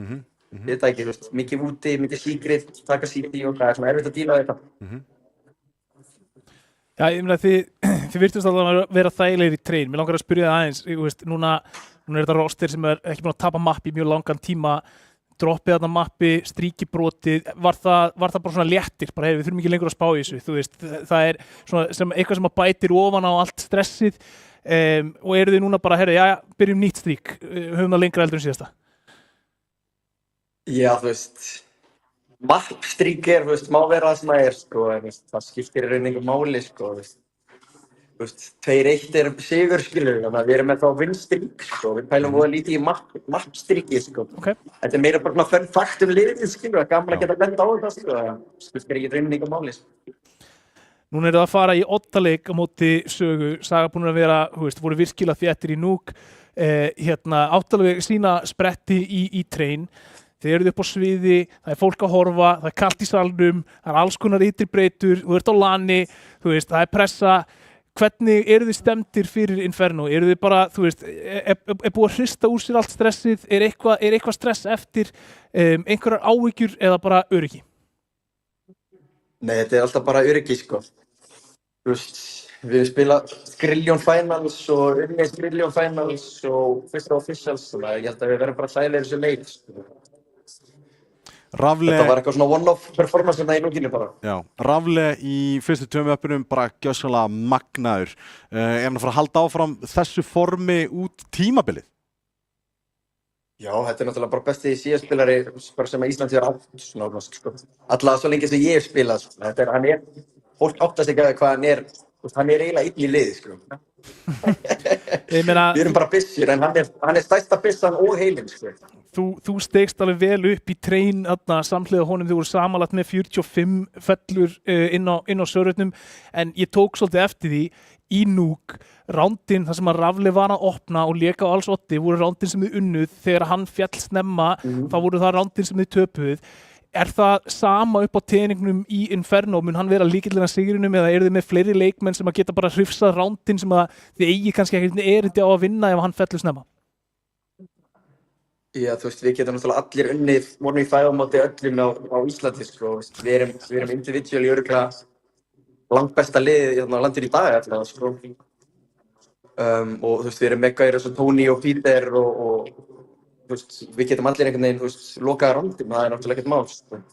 Ég veit ekki, mikið úti, mikið secret, taka CP og það svona erfitt að díla þetta. Já, ég meina þið virtust alltaf að vera þægilegir í Train. Mér langar að spyrja það aðeins, núna þetta roster sem ekki búin að tapa mappi í mjög langan tíma, droppið þarna mappi, stríkibrotið, var það bara svona léttir, bara við þurfum ekki lengur að spá í þessu, þú veist, það svona eitthvað sem að bætir ofan á allt stressið og eru þið núna bara, byrjum nýtt strík, höfum það lengra heldur en síðasta? Já, þú veist, mappstrík má vera það sem það sko, það skiptir í rauninni engu máli, sko, þú veist, 2-1 sigur, skilur, þannig að við erum með þá vinnstrík, sko, við pælum voða lítið í mappstríki, sko. Okay. Þetta meira bara fönn fakt liðið, skilur, gaman að geta benda á þetta, sko, það skiptir ekki í rauninni engu máli, sko. Núna eru það að fara í 8 leik á móti Sögu, Saga búin að vera, voru virkilega þéttir í Núk, áttalega sína spretti í Train. Þið eruð upp á sviði, það fólk að horfa, það kalt í salnum, það alls konar ytrirbreytur, þú ert á lani, það pressa. Hvernig eru þið stemdir fyrir Inferno? Eru þið bara, búið að hrista úr sér allt stressið? Er eitthvað stress eftir, einhverjar áhyggjur eða bara öryggi? Nei, þetta alltaf bara öryggi, sko. Við spila Skrilljón Finals og unnið Skrilljón Finals og fyrsta Officials, þannig að ég held að við verðum bara hlægilegir þessu leik, sko. Rafle, þetta var eitthvað svona one-off performance í Núkinu bara. Já, Rafle í fyrstu 2 möppunum bara gjörsamlega magnaður. Hann að fara að halda áfram þessu formi út tímabilið? Já, þetta náttúrulega bara besti CS-spilari sem Ísland hefur átt, svona, sko. Allavega svo lengi sem ég hef spilað, sko. Fólk áttast ekki hvað hann eiginlega einn í liði, sko. Við erum bara byssur, en hann stærsta byssan og heilinn, sko. Þú steigst alveg vel upp í Train samhliða honum, þið voru samanlagt með 45 fellur inn á Sörurnum, en ég tók svolítið eftir því í Núk, rándin þar sem að Rafle var að opna og léka á alls otti, voru rándin sem þið unnuð, þegar hann fjall snemma, þá voru það rándin sem þið töpuð. það sama upp á teningnum í Inferno? Mun hann vera lykillinn að sigrinum eða eru þið með fleiri leikmenn sem að geta bara hrifsað rándinn sem að þið eigi kannski ekkert erindi á að vinna ef hann fellur snemma? Já, þú veist, við getum náttúrulega allir unnið morgun í fæða á móti öllum á Íslandi, sko. Við erum individually örugglega langbesta liðið á landinu í dag, allavega, sko. Og þú veist, við erum með gæjar eins og Tony og Peter og þú veist, við getum allir einhvern veginn, þú veist, lokaða rándinn, það er náttúrulega ekkert mál, sko.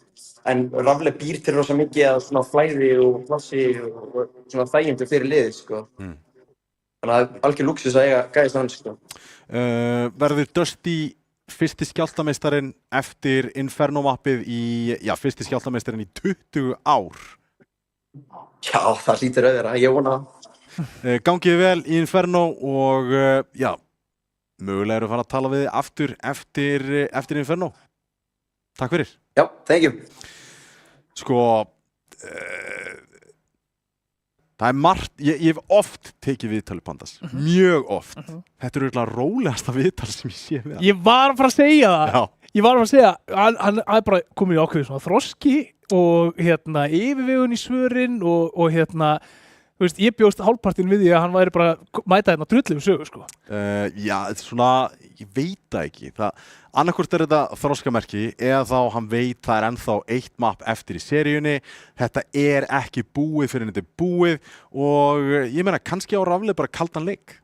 En Rafle býr til rosa mikið að svona flæði og plassi og svona þægindu fyrir liðið, sko. Þannig að það er algjör lúxus að eiga gæðist hann, sko. Verður Dusty fyrsti skjálftameistarinn eftir Inferno-mappið fyrsti skjálftameistarinn í 20 ár? Já, það hlýtur að vera, ég vona. Gangið vel í Inferno og mögulega eru að fara að tala við þið aftur eftir Inferno. Takk fyrir. Já, thank you. Sko, það er margt, ég hef oft tekið viðtal við Pandas, mjög oft. Þetta er örugglega rólegasta viðtal sem ég sé við hann. Ég var að fara að segja það. Já. Ég var að fara að segja, hann er bara komin í ákveðið svona þroski og yfirvegun í svörin og þú veist, ég bjóst hálfpartinn við því að hann væri bara mæta drullum sögu, sko. Já, þetta er svona, ég veit það ekki. Annarkvort er þetta þroskamerki eða þá hann veit það er ennþá eitt mapp eftir í seríunni. Þetta er ekki búið fyrir en þetta er búið og ég meina kannski á Rafle bara kaldan leik.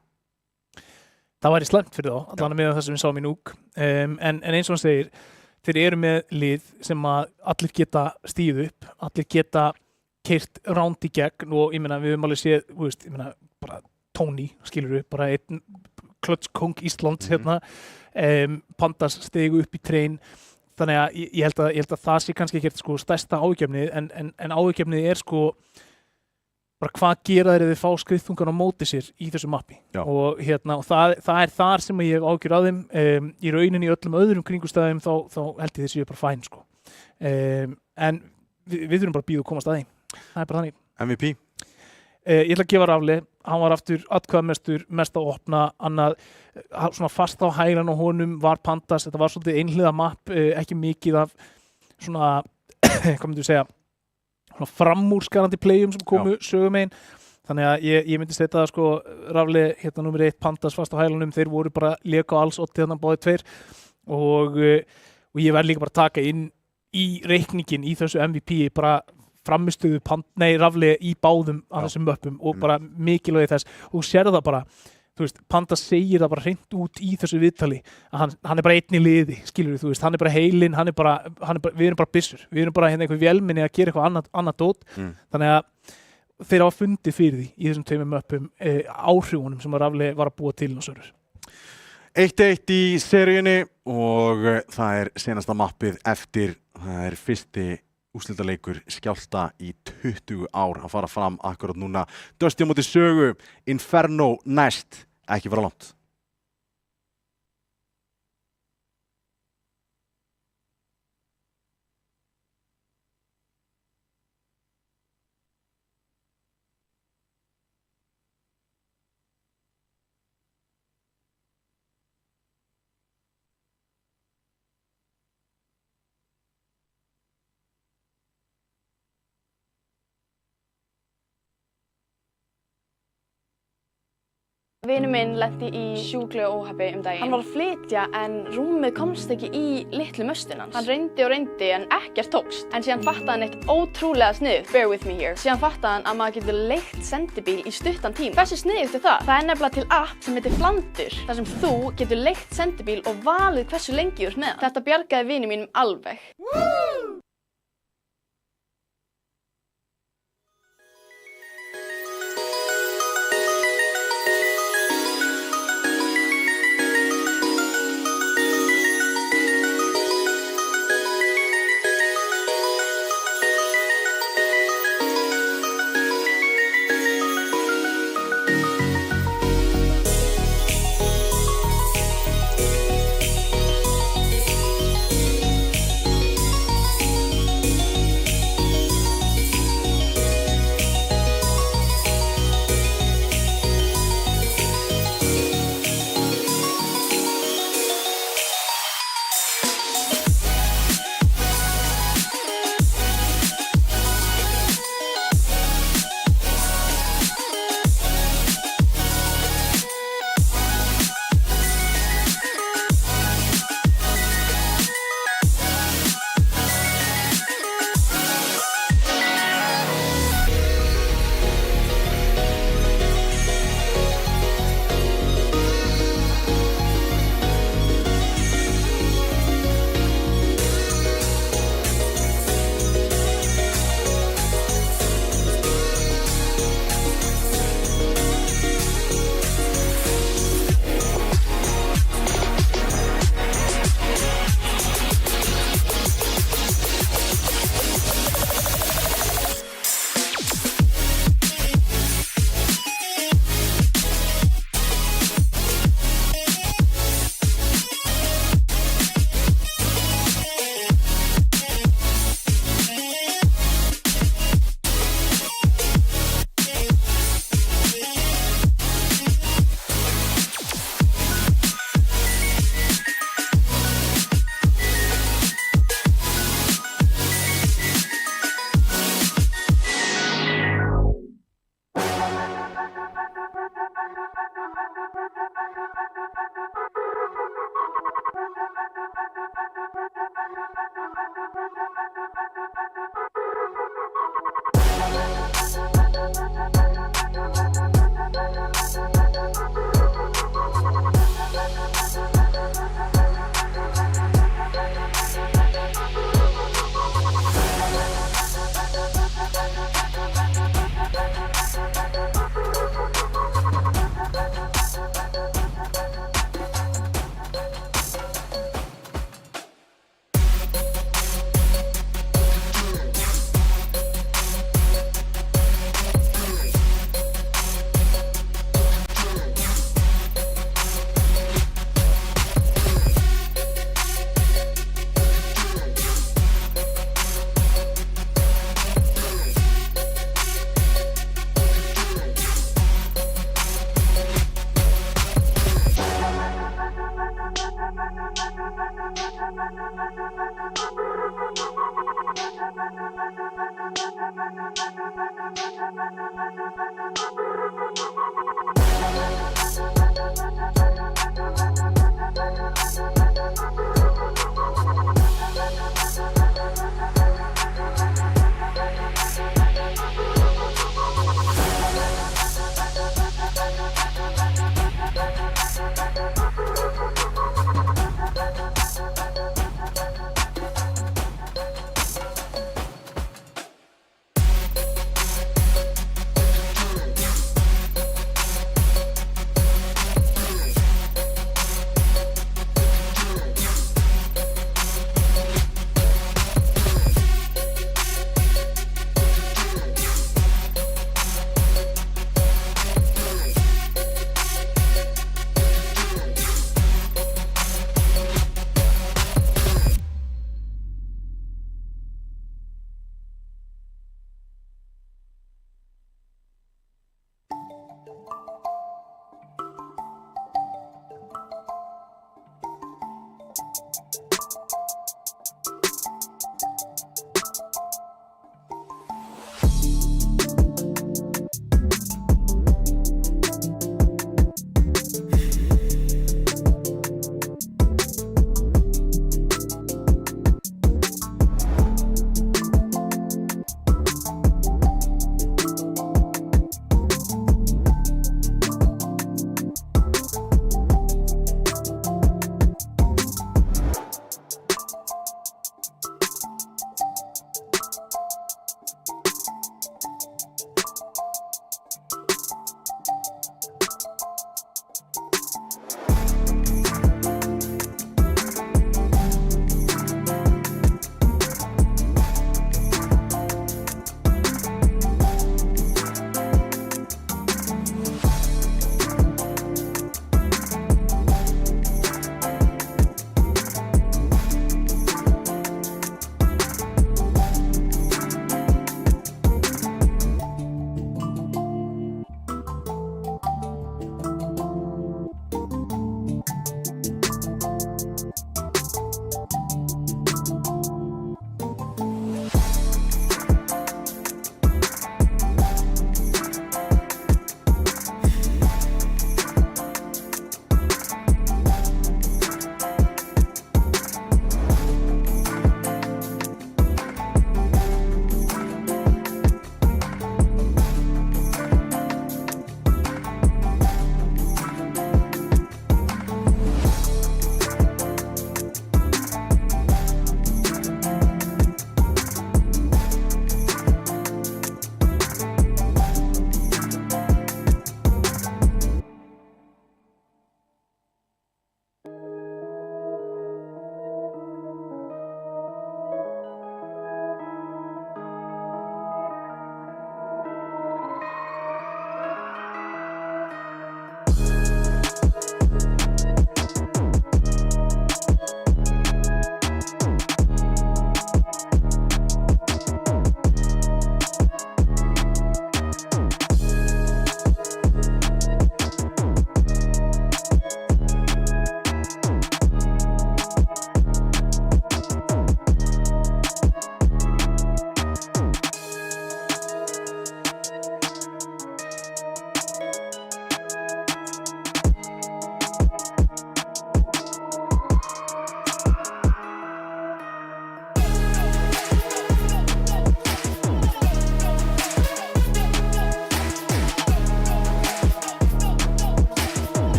Það væri slæmt fyrir þá, allan með það sem við sáum í Núk. En eins og hann segir, þeir eru með lið sem að allir geta stíð upp, allir geta keyrt ránd í gegn og ég meina við höfum alveg séð, þú veist, ég meina bara Tony, skilur við, bara einn klötskóng Íslands Pandas stegu upp í trein, þannig að ég held að það sé kannski ekkert sko stærsta áhugjefnið en áhugjefnið er sko bara hvað gera þeir fá skriðþungan á móti sér í þessu mappi. Já. Og og það er þar sem ég hef áhyggjur af þeim, í rauninni í öllum öðrum kringumstæðum þá held ég þessi bara fæn sko. En við þurfum bara að bíða og komast að þeim. Það er bara þannig. MVP? Ég ætla að gefa Rafle, hann var aftur atkvæðamestur, mest að opna, annað svona fast á hægran á honum var Pandas, þetta var svolítið einhliða mapp, ekki mikið af svona, hvað myndu segja, svona framúrskarandi playum sem komu sögumegin, þannig að ég myndi setja það sko, Rafle, nummer 1, Pandas fast á hægranum, þeir voru bara leka á alls 80 þannig báðið 2 og ég verð líka bara að taka inn í reikningin í þessu MVP bara framistöðu Rafle í báðum af þessum möppum og bara mikilvægi þess og sér það bara, þú veist, Panda segir það bara hreint út í þessu viðtali að hann er bara einn í liði, skilur þú veist, hann er bara heilinn, við erum bara byssur, við erum bara einhver vélmenni að gera eitthvað annað dót, þannig að þeir hafa fundið fyrir því í þessum tveimur möppum áhrifunum sem að Rafle var að búa til og sörur. 1-1 í seríunni og það er senasta mappið eftir, það er fyrsti úrslitaleikur skjálfta í 20 ár að fara fram akkurat núna. Dusty á móti Sögu, Inferno næst, ekki fara langt. Vinur minn lenti í sjúklegu óhappi daginn. Hann var að flytja en rúmið komst ekki í litlu möstun hans. Hann reyndi og reyndi en ekkert tókst. En síðan fattaði hann eitt ótrúlega sniðugt. Bear with me here. Síðan fattaði hann að maður getur leigt sendibíl í stuttan tíma. Hversu sniðugt er það? Það er nefnilega til app sem heitir Flandur, þar sem þú getur leigt sendibíl og valið hversu lengi þú ert með hann. Þetta bjargaði vinur mínum alveg.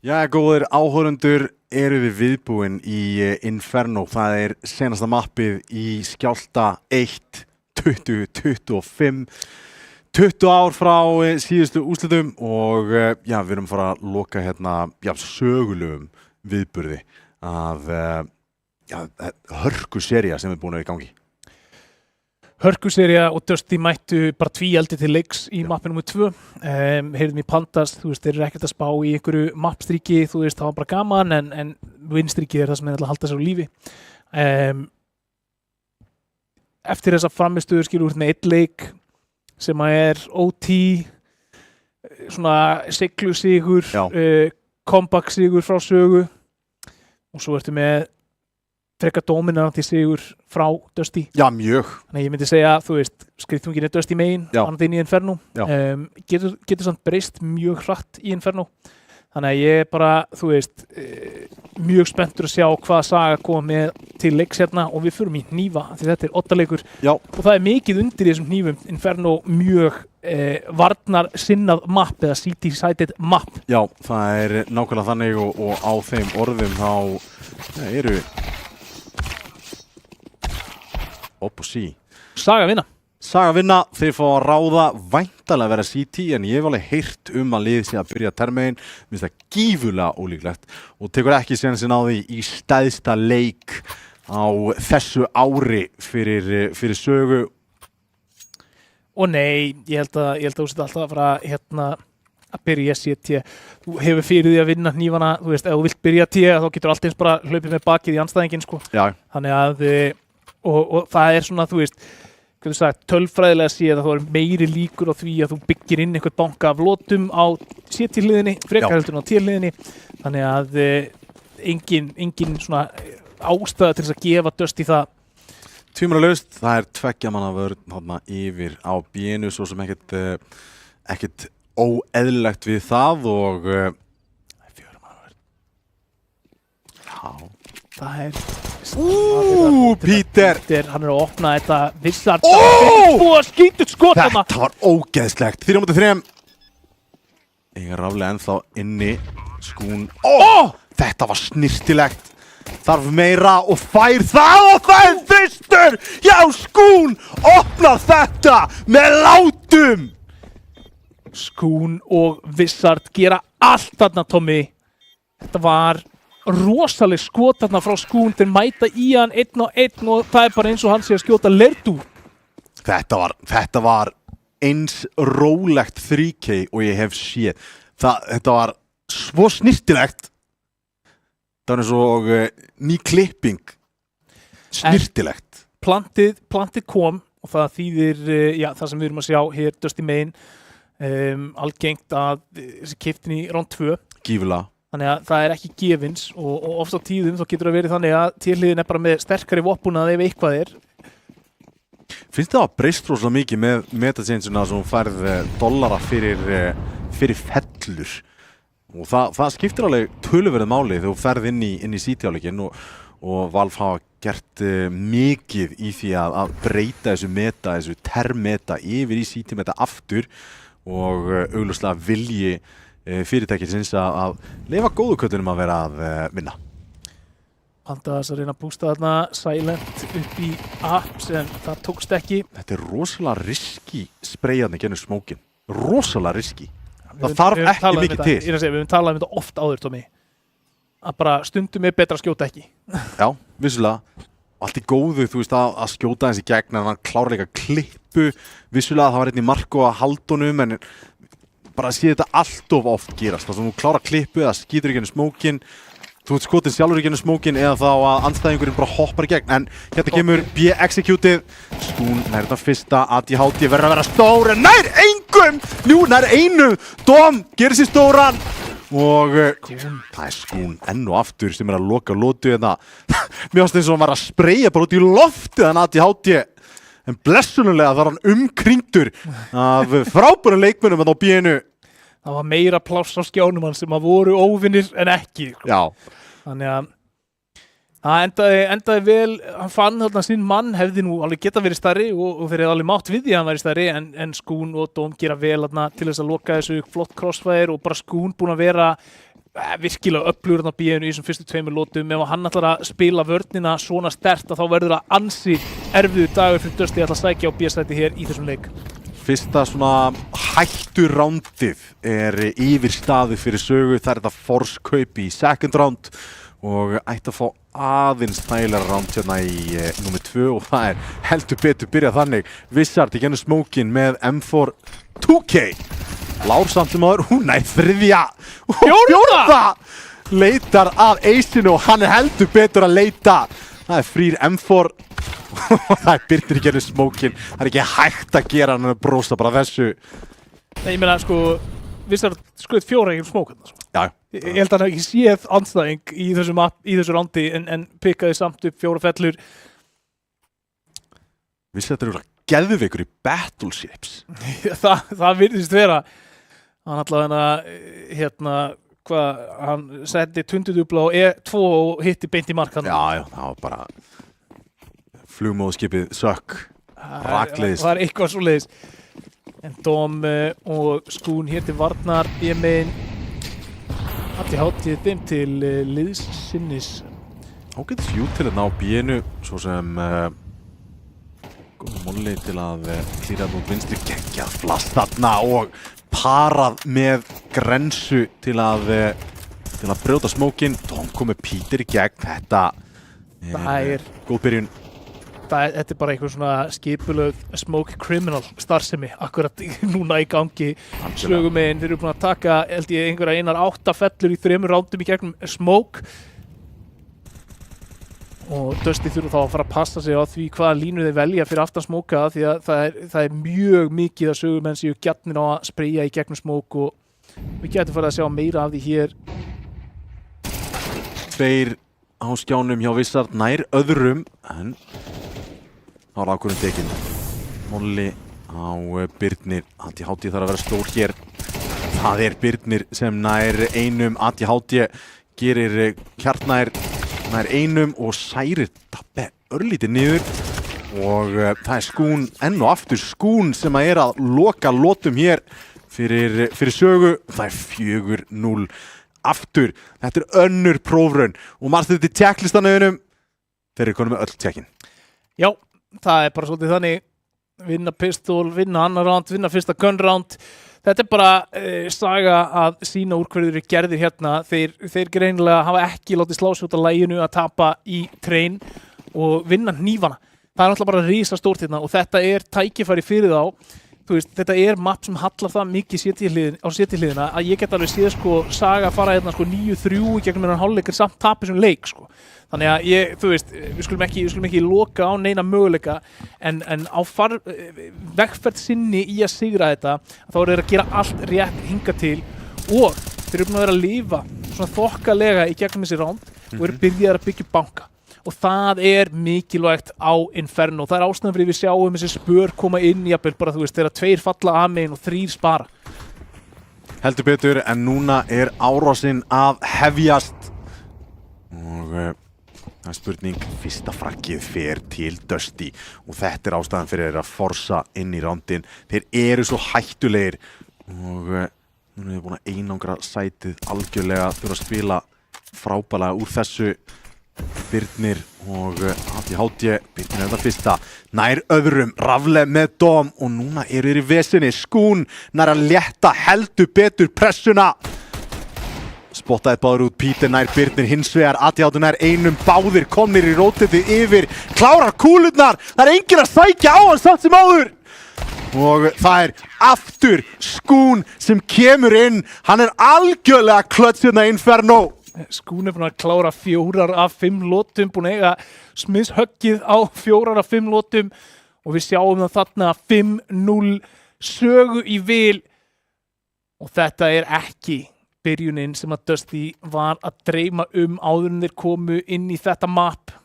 Já, góðir áhorundur, eru við viðbúin í Inferno. Það senasta mappið í Skjálfta 1 2025. 20 ár frá síðustu úrslitum og já, við erum að fara að loka hérna sögulegum viðburði af hörkuserja sem búin að vera í gangi. Hörkuserja og Dusty mættu bara tvíeldi til leiks í mappi nr. 2. Heyrðum í Pandas, þú veist, þeir eru ekkert að spá í einhverju mappstríki, þú veist, það var bara gaman, en vinstríki það sem er að halda sér á lífi. Eftir þessa framistöðu skilur með einn leik sem er OT, svona siglusigur, comeback-sigur frá sögu og svo ertu með frekar dóminandi sigur frá Dusty. Já, mjög. Þannig ég myndi segja, þú veist, skriftungin er Dusty megin, annað inn í Inferno. Getur samt breyst mjög hratt í Inferno. Þannig að ég bara, þú veist, mjög spenntur að sjá hvaða saga koma með til leiks hérna og við förum í hnífa, því þetta er 8 leikur. Já. Og það er mikið undir þessum hnífum. Inferno mjög varnar sinnað mapp eða city-sided mapp. Já, það er nákvæmlega þannig og á þeim orðum þá eru upp og sí. Saga vinna. Saga vinna, þeir fá að ráða væntanlega að vera CT en ég hef alveg heyrt að liðið sé að byrja termegin, minnst það gífurlega ólíklegt og tekur ekki sénsinn á því í stæðsta leik á þessu ári fyrir sögu. Og nei, ég held að þú sett alltaf að fara að byrja CT. Þú hefur fyrir því að vinna hnífana, þú veist, ef þú vilt byrja T þá getur allt eins bara hlaupið með bakið í andstæðingin sko. Já. Þannig að og það er svona, þú veist, hvernig sagt, tölfræðilega séð að það er meiri líkur á því að þú byggir inn einhvern banka af lotum á CT-hliðinni, frekar heldur en á T-hliðinni. Þannig að engin svona ástæða til þess að gefa Dusty það. Tvímælalaust, það er 2 manna vörn þarna yfir á B-inu, svo sem ekkert óeðlilegt við það og 4 manna vörn. Já. Það er Peter! Hann er að opna þetta vissart og skýtut skot þarna. Þetta var ógeðslegt. 3-3. Eiga ráðlega ennþá inni. Skún. Þetta var snirtilegt. Þarf meira og fær það og það er fyrstur. Já, Skún opnar þetta með látum. Skún og vissart gera allt þarna, Tommy. Þetta var rosaleg skot þarna frá Skún, þeir mæta í hann 1-1 og það er bara eins og hann sé að skjóta lerdu. Þetta var eins rólegt 3K og ég hef séð. Þetta var svo snirtilegt. Það var eins og ný klipping. Snirtilegt. Plantið kom og það þýðir, það sem við erum að sjá hér Dusty megin, algengt að þessi keyptin í round 2. Gífulega. Þannig að það er ekki gefins og oft á tíðum þá getur það verið þannig að T-hliðin er bara með sterkari vopnað ef eitthvað er. Finnst það að breyst rosalega mikið með metachanguna sem hún færð dollara fyrir fellur og það skiptir alveg töluverið máli þegar þú ferð inn í CT-áleikinn og Valve hafa gert mikið í því að breyta þessu termeta yfir í CT-meta aftur og augljóslega vilji fyrirtækið sinns að leyfa góðu köttunum að vera að vinna. Pandas að reyna að bústa þarna silent upp í app sem það tókst ekki. Þetta er rosalega riski spreyjarni gennum smókin. Rosalega riski. Það þarf ekki mikið til. Við höfum talað um þetta oft áður, Tommy. Að bara stundum er betra að skjóta ekki. Já, vissulega. Allt í góðu, þú veist, að skjóta eins í gegn en hann klárleika klippu. Vissulega það var einn í marko að haldunum en bara sé þetta allt of oft gerast. Það sem þú klára klippu eða skýtur ekki henni smókin. Þú veit skotin sjálfur ekki henni smókin eða þá að andstæðingurinn bara hoppar í gegn. En hérna kemur B-executið. Skún nær þetta fyrsta. ADHD verður að vera stór en nær engum! Nú, nær einu! Dom gerir sér stóran. Og það er Skún enn og aftur sem er að loka lótu hérna. Mér finnst eins og hann var að spreyja bara út í loftið hann ADHD. En blessunulega þar hann umkringdur af frábærum leikmönnum á B-inu. Það var meira pláss á skjánum hann sem að voru óvinnir en ekki. Já. Þannig að það endaði vel, hann fann þarna sinn mann, hefði nú alveg geta verið stærri og þeir hefði alveg mátt við því að hann væri stærri en Skún og Dóm gera vel þarna til þess að loka þessu flott crossfire og bara Skún búin að vera virkilega öflugur á B-inu í þessum fyrstu 2 lótum. Ef hann ætlar að spila vörnina svona sterkt að þá verður það ansi erfiður dagur fyrir Dusty að ætla að sækja á B-sæti hér í þessum leik. Fyrsta svona hætturándið yfir staðið fyrir sögu. Það þetta force kaup í second round og ætti að fá aðeins þægilega round hérna í nummer 2 og það heldur betur byrjað þannig. Wizard í gennum smókin með M4 2K. Lár samt sem áður, hún þriðja og fjórða leitar að Aceinu og hann heldur betur að leita. Það frýr M4 og það Birnir í gennum smókin. Það ekki hægt að gera hann að brosa bara þessu. Nei, ég meina sko, Wizard skuð 4 í smókan. Já. Ég held að hann ekki séð andstæðing í þessu rándi en pikkaði samt upp 4 fellur. Wizard geðveikur í battleships. það virðist vera. Hann allavega hann setti tundudubla á E2 og hitti beint í mark hann. Já, það var bara flugmóðskipið sökk, rakleiðist. Það eitthvað svoleiðis. En Dom og Skún hér til varnar, B-megin. Háttið þeim til liðssinnis. Ágætis Jú til að ná B-inu, svo sem góð Molli til að klíra mot vinstri, geggjað flast þarna og parað með grensu til að brjóta smókin. Dom kom með Peter í gegn. Þetta er góð byrjun. Þetta bara eitthvað svona skipulögð smoke criminal starfsemi akkurat núna í gangi. Sögumegin, þeir eru búin að taka held ég einhverja 8 fellur í 3 rándum í gegnum smoke. Og Dusty þurfa þá að fara að passa sig á því hvaða línu þeir velja fyrir aftan smóka því að það er mjög mikið að sögumenn séu gjarnir á að spreyja í gegnum smók og við getum farið að sjá meira af því hér. 2 á skjánum hjá Wizard nær öðrum en þá ákvörðun tekinn. Molli á Birnir. ADHD þarf að vera stór hér. Það Birnir sem nær einum. ADHD gerir Kjartnær nær einum og særir Dabbe örlítið niður og það Skún enn og aftur Skún sem að loka lótum hér fyrir sögu. Það 4-0 aftur. Þetta önnur prófraun og marstu þetta í tjekklistanauðunum. Þeir eru konum með öll tjekkin. Já, það bara svolítið þannig. Vinna pistol, vinna annar round, vinna fyrsta gun round. Þetta bara saga að sína úr hverju þeir eru gerðir hérna. Þeir greinilega hafa ekki látið slá sig út af laginu að tapa í train og vinna hnífana. Það náttúrulega bara risastórt hérna og þetta tækifæri fyrir þá. Þú veist, þetta map sem hallar það mikið á setihliðina að ég get alveg séð sko saga fara hérna sko 9-3 í gegnum þennan hálfleik samt tapir sem leik sko. Þannig að þú veist, við skulum ekki loka á neina möguleika en á vegferð sinni í að sigra þetta þá eru þeir að gera allt rétt hingað til og þeir eru búin að vera að lifa svona þokkalega í gegnum þessi ránd og eru byrjaðir að byggja banka. Og það mikilvægt á Inferno. Það ástæðan fyrir við sjáum þessi spör koma inn jafnvel bara þú veist þegar 2 falla af megin og 3 spara. Heldur betur en núna árásinn að hefjast og það spurning fyrsta fraggið fer til Dusty og þetta ástæðan fyrir þeir að forsa inn í rándin. Þeir eru svo hættulegir og nú erum við búin að einangra sætið algjörlega fyrir að spila frábælega úr þessu. Birnir og ADHD. Birnir þetta fyrsta. Nær öðrum. Rafle með Dom og núna eru þeir í vesinni. Skún nær að létta heldur betur pressuna. Spottaði báður út. Peter nær Birnir hins vegar. ADHD nær einum. Báðir komnir í rótið yfir. Klárar kúlurnar. Það enginn að sækja á hann samt sem áður. Og það aftur Skún sem kemur inn. Hann algjörlega klöts hérna Inferno. Skún búin að klára 4 af 5 lótum, búin að eiga smishöggið á 4 af 5 lótum og við sjáum það þarna 5-0 sögu í vil og þetta ekki byrjunin sem að Dusty var að dreyma áður en þeir komu inn í þetta map.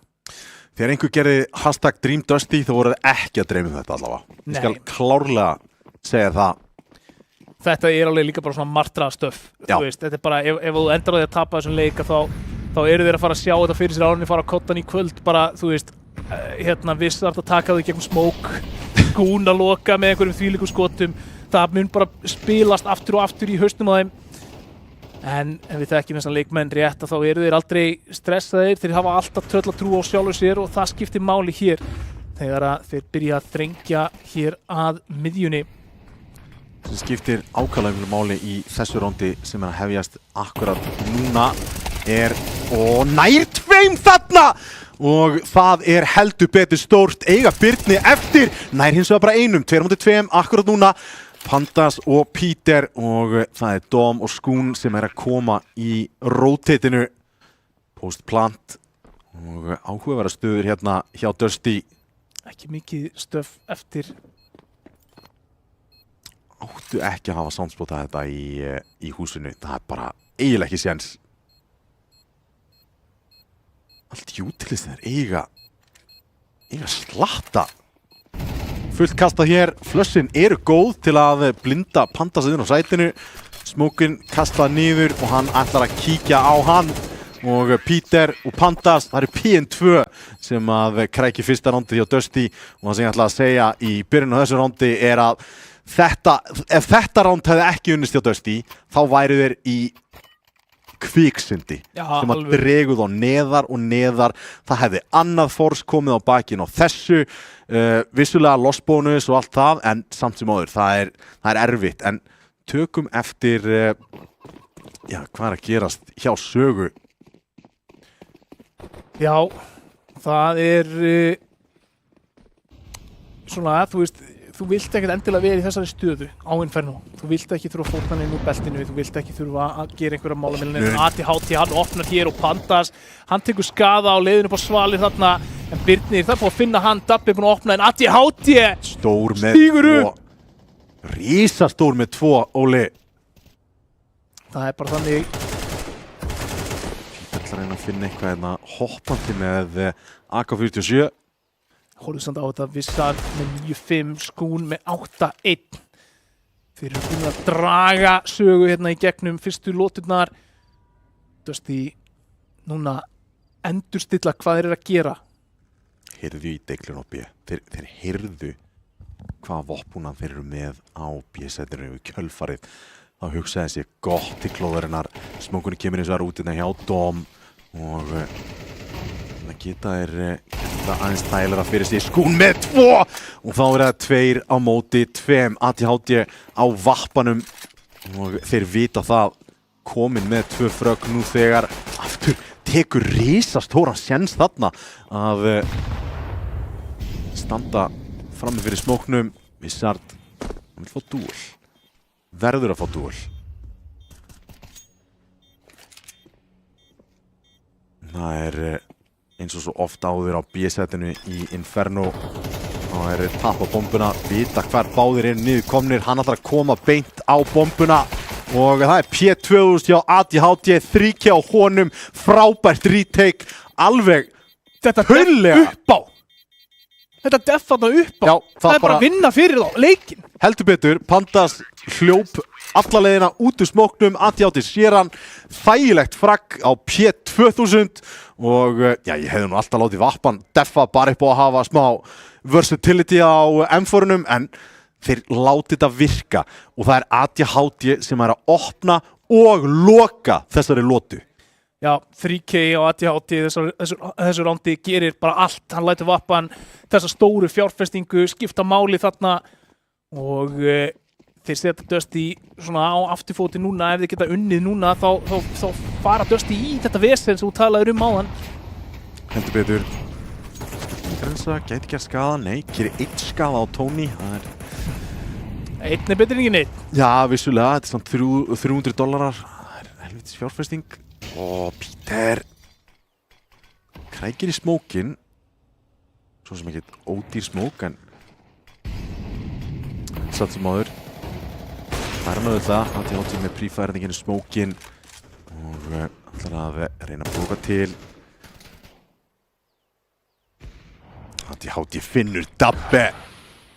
Þegar einhver gerði #DreamDusty þá voru þeir ekki að dreyma þetta allavega. Ég skal klárlega segja það. Þetta alveg líka bara svona martraðstöf. Þú veist, þetta bara, ef þú endar á því að tapa þessum leika þá eru þeir að fara að sjá þetta fyrir sér árinni, fara að kottan í kvöld, bara, þú veist, Wizard að taka þau gegnum smoke, Skún að loka með einhverjum þvílíkum skotum. Það mun bara spilast aftur og aftur í hausnum á þeim. En við þekkjum þess að leikmenn rétt að þá eru þeir aldrei stressaðir, þeir hafa alltaf tröllatrú á sjálfur sér og það skiptir máli hér þegar að þeir byrja að þrengja hér að miðjunni. Sem skiptir ákaflega máli í þessu rándi sem að hefjast akkurat núna og nær 2 þarna og það heldur betur stórt eiga Birni eftir, nær hins vegar bara 1, 2-2 akkurat núna. Pandas og Peter og það Dom og Skún sem að koma í rotatinu post-plant og áhugaverða stöður hérna hjá Dusty. Ekki mikið stöf eftir. Áttu ekki að hafa soundspotað þetta í húsinu, það bara eiginlega ekki séns. Allt jútilistir eiga slatta. Fullt kastað hér, flössin eru góð til að blinda Pandas inn á sætinu. Smókin kastað niður og hann ætlar að kíkja á hann. Og Peter og Pandas, það PN2 sem að krækir fyrsta rándið hjá Dusty. Og það sem ég ætla að segja í byrjun á þessu rándi að ef þetta ránd hefði ekki unnist hjá Dusty, þá væru þeir í kviksyndi sem að dreguð á neðar og neðar. Það hefði annað Force komið á bakinn á þessu, vissulega loss bonus og allt það, en samt sem áður, það er erfitt. En tökum eftir, hvað að gerast hjá Sögu? Já, það svona, þú veist, þú vilt ekkert endilega vera í þessari stöðu á Inferno. Þú vilt ekki þurfa að fórna inn úr beltinu, þú vilt ekki þurfa að gera einhverja málamilin. ATHT, hann opnar hér og Pandas, hann tekur skaða á leiðinu upp á svalir þarna, en Birnir, það er búið að finna hann, Dabbi er búin að opna, en ATHT stór með stígur upp. Rísastór með 2, Óli. Það er bara þannig. Ég ætla að reyna að finna eitthvað hérna hoppandi með AK-47. Horfðu samt á þetta, Vissar með 9-5, Skún með 8-1. Þeir eru búin að draga Sögu hérna í gegnum fyrstu lóturnar. Dusty núna endurstilla hvað þeir eru að gera. Heyrðu í deiglun á B. Þeir heyrðu hvaða vopnbúnað þeir eru með á B-sætinu í kjölfarið. Þá hugsaði sér gott til klóðarinnar. Smókunni kemur eins og út hérna hjá Dom og það geta aðeins tælara fyrir sig. Skún með 2 og þá það 2 á móti 2. ATHT á vappanum og þeir vita það, komin með 2 frögg nú þegar aftur tekur risastóran séns þarna að standa frammi fyrir smóknum. Vissard, hann vil fá dúl, verður að fá dúl. Það eins og svo oft áður á B-sætinu í Inferno. Það tappa bombuna, vita hver báðir niður komnir. Hann ætlar að koma beint á bombuna og það P2000 hjá ATHT, 3K á honum, frábært retake, alveg hullega. Þetta deff þarna upp á. Já, það er bara að vinna fyrir þá, leikinn. Heldur betur, Pandas hljóp alla leiðina út úr smóknum, ATHT sér hann, þægilegt fragg á P2000 og ég hefði nú alltaf látið vappan deffa bara upp á að hafa smá versatility á M4-unum, en þeir láti þetta virka og það ATHT sem að opna og loka þessari lotu. Já, 3K og ATHT þessu rándi gerir bara allt. Hann lætur vappan þessa stóru fjárfestingu skipta máli þarna og þeir setja Dusty svona á afturfóti núna. Ef þeir geta unnið núna þá fara Dusty í þetta vesen sem þú talaðir áðan. Heldur betur. Grensa, gæti gert skaða, nei, gerir 1 skaða á Tony. Einn betur en ekki neitt. Já, vissulega, þetta samt $300. Það helvitis fjárfesting. Og Peter krækir í smókin, svo sem ekki ódýr smók, en satt sem áður færnaðu það, ATHT með prífærninginu smókin og ætlar að reyna að búka til. ATHT finnur Dabbe.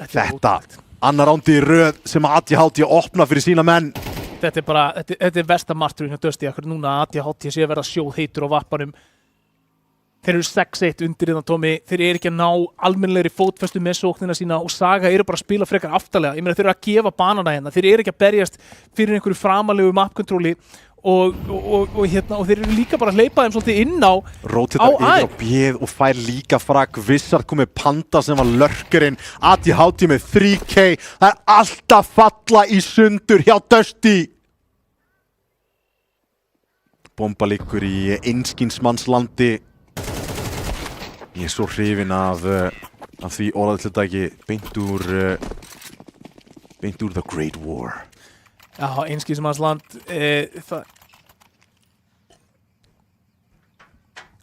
Þetta annar rándi í röð sem ATHT opna fyrir sína menn. Þetta er versta marturinn hjá Dusty akkur núna að ATHT sé að verða sjóð heitur á vappanum. Þeir eru 6-1 undir innan Tommy. Þeir eru ekki að ná almennilegri fótfestu með sóknina sína og Saga eru bara að spila frekar aftarlega. Ég meina þeir eru að gefa banana hérna. Þeir eru ekki að berjast fyrir einhverju framalegu mapkontróli og þeir eru líka bara að hleypa þeim svolítið inn á Rótita yfir á bjöð og fær líka frag. Vissart komið Panda sem var lurkurinn. ATHT með 3K. Það alltaf falla í sundur hjá Dusty. Bomba liggur í einskinsmannslandi. Ég svo hrifinn af því orðaðsluttæki beint úr The Great War. Já, einskinsmannsland,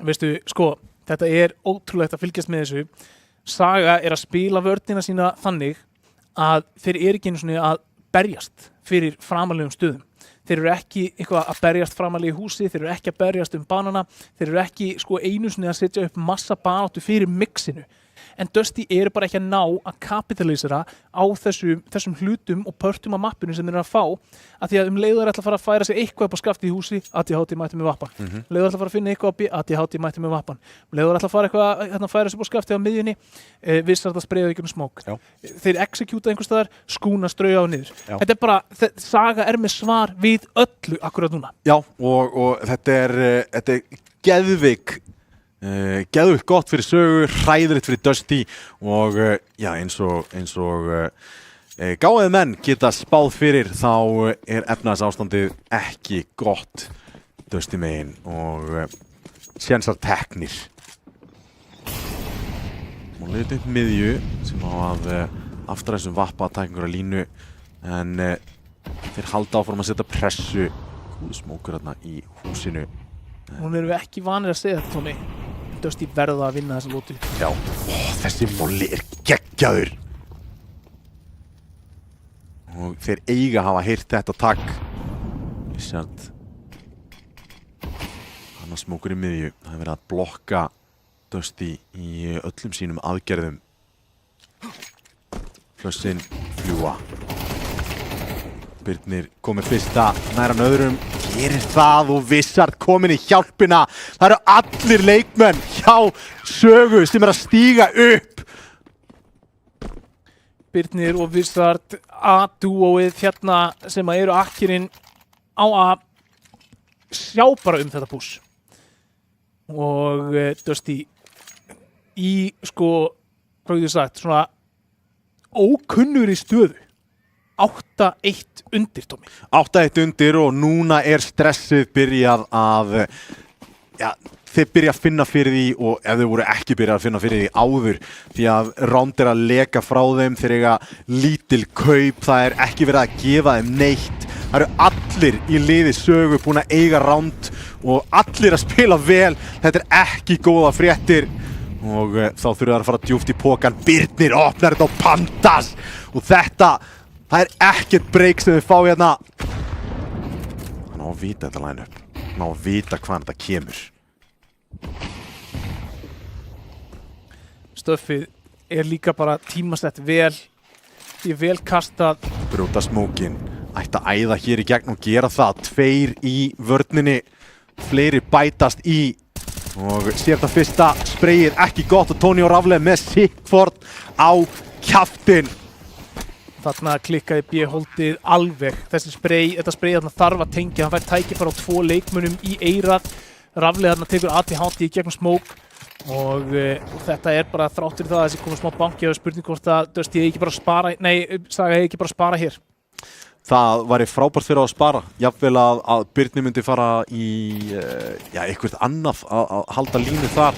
veistu, sko, þetta ótrúlegt að fylgjast með þessu. Saga að spila vörnina sína þannig að þeir ekki einu sinni að berjast fyrir framalegum stöðum. Þeir eru ekki eitthvað að berjast framalega í húsi, þeir eru ekki að berjast banana, þeir eru ekki einu sinni að setja upp massa baráttu fyrir mixinu. En Dusty bara ekki að ná að kapitalisera á þessum hlutum og pörtum á mappinu sem þeir eru að fá, að því að leiður ætla að fara að færa sig eitthvað upp á skafti í húsi, ATHT mætti með vappan. Leiður ætla að fara að finna eitthvað á ATHT mætti með vappan. Leiður ætla að fara eitthvað að færa sig upp á skafti á miðjunni, Vissart að spreyja ekki um smók. Þeir execúta einhvers staðar, skúna strauja á niður. Já. Þetta bara, Saga með svar við öllu akkurat núna. Já, og þetta er geðvik gott fyrir Sögu, hræðilegt fyrir Dusty og já, eins og gáðið menn geta spáð fyrir, þá efnahagsástandið ekki gott Dusty megin og sénsar teknir. Og leiðið upp miðju sem á að aftur þessum vappa að taka einhverja línu, en þeir halda áfram að setja pressu. Smókur þarna í húsinu. Hún erum við ekki vanir að segja þetta, Tommy. Dusty verða að vinna þessa lótu. Já, þessi molli geggjaður. Og þeir eiga hafa heyrt þetta takk. Vissart. Hann smókur í miðju. Það verið að blokka Dusty í öllum sínum aðgerðum. Flössin fljúa. Birnir komið fyrsta næran öðrum, gerir það og Vissart komin í hjálpina. Það eru allir leikmenn hjá Sögu sem að stíga upp. Birnir og Vissart, A-dúóið hérna sem eru akkirinn á að sjá bara þetta pús. Og Dusty í, hvað getur sagt, svona ókunnur í stöðu. 8-1 undir, Tommy. 8-1 undir og núna stressið byrjað að, þeir byrja að finna fyrir því, og ef þeir voru ekki byrjað að finna fyrir því áður, því að Round að leka frá þeim, þeir eiga lítil kaup, það ekki verið að gefa þeim neitt. Það eru allir í liði Sögu búin að eiga Round og allir að spila vel. Þetta ekki góða fréttir og þá þurfa að fara djúpt í pokan. Birnir opnar þetta á Pandas og það ekkert break sem þið fá hérna. Hann á að vita þetta line-up. Hann á að vita hvaðan þetta kemur. Stöffið líka bara tímasett vel. Því vel kastað. Brjóta smókin. Ætti að æða hér í gegn og gera það. 2 í vörninni. Fleiri bætast í. Og sér þetta fyrsta sprayið ekki gott og Tony og Rafle með Sigford á kjaftinn. Þarna klikkaði B-holdið alveg. Þetta spray þarf að tengja. Hann fær tækifæri á 2 leikmönnum í eyrað. Rafle þarna tekur ATHT í gegnum smók. Og þetta bara þrátt fyrir það að þessi komið smá banki og spurning hvort að Dusty ekki bara spara, Saga ekki bara spara hér. Það væri frábært fyrir að spara. Jafnvel að Birnir myndi fara í eitthvað annað að halda línu þar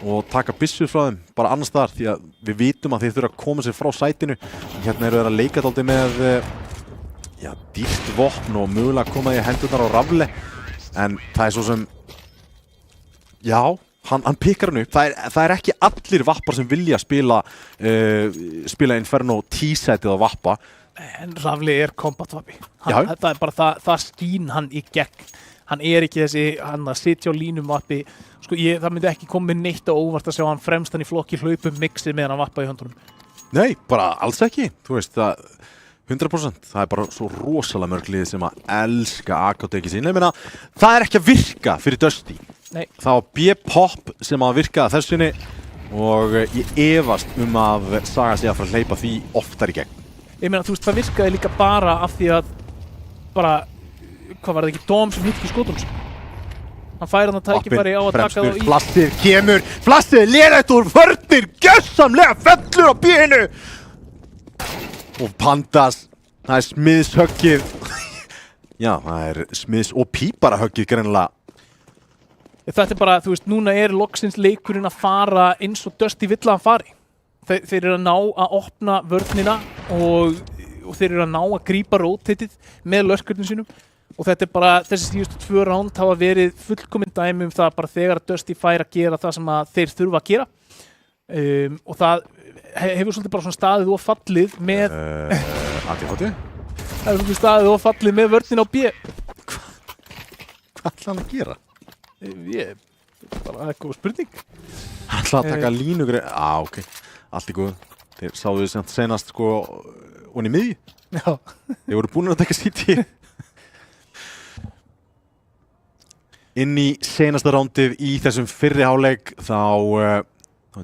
og taka byssur frá þeim, bara annars þar, því að við vitum að þeir þurfa að koma sér frá sætinu. Hérna eru þeir að leika dálítið með dýrt vopn og mögulega koma í hendurnar á Rafle, en það svo sem hann pikkar hann upp. Það ekki allir vappar sem vilja spila Inferno T-setið á vappa. En Rafle combat vappi. Það bara það skín hann í gegn. Hann ekki þessi, hann að sitja á línum vappi. Það myndi ekki koma neitt á óvart að sjá hann fremstan í flokki hlaupum mixið með hann vappa í höndunum. Nei, bara alls ekki. Þú veist, 100%. Það bara svo rosalega mörg lið sem að elska AK-teki sín. Ég meina, það ekki að virka fyrir Dusty. Nei. Það var B-pop sem að virka þessunni og ég efast að Saga sig að fara að hleypa því oftar í gegn. Ég meina, þú veist, það virkaði líka bara af því að bara hvað var það ekki, Dom sem hitt ekki skotunum sem. Hann fær hann að tækifæri á að taka þá í. Flassið kemur, flassið lélætt úr vörnir, gjössamlega fellur á bínu. Og Pandas, það er smiðshöggið. Já, það er smiðs- og píparahöggið greinilega. Þetta er bara, þú veist, núna er loksins leikurinn að fara eins og Dusty vill að hann fari. Þeir eru að ná að opna vörnina og þeir eru að ná að grípa rotatið með lurkurnum sínum. Og þetta er bara, þessi síðustu 2 ránd hafa verið fullkominn dæmi það bara þegar að Dusty fær að gera það sem að þeir þurfa að gera. Og það hefur svolítið bara svona staðið og fallið með... ADHD? Það hefur svolítið staðið og fallið með vörnin á B. Hvað ætla hann að gera? Bara, það er góð spurning. Hann ætla að taka línugreið... ok. Allt í góð. Þeir sáðu þið senast sko onni miðju. Já. Þeir voru búin að taka CT. Inn í senasta rándið í þessum fyrri hálfleik þá er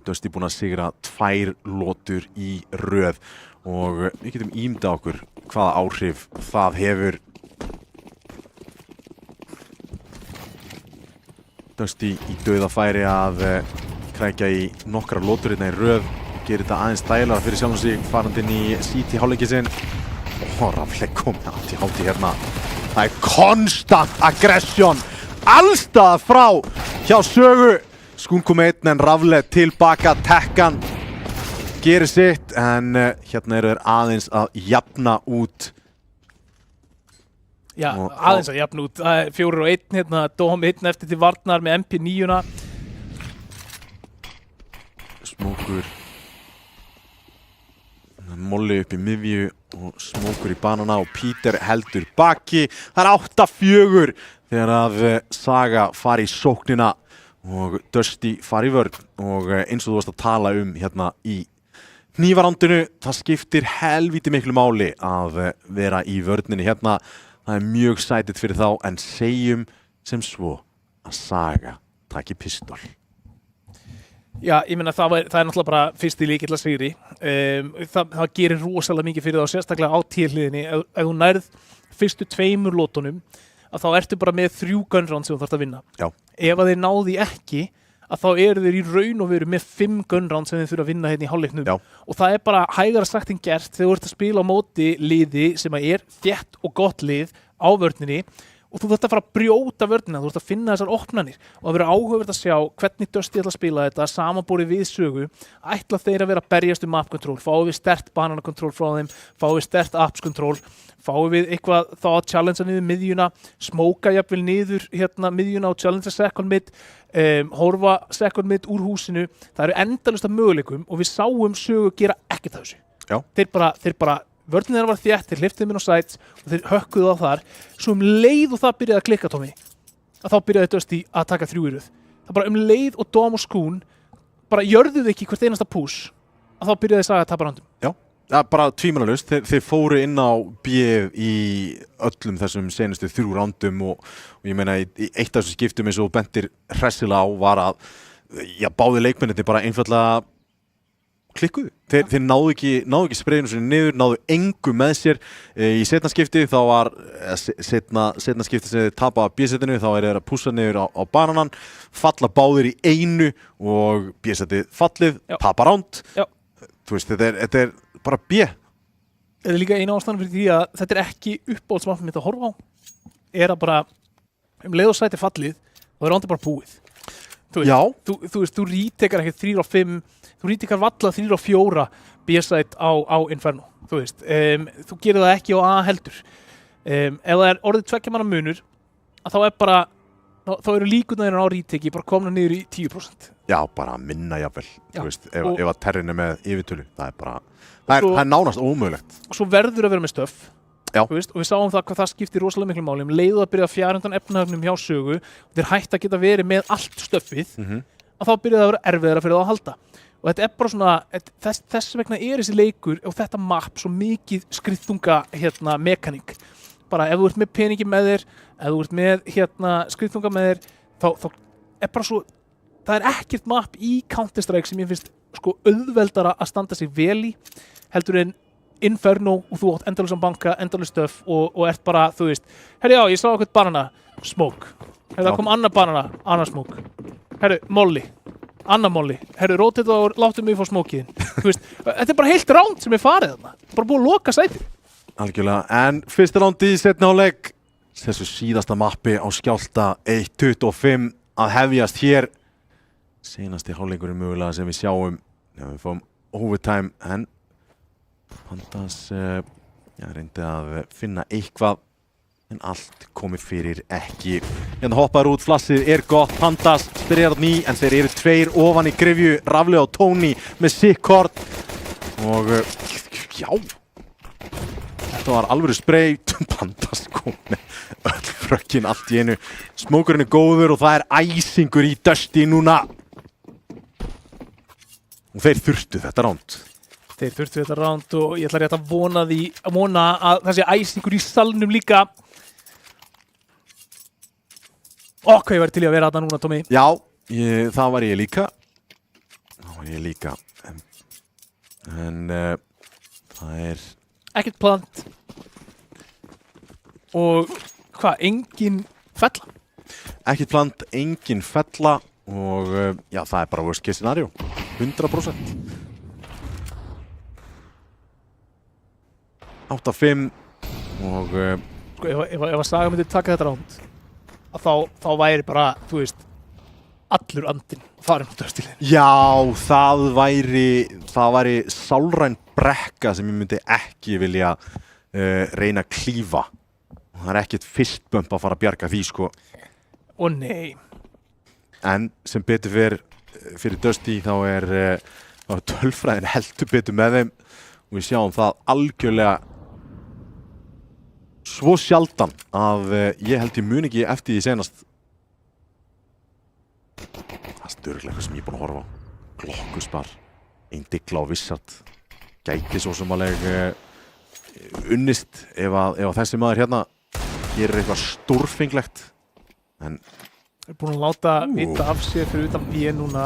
Dusty búin að sigra 2 lotur í röð og við getum ímyndað okkur hvaða áhrif það hefur. Dusty í dauðafæri að krækja í nokkra lotur hérna í röð, gerir þetta aðeins dælara fyrir sjálfum sig, farandi inn í CT hálfleikinn sinn. Rafleik komið ADHD hérna. Það er konstant aggression allstað frá hjá Sögu. Skunkum 1 en Rafle tilbaka, Tekkan gerir sitt en hérna eru þeir aðeins að jafna út. Já, aðeins að jafna út. Það er 4 og 1 hérna, Dóm 1 eftir til varnar með MP9-una. Smókur Molli upp í miðju og Smókur í banana og Peter heldur baki. Það er 8-4 þegar að Saga fari í sóknina og Dusty fari í vörn og eins og þú varst að tala hérna í hnífarándinu, það skiptir helvíti miklu máli að vera í vörninni hérna. Það er mjög sætið fyrir þá en segjum sem svo að Saga taki pistol. Já, ég meina það er náttúrulega bara fyrsti lykill að sigri. Það gerir rosalega mikið fyrir þá, sérstaklega á T-hliðinni. Ef þú nærð fyrstu 2 lótunum, að þá ertu bara með 3 gun rounds sem þú þarfst að vinna. Já. Ef að þeir náði ekki, að þá eru þeir í raun og veru með 5 gun rounds sem þeir þurfa að vinna hérna í hálfleiknum. Já. Og það er bara hægara sagt en gert þegar þú ert að spila á móti liði sem er þétt og gott lið á vörninni. Og þú þarft að fara að brjóta vörnina, þú þarft að finna þessar opnanir og það verður áhugavert að sjá hvernig Dusty ætla að spila þetta, samanborið við Sögu. Ætla þeir að vera að berjast map control, fáum við sterkt banana control frá þeim, fáum við sterkt apps control, fáum við eitthvað þá að challengea niður miðjuna, smóka jafnvel niður hérna miðjuna og challengea second mid, horfa second mid úr húsinu. Það eru endalaust af möguleikum og við sáum Sögu gera ekkert af þessu. Já. Þeir bara vörnin þeirra var þétt, þeir hleyptu þeim inn á sites og þeir hökkuðu á þar. Svo leið og það byrjaði að klikka, Tommy, að þá byrjaði Dusty að taka 3 í röð. Það bara leið og Dom og Skún bara jörðuðu ekki hvert einasta push, að þá byrjaði Saga að tapa rándum. Já, ja, bara tvímælalaust. Þeir fóru inn á B í öllum þessum senustu 3 rándum og ég meina í eitt af þessum skiptum eins og bentir hressilega á var að báði leikmennirnir bara einfaldlega klikkuðu. Þeir náðu ekki spreyðinu sinni niður, náðu engu með sér. Í seinna skipti þá var seinna skipti sem þeir tapa B-setinu, þá er þeir að pússa niður á bananan, falla báðir í einu og B-setið fallið, tapa ránd. Þú veist, þetta er bara B. Þetta er líka eina ástæðan fyrir því að þetta er ekki uppáhaldsmappið mitt að horfa á. Er að bara leið og sæti fallið og það er rándið bara búið. Þú veist, þú rítekar ekki 3 og 5, þú rítekar valla 3 og 4 B-site á Inferno, þú veist. Þú gerir það ekki á A heldur. Ef það er orðið 2 manna munur, að þá er bara, þá eru líkurnar á ríteki bara komna niður í 10%. Já, bara minna jafnvel, þú veist, ef að terrin er með yfirtölu, það er bara, það er nánast ómögulegt. Og svo verður að vera með stöff. Já. Og við sáum það hvað það skiptir rosalega miklu máli. Leiðu að byrja að fjara undan efnahögnum hjá Sögu og þeir hægt að geta verið með allt stöffið, að þá byrjaði að vera erfiðara fyrir það að halda. Og þetta er bara svona, þess vegna er þessi leikur og þetta map svo mikið skriðþunga mekaník. Bara ef þú ert með peningi með þér, ef þú ert með skriðþunga með þér, þá er bara svo, það er ekkert map í Counter-Strike sem ég finnst sko auðveldara að standa sig vel í, heldur en inferno og þú átt endalausum banka, endalaus stöf og ert bara, þú veist, herri já, ég sá eitthvað banana, smoke. Herri, það kom annar banana, annar smoke. Herri, molly, annar molly. Herri, rotate og láttu mig fá smokiðin. Þú veist, þetta bara heilt round sem farið þarna. Bara búið að loka sæti. Algjörlega, en fyrsta round í seinni hálfleik, þessu síðasta mappi á Skjálfta 1.25 að hefjast hér. Seinasti hálfleikurinn mögulega sem við sjáum, við fáum overtime, en Pandas reyndi að finna eitthvað, en allt komið fyrir ekki. Hérna hoppar út, flassið gott, Pandas byrjar ný, en þeir eru 2 ofan í gryfju, Rafli og Tony með sikkort. Og já, þetta var alvöru spray, Pandas kom með öll frökkin allt í einu. Smókurinn góður og það æsingur í Dusty núna. Og þeir þurftu þetta ránd. Þeir þurftu þetta ránd og ég ætla rétt að vona að það sé æsingur í salnum líka. Hvað ég væri til í að vera þetta núna, Tommy. Já, það var ég líka. En það ekkert plant. Og engin fella. Ekkert plant, engin fella og já, það bara worst case scenario. 100%. 8-5 og sko, ef að Saga myndi taka þetta ránd þá væri bara, þú veist, allur andinn farin út af stílinn. Já, það væri sálræn brekka sem ég myndi ekki vilja reyna að klífa. Það ekkert fist bump að fara að bjarga því, sko. Ó nei. En sem betur fyrir Dusty þá tölfræðin heldur betur með þeim og við sjáum það algjörlega svo sjaldan að ég held ég mun ekki eftir því senast. Það er örugglega eitthvað sem ég er búinn að horfa á. Glokkuspar, ein digla á Vissart. Gæti svo sem alveg unnist ef þessi maður hérna gerir eitthvað stórfenglegt. En Þeir búin að láta vita af sér fyrir utan B núna.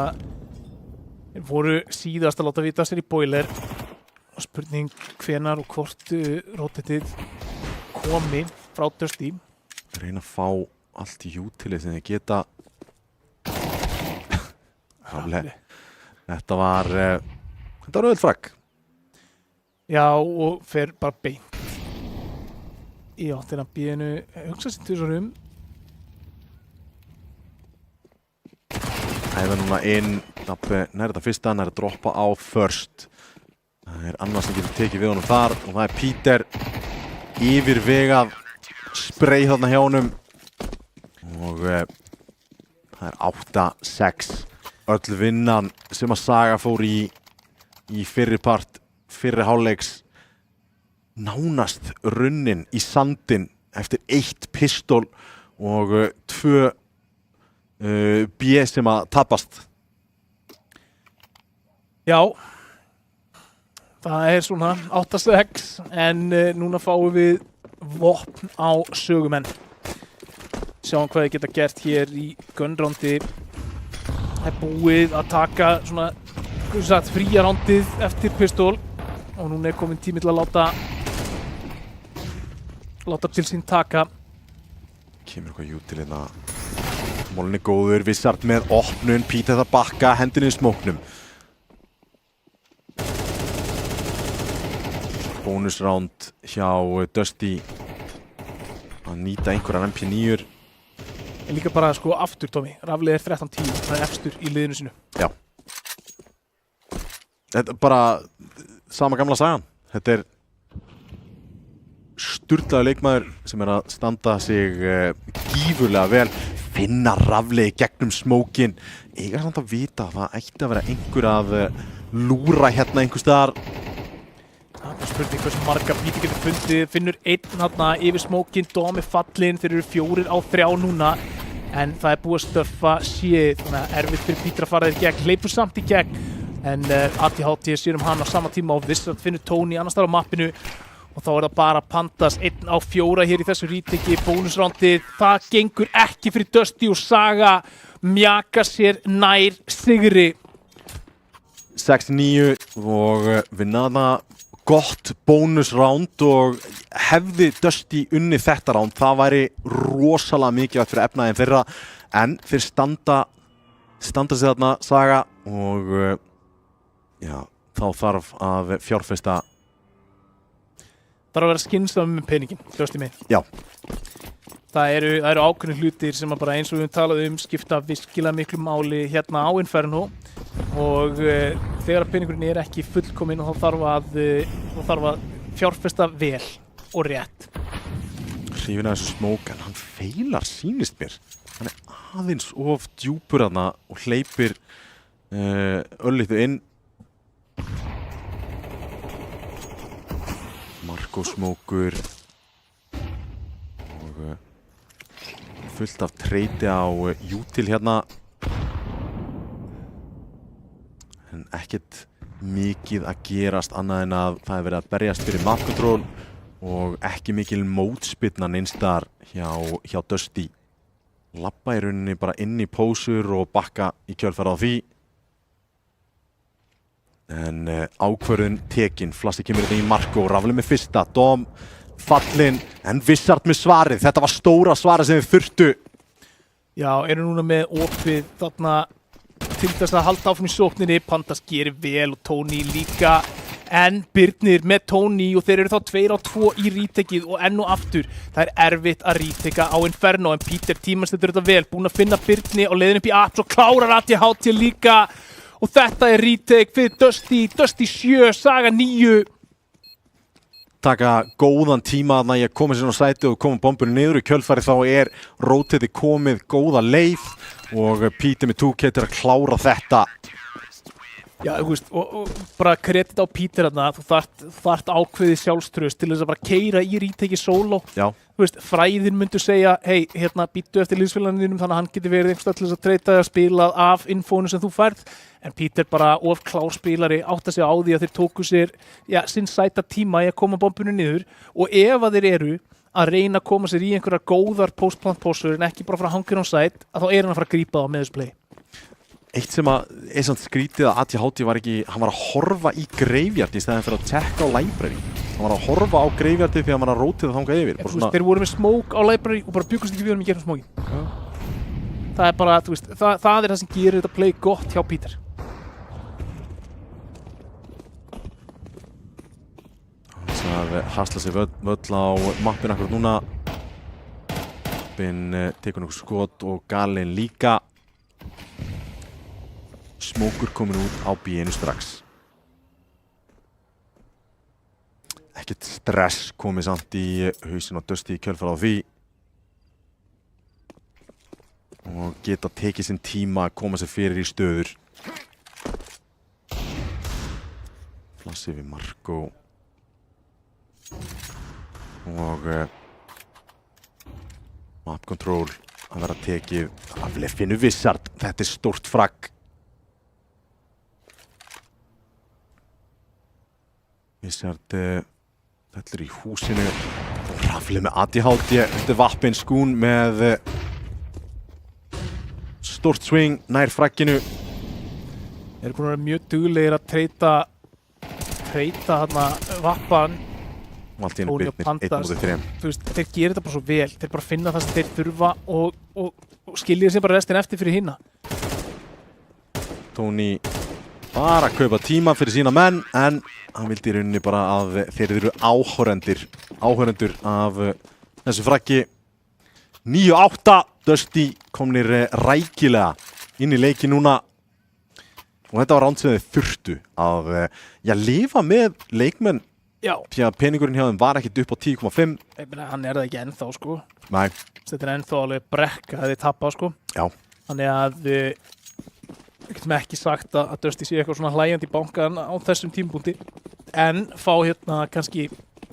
Þeir voru síðast að láta vita af sér í boiler. Og spurning hvenar og hvort rotatið komi frá Dusty. Reyna að fá allt í utilið þegar þeir geta. Þetta var auðvitað Já, og fer bara beint í áttina B-inu. Hugsa sér tvisvar Æfa núna inn, nær þetta fyrsta, nær að droppa á first. Það annars sem getur tekið við honum þar og það Peter yfirvegað spray þarna hjá honum. Og það 8-6. Öll vinnan sem að Saga fór í fyrri hálfleiks nánast runnin í sandinn eftir 1 pistol og 2 B sem að tapast. Já, það svona 8-6 en núna fáum við vopn á sögumenn. Sjáum hvað þið geta gert hér í gunroundi. Það búið að taka svona fría rándið eftir pistol og núna komin tími til að láta til sín taka. Kemur eitthvað jútil hérna. Mólin góður, Vissart með opnun, Peter það bakka, hendinu í smóknum. Bónusránd hjá Dusty að nýta einhverjar MP9. En líka bara aftur, Tommy. Rafli 13-10, það efstur í liðinu sínu. Já. Þetta bara sama gamla sagan. Þetta sturlaður leikmaður sem að standa sig gífurlega vel. Finna Rafli í gegnum smókin. Eiga samt að vita að það ætti að vera einhver að lúra hérna einhver staðar. Það er spurning hversu marga Peter getur fundið. Finnur einn hérna yfir smókin, Dómi fallinn, þeir eru 4 á 3 núna. En það er búið að stöffa séð, þannig að erfitt fyrir Peter að fara þér í gegn. Hleypur samt í gegn, en ATHT sér hann á sama tíma og Vissart finnur Tony annars þar á mappinu. Og þá það bara Pandas 1 á 4 hér í þessu ríteki, bónusrándið. Það gengur ekki fyrir Dusty og Saga mjaka sér nær sigri. 6-9 og vinna það gott bónusránd og hefði Dusty unnið þetta ránd, það væri rosalega mikilvægt fyrir efnaðin þeirra, en þeir standa sig þarna Saga og já, þá þarf að fjárfesta. Þarf að vera skynsamur með peningin, Dusty minn. Já. Það eru ákveðnir hlutir sem að bara eins og við talaðum skipta virkilega miklu máli hérna á Inferno og þegar peningurinn ekki fullkominn og þá þarf að fjárfesta vel og rétt. Hrifin að þessu smók, en hann feilar sýnist mér. Hann aðeins of djúpur þarna og hleypir örlítið inn. Marko smókur og fullt af treyti á Util hérna. En ekkert mikið að gerast annað en að það verið að berjast fyrir map control og ekki mikil mótspyrna neinstar hjá Dusty. Labba í rauninni bara inn í pósur og bakka í kjölfar á því. En ákvörðun tekin, Flassi kemur þetta í Marko, Rafli með fyrsta, Dom fallinn, en Vissard með svarið. Þetta var stóra svarið sem þið þurftu. Já, eru núna með opið þarna til þess að halda áfram í sókninni. Pandas gerir vel og Tony líka. En Birnir með Tony og þeir eru þá 2-2 í rítekið og enn og aftur. Það er erfitt að ríteka á Inferno en Peter tímastendur þetta vel. Búinn að finna Birni og leiðin upp í Apps og klárar ATH líka. Og þetta er retake fyrir Dusty 7, Saga 9. Taka góðan tíma að ég komið sér á sæti og koma bombunni niður. Í kjölfari þá er rotatið komið góða leið og Peter með 2K til að klára þetta. Já, þú veist, og bara kredit á Peter þarna, þú þarft ákveðið sjálfströst til þess að bara keyra í ríteki solo. Já. Þú veist, fræðin myndu segja, hei, hérna, býttu eftir liðsfélaganum þannig að hann geti verið einhvers til þess að treyta að spila af infónu sem þú færð. En Peter bara of klárspilari átta sig á því að þeir tóku sér, sinn sæta tíma í að koma bombunni niður og ef að þeir eru að reyna að koma sér í einhverjar góðar post-plant-pósur en ekki bara fara að hangja á sæt, að þá er hann að fara að grípa það á meðusplay. Eitt sem að er samt skrítið að ATH var ekki, hann var að horfa í graveyard í stæðan fyrir að checka á library. Hann var að horfa á graveyardi því að hann var að rótið að þangað yfir. Þeir voru með smoke á library og bara byggust ekki við í gegnum smoke. Það er bara, þú veist, það er það sem gerir þetta play gott hjá Peter. Það hasla sig völl á mappin akkurat núna. Mappin tekur nokkuð skot og Galinn líka. Smókur komin út á B-inu strax. Ekkert stress komið samt í hausinn á Dusty í kjölfar á því. Og geta tekið sinn tíma að koma sér fyrir í stöður. Flassi við Marko. Og map control að vera tekið af Leffinu Vissard. Þetta er stórt fragg. Vissard fellur í húsinu og Rafli með ATH eftir vappin skún með stórt swing nær fragginu. Þeir eru búin að vera mjög duglegir að treyta þarna vappan. Og allt í einu Birnir, 1-3. Þú veist, þeir gerir þetta bara svo vel. Þeir bara finna það sem þeir þurfa og skilja sér bara restin eftir fyrir hinna. Tony bara að kaupa tíma fyrir sína menn, en hann vildi í rauninni bara að þeir eru áhörendur af þessu fraggi. 9-8, Dusty komnir rækilega inn í leiki núna. Og þetta var ránd sem þeir þurftu að lifa með leikmenn. Já. Því að peningurinn hjá þeim var ekkert upp á 10,5. Hann er það ekki ennþá, sko. Nei. Þetta er ennþá alveg brekka að þið tappa, sko. Já. Þannig að við getum ekki sagt að Dusty sé eitthvað svona hlægjandi í bankan á þessum tímapunkti. En fá hérna kannski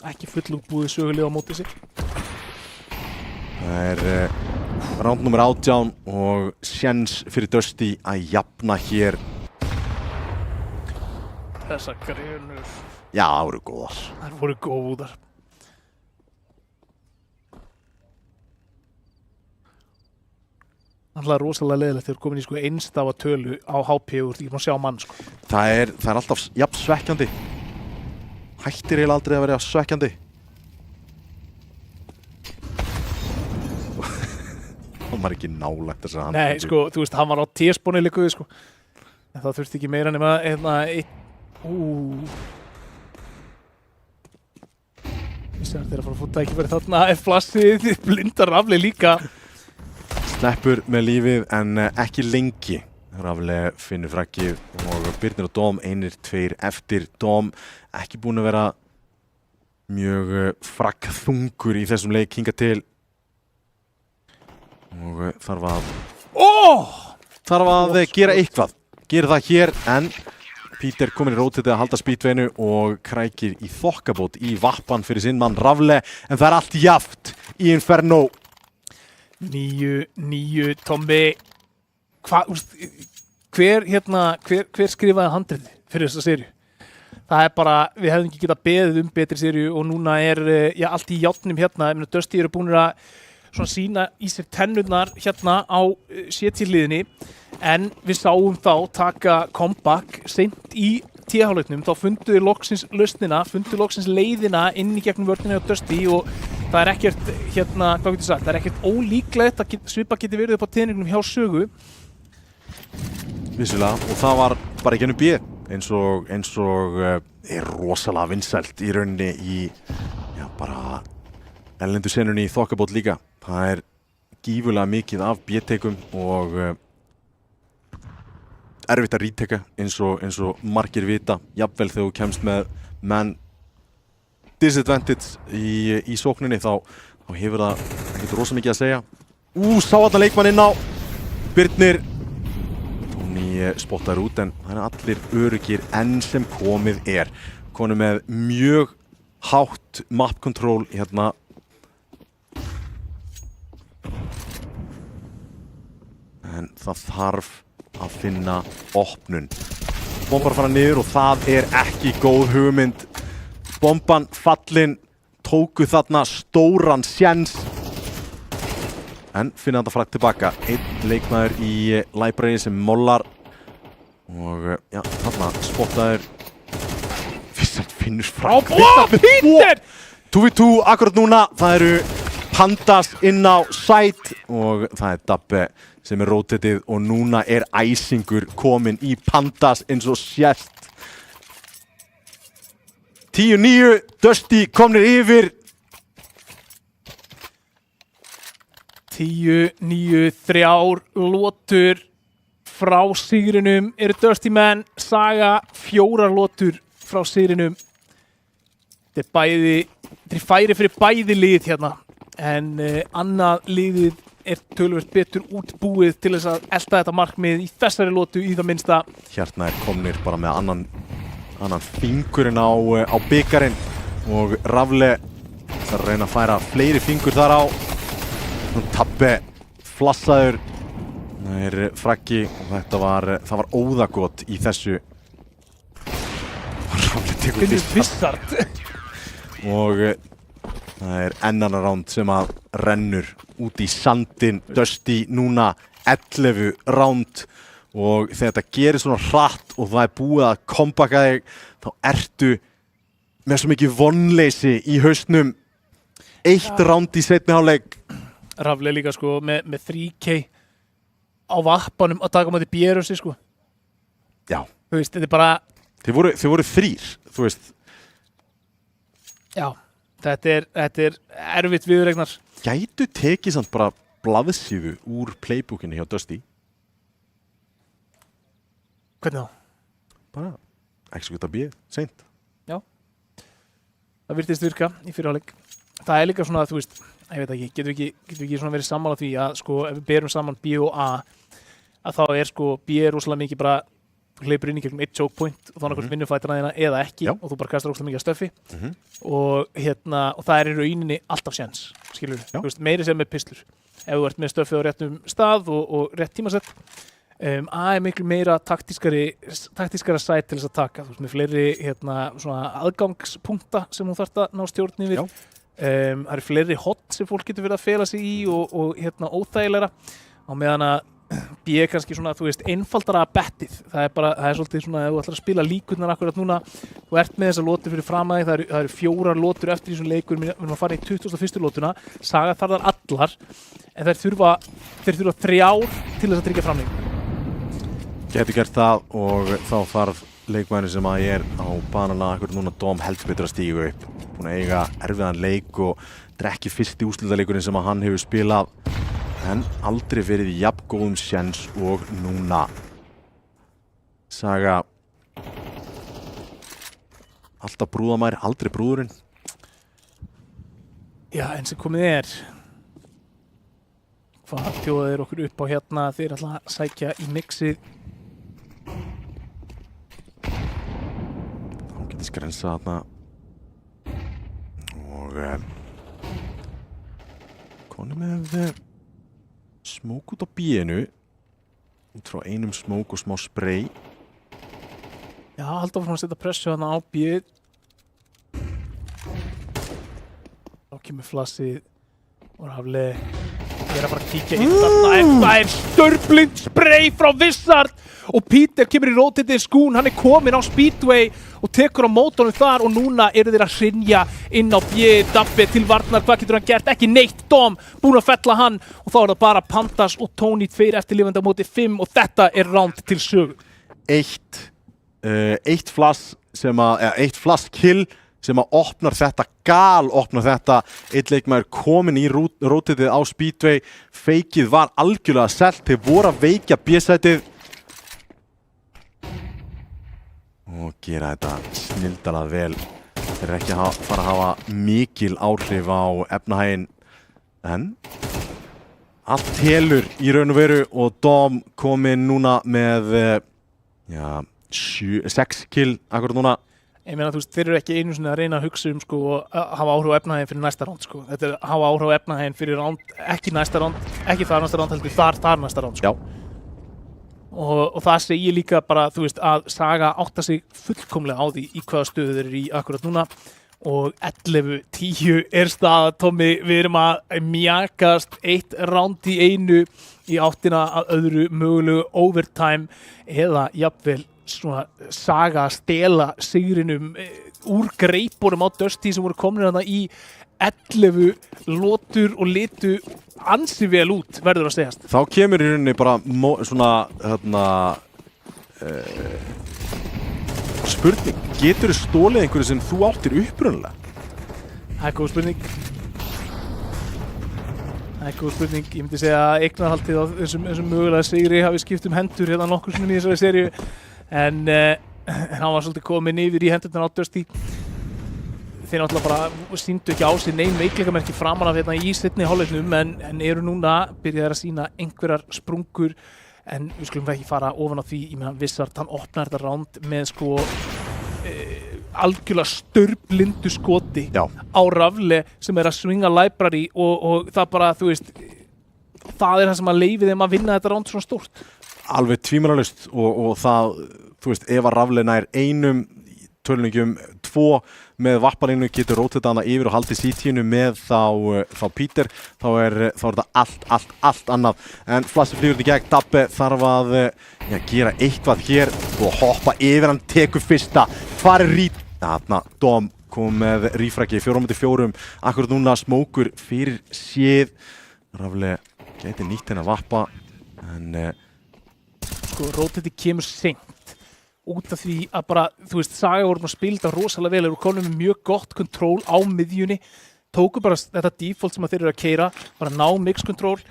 ekki fullútbúið sögulega á móti sig. Það er ránd nummer 18 og séns fyrir Dusty að jafna hér. Þessar grunur. Já, það voru góðar. Það voru góðar. Það er rosalega leiðilegt þegar komin í sko einstafa tölu á HP og þú ert ekki búin að sjá mann, sko. Það er alltaf jafn svekkjandi hættir eiginlega aldrei að vera svekkjandi. Hann var ekki nálægt þess að hann... Nei, sko, þú veist, hann var á T-spóni líkuði, sko. En það þurfti ekki meira nema Vissi hann þegar að fara að fóta ekki verið þarna flassið, blindar Rafli líka. Sleppur með lífið en ekki lengi. Rafli finnur frakkið og Birnir og Dóm, 1-2 eftir. Dóm ekki búin að vera mjög frakkþungur í þessum leik hingað til. Og þarf að gera eitthvað. Gera það hér en Peter komin í rótið að halda speedwaynu og krækir í þokkabót í vappan fyrir sinn mann Rafle en það allt jaft í Inferno. 9 Tommi. Hver skrifaði handritið fyrir þessa serju? Það bara, við hefðum ekki getað beðið betri serju og núna allt í játnum hérna. Dusty eru búinir að svona sína í sér tennurnar hérna á CT-liðinni en við sáum þá taka comeback seint í T-hálfleiknum, þá funduðu loksins lausnina, funduðu loksins leiðina inn í gegnum vörnina á Dusty og það er ekkert hvað getur sagt, það er ekkert ólíklegt að svipa geti verið upp á teningnum hjá Sögu. Vissulega, og það var bara ekki B eins og er rosalega vinsælt í rauninni í bara erlendu senunni í þokkabót líka. Það er gífurlega mikið af B-teikum og erfitt að ríteka eins og margir vita, jafnvel þegar þú kemst með man disadvantage í sókninni þá hefur það ekkert rosa mikið að segja. Sá þarna leikmann inn á Birnir. Tóni spottar út en það er allir öruggir enn sem komið er. Konum með mjög hátt map control hérna. En það þarf að finna opnun. Bombar fara niður og það er ekki góð hugmynd. Bomban fallin, tóku þarna stóran séns. En finna þetta frækt tilbaka. Einn leikmaður í library sem mollar. Og þarna spottaður. Finnur frækt. Peter! 2v2 akkurat núna. Það eru Pandas inn á site og það er Dabbe sem er rotatið og núna er æsingur komin í Pandas eins og sést. 10-9, Dusty komnir yfir. 10-9, 3 lotur frá sigrinum eru Dusty menn, Saga 4 lotur frá sigrinum. Þetta er færi fyrir bæði lið hérna. En annað liðið er töluvert betur útbúið til þess að elta þetta markmið í þessari lotu í það minnsta. Hérna er komnir bara með annan fingurinn á byggarinn og Rafle þarf að reyna að færa fleiri fingur þar á. Dabbe flassaður. Það er fraggi og það var óðagott í þessu. Rafle tekur vissart. Og það er ennan ránd sem að rennur út í sandin. Dusty núna 11 ránd og þegar þetta gerir svona hratt og það er búið að kompaka þig þá ertu með svo mikið vonleysi í hausnum. 1 ránd í seinni hálfleik. Rafle líka sko með 3K á vappanum að taka á móti Bjerösi sko. Já. Þú veist, þetta er bara... Þið voru 3, þú veist. Já. Þetta er erfitt viðuregnar. Gætu tekið samt bara blaðsíðu úr playbookinni hjá Dusty? Hvernig þá? Bara execute B, seint. Já. Það virtist virka í fyrri hálfleik. Það er líka svona að, þú veist, ég veit ekki, getum við ekki svona verið sammála því að sko ef við berum saman B og A að þá er sko B rosalega mikið bara hleypur inn í gegnum 1 choke point og þá annarkvæmt vinnur fætana þína eða ekki. Já. Og þú bara kastar ógeðslega mikið af stöffi og það er í rauninni alltaf séns, skilur við, þú veist, meiri sem með pislur ef þú ert með stöffi á réttum stað og rétt tímasett. A er miklu meira taktískara sæt til þess að taka, þú veist, með fleiri svona aðgangspunkta sem þú þarft að ná stjórn yfir. Það eru fleiri hot sem fólk getur verið að fela sig í og óþægilegra á meðan að B er kannski svona, þú veist, einfaldara bettið. Það er svolítið svona, ef þú ætlar að spila líkurnar akkurat núna, þú ert með þessar lotur fyrir framæði, það eru 4 lotur eftir í þessum leikur, við erum að fara í 21. lotuna, Saga þar þar allar, en þeir þurfa 3 til þess að tryggja framlenging. Gæti gert það og þá þarf leikmæðurinn sem að ég á banana akkurat núna Dom heldur betur að stíga upp. Búin að eiga erfiðan leik og drekki fyrsti úrslitaleikurinn sem að hann hefur spilað en aldrei verið í jafn góðum séns og núna. Saga alltaf brúðamær, aldrei brúðurinn. Já, en sem komið hvað bjóða þeir okkur upp á hérna, þeir ætla að sækja í mixið. Þá getur skrensa þarna og konum með smók út á B-inu út frá einum smók og smá spray. Já, halda áfram að setja pressu þarna á B. Þá kemur flassið og Rafli er að bara kíkja inn þarna en það störblind spray frá Vissard og Peter kemur í rótitið skún, hann kominn á Speedway og tekur á mótunum þar og núna eru þeir að hrynja inn á B. Dabbi til varnar, hvað getur hann gert? Ekki neitt, Dom búinn að fella hann og þá það bara Pandas og Tony 2 eftirlifandi á móti 5 og þetta round til sögu. Eitt flass kill sem að opnar þetta, opnar þetta. Eitt leikmaður kominn í rótitið á Speedway, feikið var algjörlega selt, þeir voru að veikja B-sætið og gera þetta snildalega vel. Þeir eru ekki að fara að hafa mikil áhrif á efnahaginn en allt telur í raun og veru og Dom kominn núna með 6 kill akkurat núna. Ég meina, þú veist, þeir eru ekki einu sinni að reyna að hugsa sko og hafa áhrif á efnahaginn fyrir næsta ránd sko. Þetta hafa áhrif á efnahaginn fyrir ránd, ekki næsta ránd, ekki þar næsta ránd, heldur þar næsta ránd sko. Já. Og það segir líka bara, þú veist, að Saga átta sig fullkomlega á því í hvaða stöðu þeir eru í akkurat núna og 11-10 staða, Tommy, við erum að mjakast 1 ránd í einu í áttina að öðru mögulegu overtime eða jafnvel svona Saga að stela sigrinum úr greipunum á Dusty sem voru komin þarna í 11 lotur og litu ansi vel út, verður að segjast. Þá kemur í rauninni bara svona spurning, getur þú stólið einhverju sem þú áttir upprunalega? Það er góð spurning. Ég myndi segja að eignarhaldið á þessum mögulega sigri hafi skipt hendur hérna nokkur sinnum í þessari seríu en hann var svolítið kominn yfir í hendurnar á Dusty. Þeir náttúrulega bara sýndu ekki á sig nein veikleikamerki framan af hérna í seinni hálfleiknum en eru núna byrjaðir að sýna einhverjar sprungur en við skulum ekki fara ofan á því. Ég meina Vissard, hann opnar þetta ránd með sko algjörlega staurblindu skoti á Rafli sem að swinga library og það bara, þú veist, það það sem að leyfi þeim að vinna þetta ránd svona stórt. Alveg tvímælalaust og það, þú veist, ef að Rafli nær einum tölningjum 2 með vapparinu getur rótið hana yfir og haldið CT-inu með þá Peter, þá er þetta allt annað en Flassi flýgur í gegn, Dabbi þarf að gera eitthvað hér og hoppa yfir, hann tekur fyrsta, hvar rít? Þarna, Dom kom með rífraki 4-4, akkurat núna smókur fyrir séð, Rafli geti nýtt henni að vappa en sko rótið kemur seint út af því að bara, þú veist, Saga voru að spila þetta rosalega vel, eru komin með mjög gott kontról á miðjunni, tóku bara þetta default sem að þeir eru að keyra, bara ná mix kontról,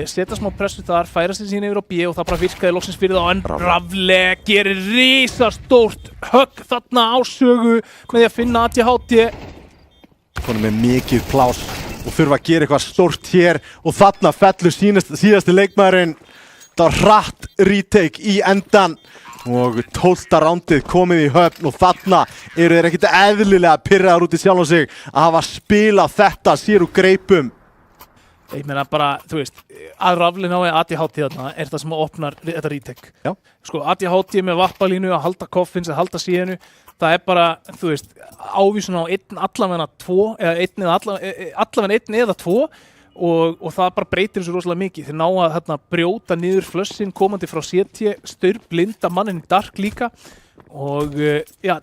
setja smá pressu þar, færa sig síðan yfir á B og það bara virkaði loksins fyrir þá en Rafli gerir risastórt högg þarna á sögu með því að finna ADHD. Konum með mikið plás og þurfa að gera eitthvað stórt hér og þarna fellur síðasti leikmaðurinn, það var hratt retake í endan og 12. rándið komið í höfn og þarna eru þeir ekkert eðlilega pirraðar út í sjálf á sig að hafa spilað þetta sér úr greipum. Ég meina bara, þú veist, að Rafli nái ADHD þarna það sem opnar þetta retake. Já. Sko ADHD með vappalínu að halda koffins, að halda síðinu, það bara, þú veist, ávísun á allavegna 2 eða allavegna 1 eða 2 og það bara breytir þessu rosalega mikið. Þeir ná að hérna, brjóta niður flössin komandi frá CT, blinda mannin í Dark líka og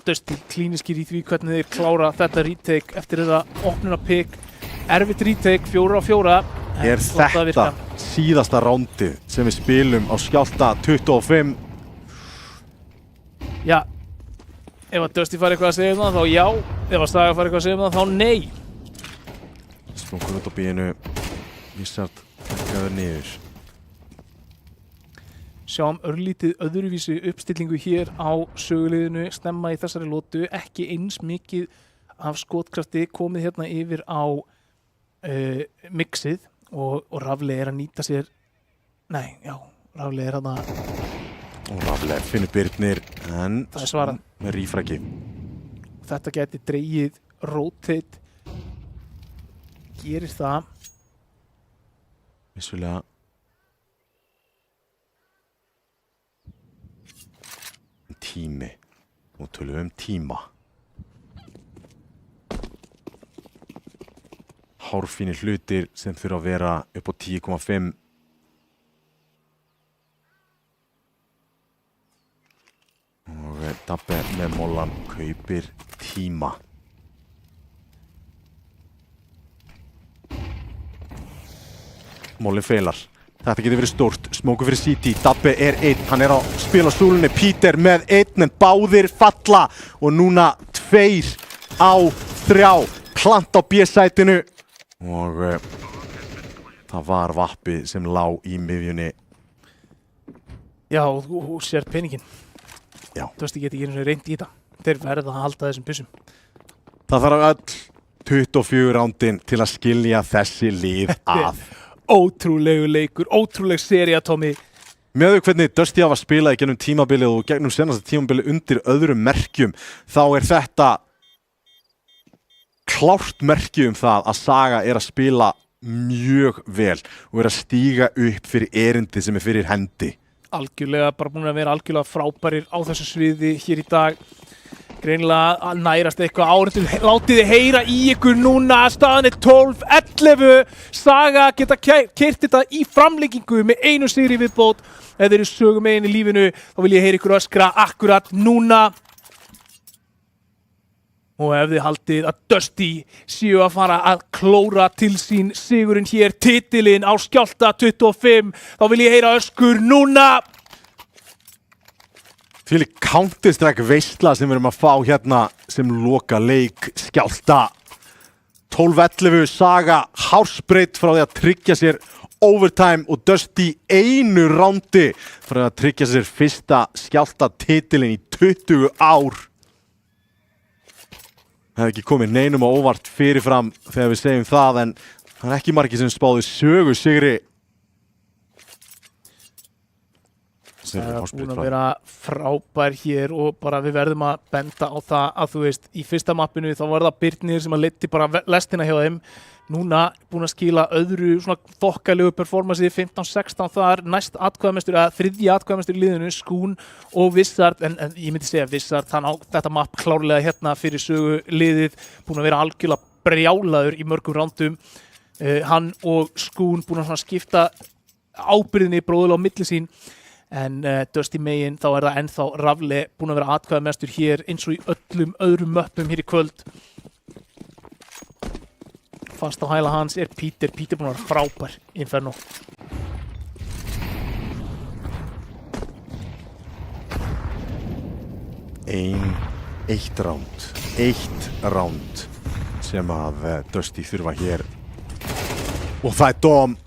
Dusty klíniskir í því hvernig þeir klára þetta retake eftir þetta opnunarpick. Erfitt retake, 4-4. Er þetta síðasta rándið sem við spilum á Skjálfta 25? Já, ef að Dusty fær eitthvað að segja um það þá já, ef að Saga fær eitthvað að segja um það þá nei. Smokur út á bíinu, Wizard tekkaður niður. Sjáum örlítið öðruvísi uppstillingu hér á söguliðinu snemma í þessari lotu, ekki eins mikið af skotkrafti komið hérna yfir á mixið og Rafli að nýta sér, Rafli hérna og Rafli finnur Birnir en það svarað með rífræki. Þetta geti dregið rotate, gerir það vissulega. Tími, og tölum tíma. Hárfínir hlutir sem þurfa að vera upp á 10,5. Og Dabbe með mollan kaupir tíma. Molli feilar. Þetta getur verið stórt, smóku fyrir CT, Dabbe er einn, hann er að spila súlunni, Peter með einn en báðir falla og núna 2 á 3, plant á B-sætinu og það var vappi sem lá í miðjunni. Já, og sér peningin. Já. Dusty geti ekki einu sinni reynt í þetta. Þeir verða að halda þessum byssum. Það þarf öll 24 rándin til að skilja þessi lið að. Ótrúlegu leikur, ótrúleg sería, Tommy. Með þau hvernig Dusty hafa spilað í gennum tímabilið og gegnum senasta tímabilið undir öðrum merkjum, þá er þetta klárt merki það að Saga er að spila mjög vel og er að stíga upp fyrir erindi sem er fyrir hendi. Algjörlega, bara búin að vera algjörlega frábærir á þessu sviði hér í dag. Greinilega að nærast eitthvað áreittum, látið þið heyra í ykkur núna, staðan er 12-11, Saga geta keyrt þetta í framlengingu með 1 sigri viðbót. Ef þeir eru sögumegin í lífinu, þá vil ég heyra ykkur öskra akkurat núna. Og ef þið haldið að Dusty séu að fara að klóra til sín sigurinn hér, titilinn á Skjálfta 25, þá vil ég heyra öskur núna. Fyrir Counter-Strike veisla sem við erum að fá hérna sem loka leik Skjálfta. 12-11, Saga hársbreytt frá því að tryggja sér overtime og Dusty 1 rándi frá því að tryggja sér fyrsta Skjálfta titilinn í 20 ár. Það hefði ekki komið neinum á óvart fyrirfram þegar við segjum það, en það er ekki margir sem spáðu sögu sigri. Það er búin að vera frábær hér og bara við verðum að benda á það að þú veist, í fyrsta mappinu þá var það Birnir sem að leiddi bara lestina hjá þeim. Núna búin að skila öðru svona þokkalegu performansi, 15-16 þar, næst atkvæðamestur, eða þriðji atkvæðamestur í liðinu, Skún og Wizard, en ég myndi segja Wizard, hann á þetta mapp klárlega hérna fyrir sögu liðið, búin að vera algjörlega brjálaður í mörgum rándum. Hann og Skún búin að skipta ábyrðinni bróðulega á milli sín. En Dusty megin, þá er það ennþá Rafli búin að vera atkvæðamestur hér eins og í öllum öðrum möppum hér í kvöld. Fast á hæla hans er Peter búin að vera frábær í Inferno. Eitt ránd sem að Dusty þurfa hér. Og það er Dom,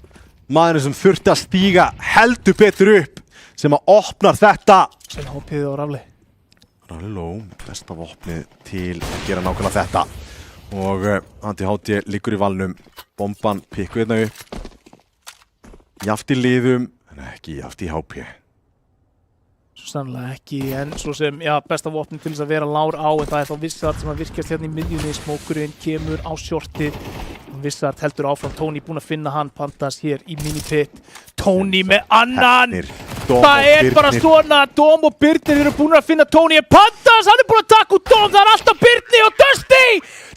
maðurinn sem þurfti að stíga heldur betur upp, sem að opnar þetta. Sem hópiði á Rafli. Rafli Ló, besta vopnið til að gera nákvæmlega þetta. Og Anti-HT liggur í valnum, bomban pikku hérna upp. Jaft í liðum, en ekki jaft í HP. Svo sannlega ekki, en svo sem, besta vopnið til þess að vera lár á, en það er þá Wizard sem að virkjast hérna í miðjunni, smókurinn kemur á shortið. Wizard heldur áfram, Tony búinn að finna hann, Pandas hér í minipit. Tony með annan! Það er bara svona, Dom og Birnir eru búin að finna Tony, en Pandas, hann er búinn að taka út Dom, það er alltaf Birnir og Dusty!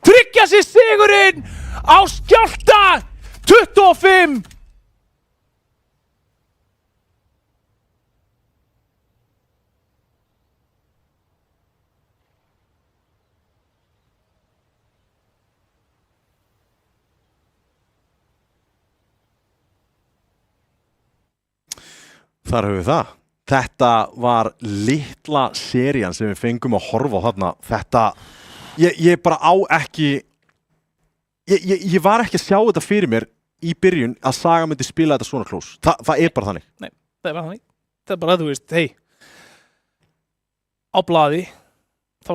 Tryggja sér sigurinn á Skjálfta 25. Þar höfum við það. Þetta var litla serían sem við fengum að horfa á þarna. Þetta, ég bara á ekki, ég var ekki að sjá þetta fyrir mér í byrjun að Saga myndi spila þetta svona close. Það er bara þannig. Nei, það er bara þannig. Það er bara að þú veist, hei, á blaði, þá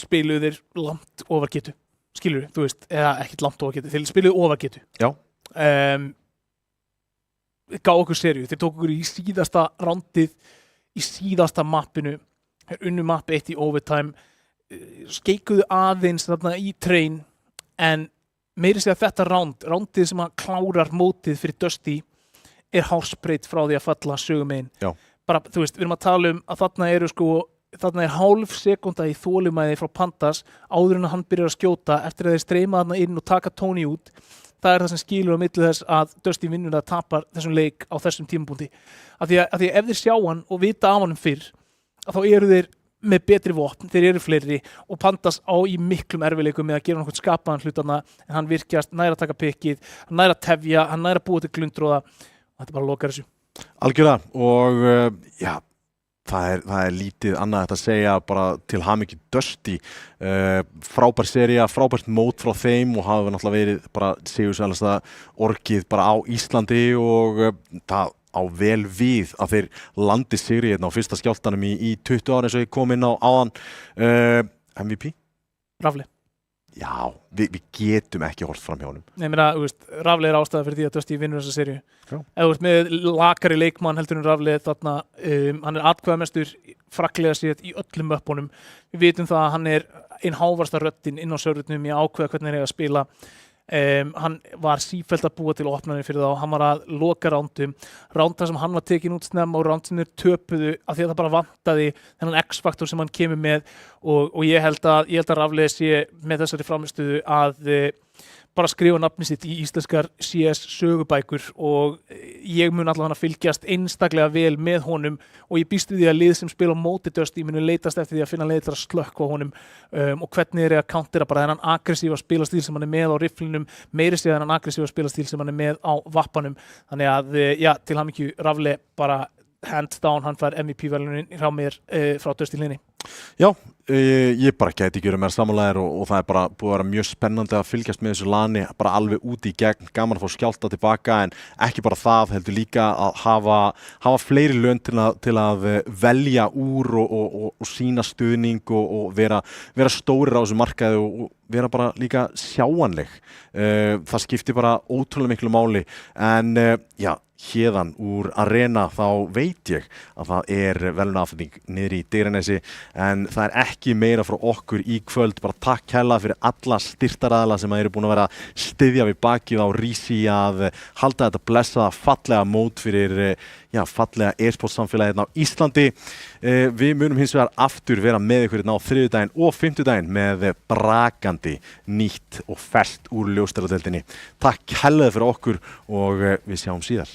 spiluðu þeir langt ofar getu. Skilur þú veist, eða ekkert langt ofar getu. Þeir spiluðu ofar getu. Já. Gá okkur serju, þeir tók okkur í síðasta rándið, í síðasta mappinu, unnu mapp 1 í overtime, skeikuðu aðeins þarna í train, en meiri segja þetta rándið sem að klárar mótið fyrir Dusty er hársbreytt frá því að falla sögumegin. Já. Bara, þú veist, við erum að tala að þarna er hálf sekúnda í þolinmæði frá Pandas áður en hann byrjar að skjóta eftir að þeir streyma þarna inn og taka Tony út. Það er það sem skilur á milli þess að Dusty vinnur að tapar þessum leik á þessum tímapunkti. Af því að ef þeir sjá hann og vita af hann fyrr, þá eru þeir með betri vopn, þeir eru fleiri og Pandas á í miklum erfiðleikum með að gera nokkuð skapaðan hlutana en hann virkjast, næra að taka pikkið, hann næra að tefja, hann næra að búa til glundróða og þetta bara lokar þessu. Algjörlega og já, það er lítið annað að segja bara til hamingju Dusty. Frábær sería, frábært mót frá þeim og hafa náttúrulega verið bara sigursælasta orgið bara á Íslandi og það á vel við að þeir landi sigri hérna á fyrsta skjálftanum í 20 ára eins og ég kom inn á áðan. MVP? Rafli. Já, við getum ekki horft fram hjá honum. Nei, meina, þú veist, Rafli er ástæða fyrir því að Dusty vinnur þessa serju. Já. Ef þú veist með lakari leikmann heldur en Rafli þarna, hann er atkvæðamestur fraklega séð í öllum möppunum. Við vitum það að hann er einn hávarsta röddin inn á servernum í að ákveða hvernig hann er að spila. Hann var sífellt að búa til opnarnir fyrir þá, hann var að loka rándum þar sem hann var tekin út snemma og rándinir töpuðu af því að það bara vantaði þennan X-faktor sem hann kemur með og ég held að Rafli sé með þessari framistöðu að bara skrifa nafni sitt í íslenskar CS sögubækur og ég mun allavega að fylgjast einstaklega vel með honum og ég býst við því að lið sem spila á móti Dusty muni leitast eftir því að finna leið til að slökkva honum og hvernig er að countera bara þennan aggressíva spilastíl sem hann er með á rifflinum, meiri segja þennan aggressíva spilastíl sem hann er með á vappanum. Þannig að, já, til hamingju Rafli bara hands down, hann fær MVP-verðlunin hjá mér frá Dusty Linni. Já, ég bara gæti ekki verið meira sammálaðir og það er bara búið að vera mjög spennandi að fylgjast með þessu lani, bara alveg úti í gegn, gaman að fá skjálta tilbaka en ekki bara það, heldur líka að hafa fleiri lönd til að velja úr og sína stuðning og vera stórir á þessu markaði og vera bara líka sjáanleg. Það skiptir bara ótrúlega miklu máli en já, héðan úr Arena þá veit ég að það er verðlaunaafhending niðri í Digranesi en það er ekki meira frá okkur í kvöld, bara takk hella fyrir alla styrktaraðila sem eru búin að vera að styðja við bakið á Rísi að halda þetta blessaða fallega mót fyrir fallega e-sport samfélagi hérna á Íslandi. Við munum hins vegar aftur vera með ykkur hérna á þriðjudaginn og fimmtudaginn með brakandi nýtt og ferskt úr ljósstæradeildinni. Takk hella fyrir okkur og við sjáum síðar.